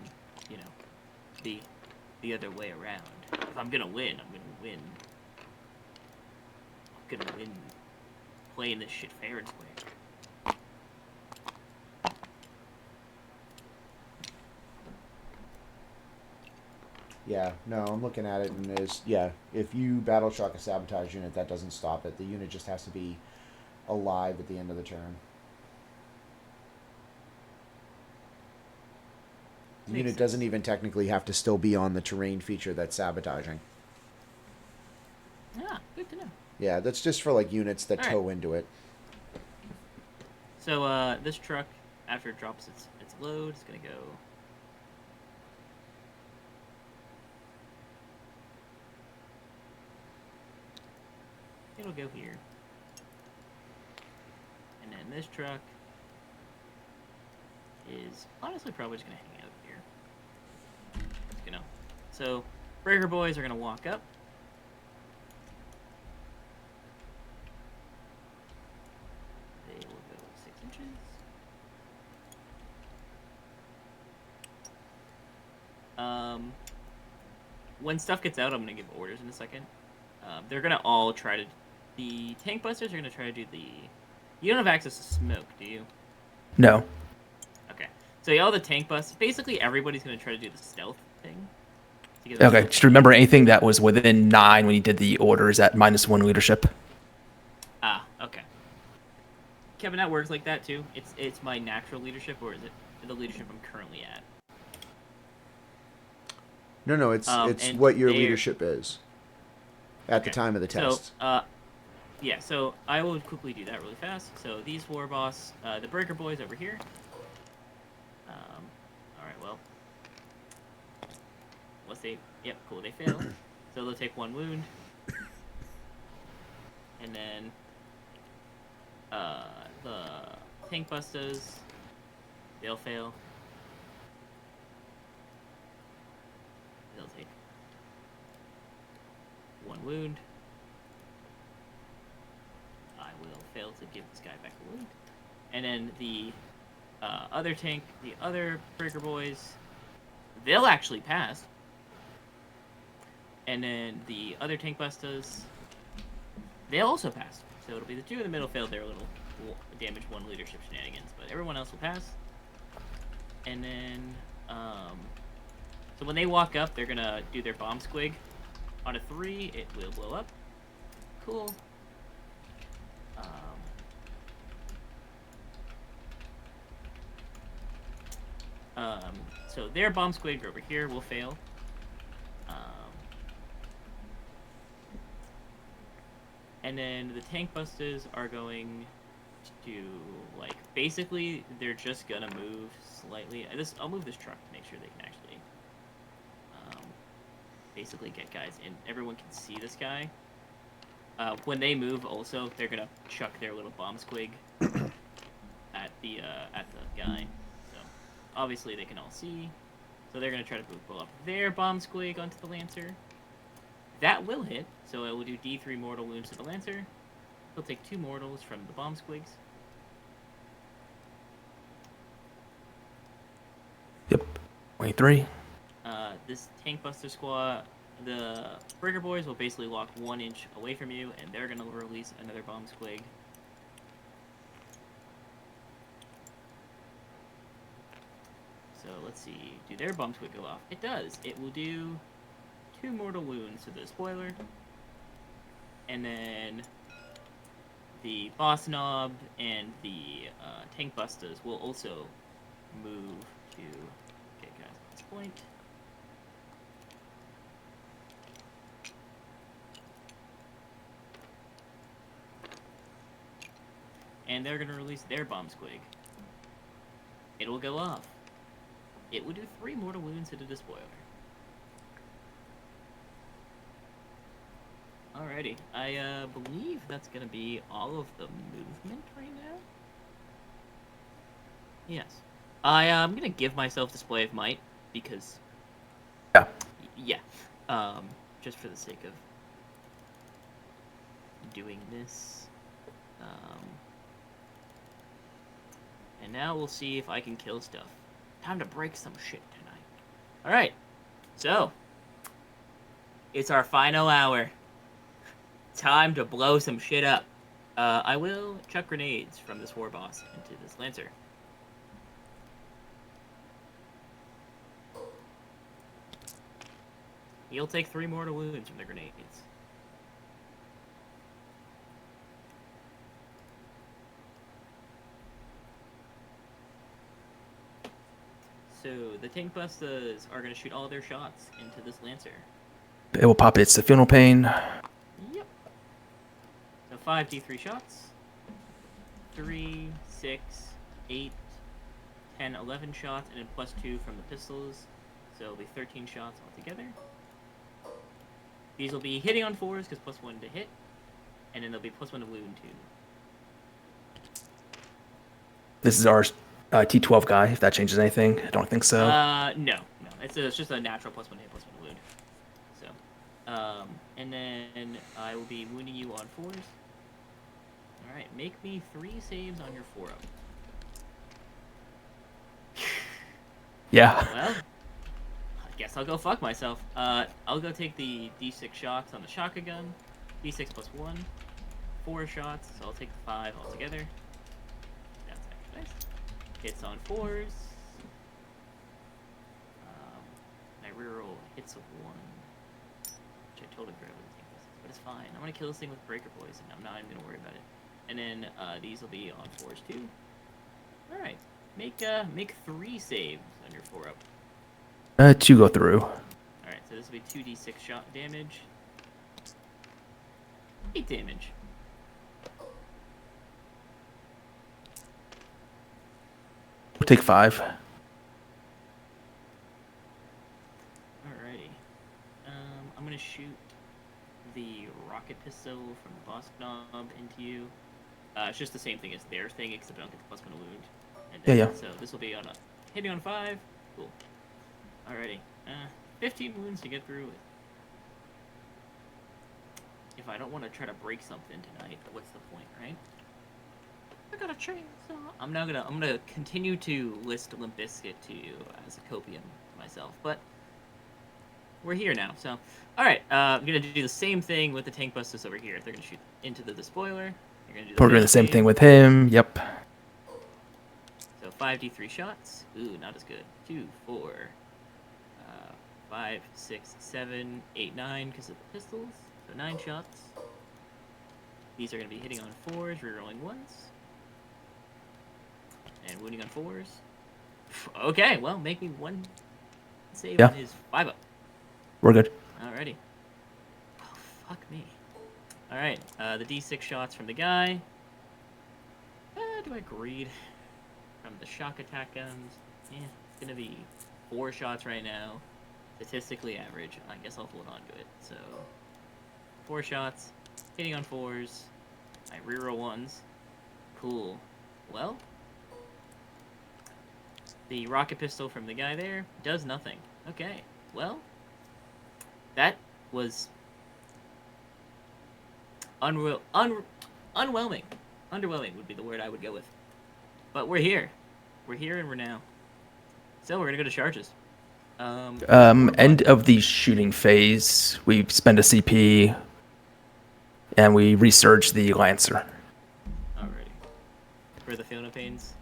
S1: the other way around. If I'm gonna win, I'm gonna win. I'm gonna win playing this shit fair and square.
S2: Yeah, no, I'm looking at it, and if you battle shock a sabotage unit, that doesn't stop it. The unit just has to be alive at the end of the turn. The unit doesn't even technically have to still be on the terrain feature that's sabotaging.
S1: Yeah, good to know.
S2: Yeah, that's just for like units that tow into it.
S1: So this truck, after it drops its load, it's gonna go. It'll go here. And then this truck is honestly probably just gonna hang out here. So Breaker Boys are gonna walk up. They will go 6 inches. When stuff gets out, I'm gonna give orders in a second. They're gonna all try to. The tank busters are gonna try to do the. You don't have access to smoke, do you?
S3: No.
S1: Okay. So all the tank busters. Basically, everybody's gonna try to do the stealth thing.
S3: Okay. Just remember anything that was within 9 when you did the orders at -1 leadership.
S1: Ah, okay. Kevin, that works like that too. It's my natural leadership, or is it the leadership I'm currently at?
S2: No, it's what your leadership is at the time of the test.
S1: So, yeah, so I will quickly do that really fast. So these war boss, the Breaker Boys over here. All right, well, yep, cool, they fail. So they'll take 1 wound, and then the tank busters, they'll fail. They'll take 1 wound. I will fail to give this guy back a wound. And then the other tank, the other Breaker Boys, they'll actually pass. And then the other tank busters, they'll also pass. So it'll be the 2 in the middle failed their little damage 1 leadership shenanigans, but everyone else will pass. And then, so when they walk up, they're gonna do their bomb squig. On a 3, it will blow up. Cool. So their bomb squig over here will fail. And then the tank busters are going to, like, basically, they're just gonna move slightly. I'll move this truck to make sure they can actually basically get guys in. Everyone can see this guy. When they move, also, they're gonna chuck their little bomb squig at the guy. So obviously they can all see. So they're gonna try to pull up their bomb squig onto the Lancer. That will hit, so it will do D3 mortal wounds to the Lancer. He'll take 2 mortals from the bomb squigs.
S3: Yep. 23.
S1: This tank buster squad, the Breaker Boys will basically walk 1 inch away from you, and they're gonna release another bomb squig. So let's see, do their bomb squig go off? It does. It will do 2 mortal wounds to the Despoiler, and then the Boss Knob and the Tank Busters will also move to... Okay, guys, at this point. And they're going to release their bomb squig. It will go off. It will do 3 mortal wounds to the Despoiler. Alrighty, I believe that's gonna be all of the movement right now. Yes. I'm gonna give myself Display of Might, because...
S3: Yeah.
S1: Yeah. Just for the sake of doing this. And now we'll see if I can kill stuff. Time to break some shit tonight. Alright, so... It's our final hour. Time to blow some shit up. I will chuck grenades from this war boss into this lancer. He'll take 3 mortal wounds from the grenades. So the tank busters are going to shoot all their shots into this lancer.
S3: It will pop its Infernal Pain.
S1: Yep. So 5 D3 shots. 3, 6, 8, 10, 11 shots, and then +2 from the pistols. So it'll be 13 shots altogether. These will be hitting on 4s because +1 to hit. And then there'll be +1 to wound too.
S3: This is our T12 guy, if that changes anything. I don't think so.
S1: No. It's just a natural +1 to hit, +1 to wound. So, and then I will be wounding you on 4s. Alright, make me 3 saves on your 4-up.
S3: Yeah.
S1: Well, I guess I'll go fuck myself. I'll go take the D6 shots on the shotgun. D6 +1. 4 shots, so I'll take the 5 altogether. That's actually nice. Hits on 4s. I reroll hits of 1. Which I totally forgot what the thing was. But it's fine. I'm gonna kill this thing with Breaker Boys, and I'm not even gonna worry about it. And then these will be on 4s too. Alright. Make 3 saves on your 4-up.
S3: 2 go through.
S1: Alright, so this will be 2d6 shot damage. 8 damage.
S3: We'll take 5.
S1: Alrighty. I'm gonna shoot the rocket pistol from the boss knob into you. It's just the same thing as their thing, except I don't get the +1 to wound. And then,
S3: Yeah.
S1: So this will be on a hitting on 5. Cool. Alrighty. 15 wounds to get through with. If I don't want to try to break something tonight, what's the point, right? I got a chainsaw. I'm gonna continue to list Limp Bizkit to you as a copium myself, but we're here now, so alright, I'm gonna do the same thing with the tank busters over here. They're gonna shoot into the Despoiler.
S3: We're doing the same thing with him. Yep.
S1: So 5d3 shots. Ooh, not as good. 2, 4, 5, 6, 7, 8, 9 because of the pistols. So 9 shots. These are going to be hitting on 4s, rerolling 1s. And wounding on 4s. Okay, well, make me 1 save on his 5-up.
S3: We're good.
S1: Alrighty. Oh, fuck me. Alright, the d6 shots from the guy. Do I greed? From the shock attack guns. Yeah, it's gonna be 4 shots right now. Statistically average. I guess I'll hold on to it. So, 4 shots. Hitting on 4s. I reroll 1s. Cool. Well, the rocket pistol from the guy there does nothing. Okay, well, that was underwhelming. Underwhelming would be the word I would go with. But we're here. We're here and we're now. So we're gonna go to charges.
S3: End of the shooting phase, we spend a CP, and we resurge the Lancer.
S1: Alrighty. For the Fiona Pains.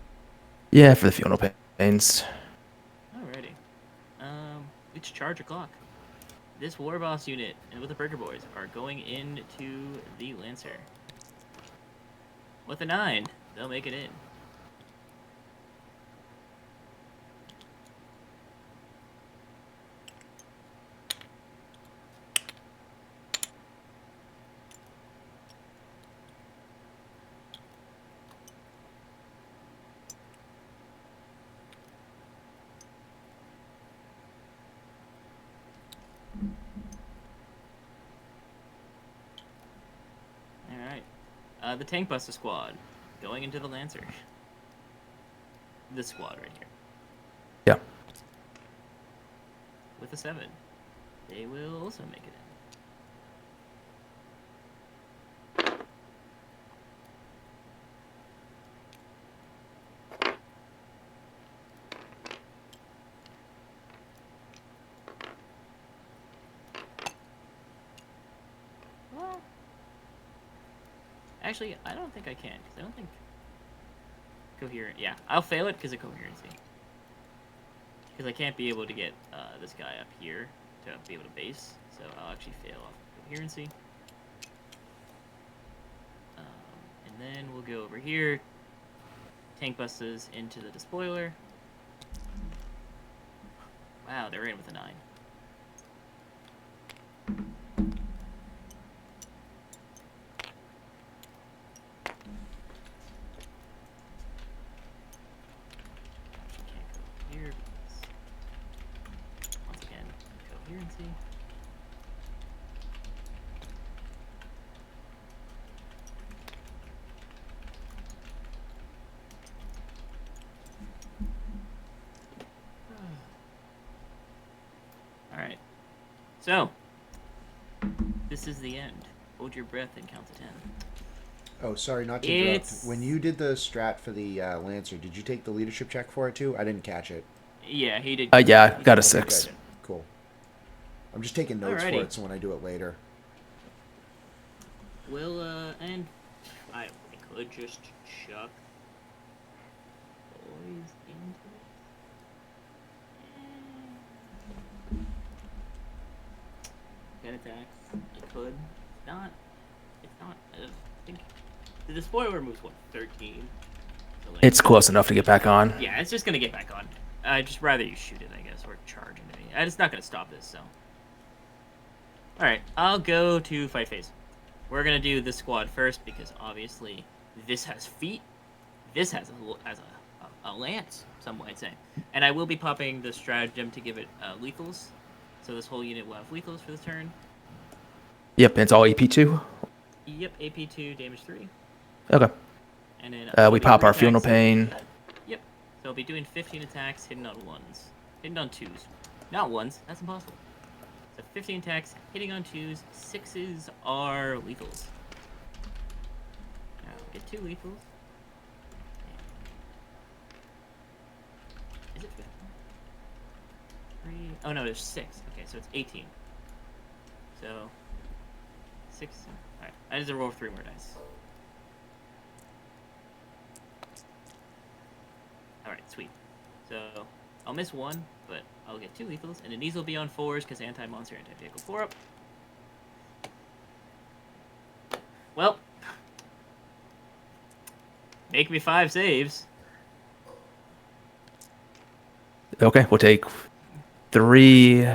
S3: Yeah, for the funeral pains.
S1: Alrighty. It's charge o'clock. This war boss unit and with the Burger Boys are going into the Lancer. With a 9, they'll make it in. The Tank Buster Squad going into the Lancer. This squad right here.
S3: Yeah.
S1: With a 7. They will also make it in. Well, actually, I don't think I can, because I don't think... Coherent, yeah. I'll fail it because of coherency. Because I can't be able to get this guy up here to be able to base, so I'll actually fail off of coherency. And then we'll go over here, tank buses into the Despoiler. Wow, they're in with a 9. Alright. So, this is the end. Hold your breath and count to 10.
S2: Oh, sorry, not to interrupt. When you did the strat for the Lancer, did you take the leadership check for it too? I didn't catch it.
S1: Yeah, he did.
S3: Yeah, got a 6.
S2: Good. Cool. I'm just taking notes for it, so when I do it later.
S1: Well, and I could just chuck boys into it. Gun attacks. I could. It's not. I think the Despoiler moves what, 13. So, like,
S3: It's close enough to get back on.
S1: Yeah, it's just gonna get back on. I'd just rather you shoot it, I guess, or charge into me. It's not gonna stop this, so. Alright, I'll go to fight phase. We're gonna do this squad first because obviously this has feet. This has a lance, some might say. And I will be popping the stratagem to give it lethals. So this whole unit will have lethals for this turn.
S3: Yep, it's all AP2.
S1: Yep, AP2, damage 3.
S3: Okay.
S1: And then
S3: we pop our funeral pain.
S1: Yep. So I'll be doing 15 attacks, hitting on 1s. Hitting on 2s. Not 1s, that's impossible. So 15 attacks, hitting on 2s, 6s are lethals. Now, get 2 lethals. Is it 15? 3? Oh no, there's 6. Okay, so it's 18. So, 6. Alright, I just roll 3 more dice. Alright, sweet. So, I'll miss 1, but I'll get 2 lethals, and then these will be on 4s because anti-monster, anti-vehicle 4 up. Well, make me 5 saves.
S3: Okay, we'll take 3.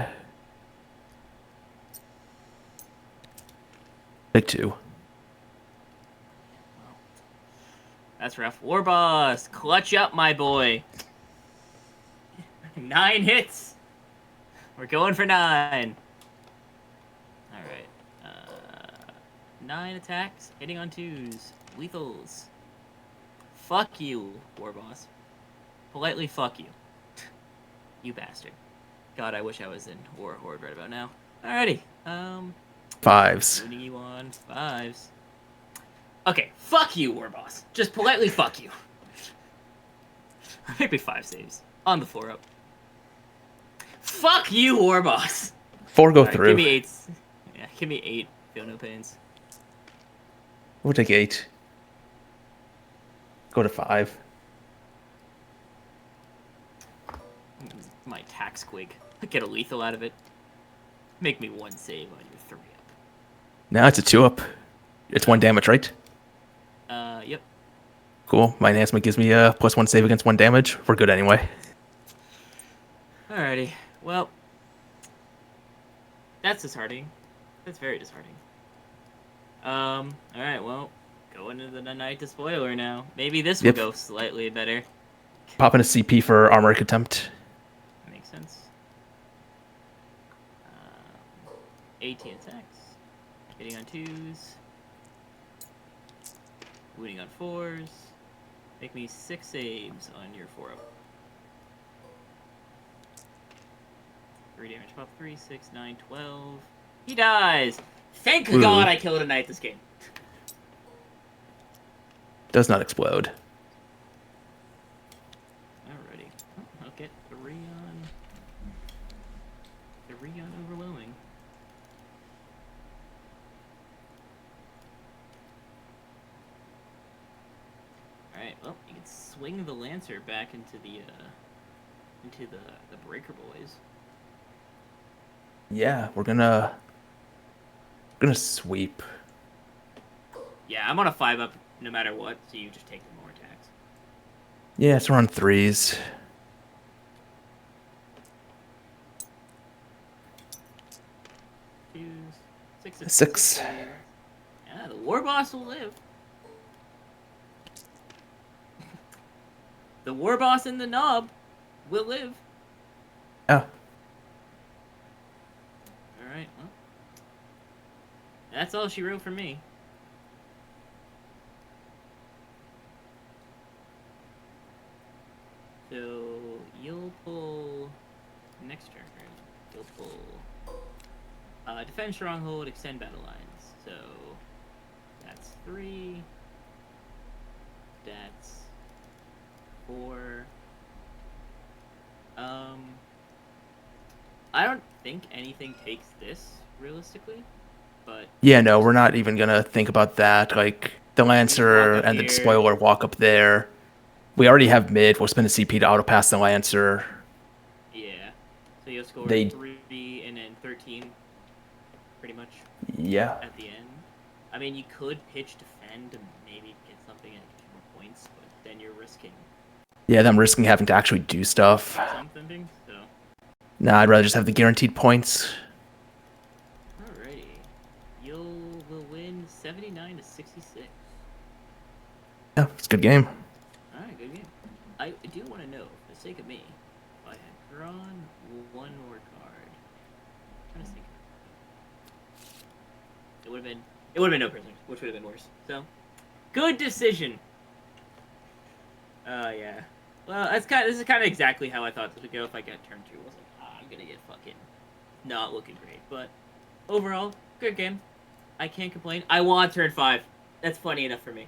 S3: Take 2.
S1: That's rough. War boss, clutch up, my boy. 9 hits. We're going for 9. All right. 9 attacks, hitting on 2s, lethals. Fuck you, war boss. Politely fuck you. You bastard. God, I wish I was in War Horde right about now. Alrighty.
S3: 5s.
S1: Shooting you on 5s. Okay, fuck you, war boss. Just politely fuck you. Maybe 5 saves. On the 4 up. Fuck you, War Boss.
S3: 4 go
S1: Alright,
S3: through.
S1: Give me 8. Yeah, give me 8. Feel no pains.
S3: We'll take 8. Go to 5.
S1: My attack squig. Get a lethal out of it. Make me 1 save on your 3 up.
S3: Now it's a 2 up. It's 1 damage, right?
S1: Yep.
S3: Cool. My enhancement gives me a +1 save against 1 damage. We're good anyway.
S1: Alrighty. Well, that's disheartening. That's very disheartening. Alright, well, going into the night Despoiler now. Maybe this will go slightly better.
S3: Pop in a CP for armor attempt.
S1: Makes sense. 18 attacks. Hitting on 2s. Wounding on 4s. Make me 6 saves on your 4 up. 3 damage pop, 3, 6, 9, 12. He dies! Thank God I killed a knight this game.
S3: Does not explode.
S1: Alrighty. I'll get 3 on... 3 on overwhelming. Alright, well, you can swing the Lancer back into the Breaker Boys.
S3: Yeah, we're gonna sweep.
S1: Yeah, I'm on a 5 up no matter what, so you just take the more attacks.
S3: Yeah, so we're on 3s.
S1: Twos,
S3: 6.
S1: Yeah, the War Boss will live. The War Boss in the knob will live.
S3: Oh.
S1: Alright, well. That's all she wrote for me. So, you'll pull... Next turn, right? You'll pull... Defend Stronghold, Extend Battle Lines. So, that's 3. That's 4. I don't think anything takes this, realistically, but...
S3: Yeah, no, we're not even gonna think about that. Like, the Lancer and the Despoiler walk up there. We already have mid. We'll spend a CP to auto-pass the Lancer.
S1: Yeah. So you'll score 3 and then 13, pretty much.
S3: Yeah.
S1: At the end. I mean, you could pitch defend and maybe get something at 2 points, but then you're risking...
S3: Yeah, them risking having to actually do stuff.
S1: something, so...
S3: Nah, I'd rather just have the guaranteed points.
S1: Alrighty. Will win 79 to 66.
S3: Yeah, it's a good game.
S1: Alright, good game. I do want to know, for the sake of me, if I had drawn 1 more card. I'm trying to think. It would have been no prisoners, which would have been worse. So, good decision. Yeah. Well, this is kind of exactly how I thought this would go if I got turn 2. I was like, I'm gonna get fucking not looking great. But overall, good game. I can't complain. I want turn 5. That's funny enough for me.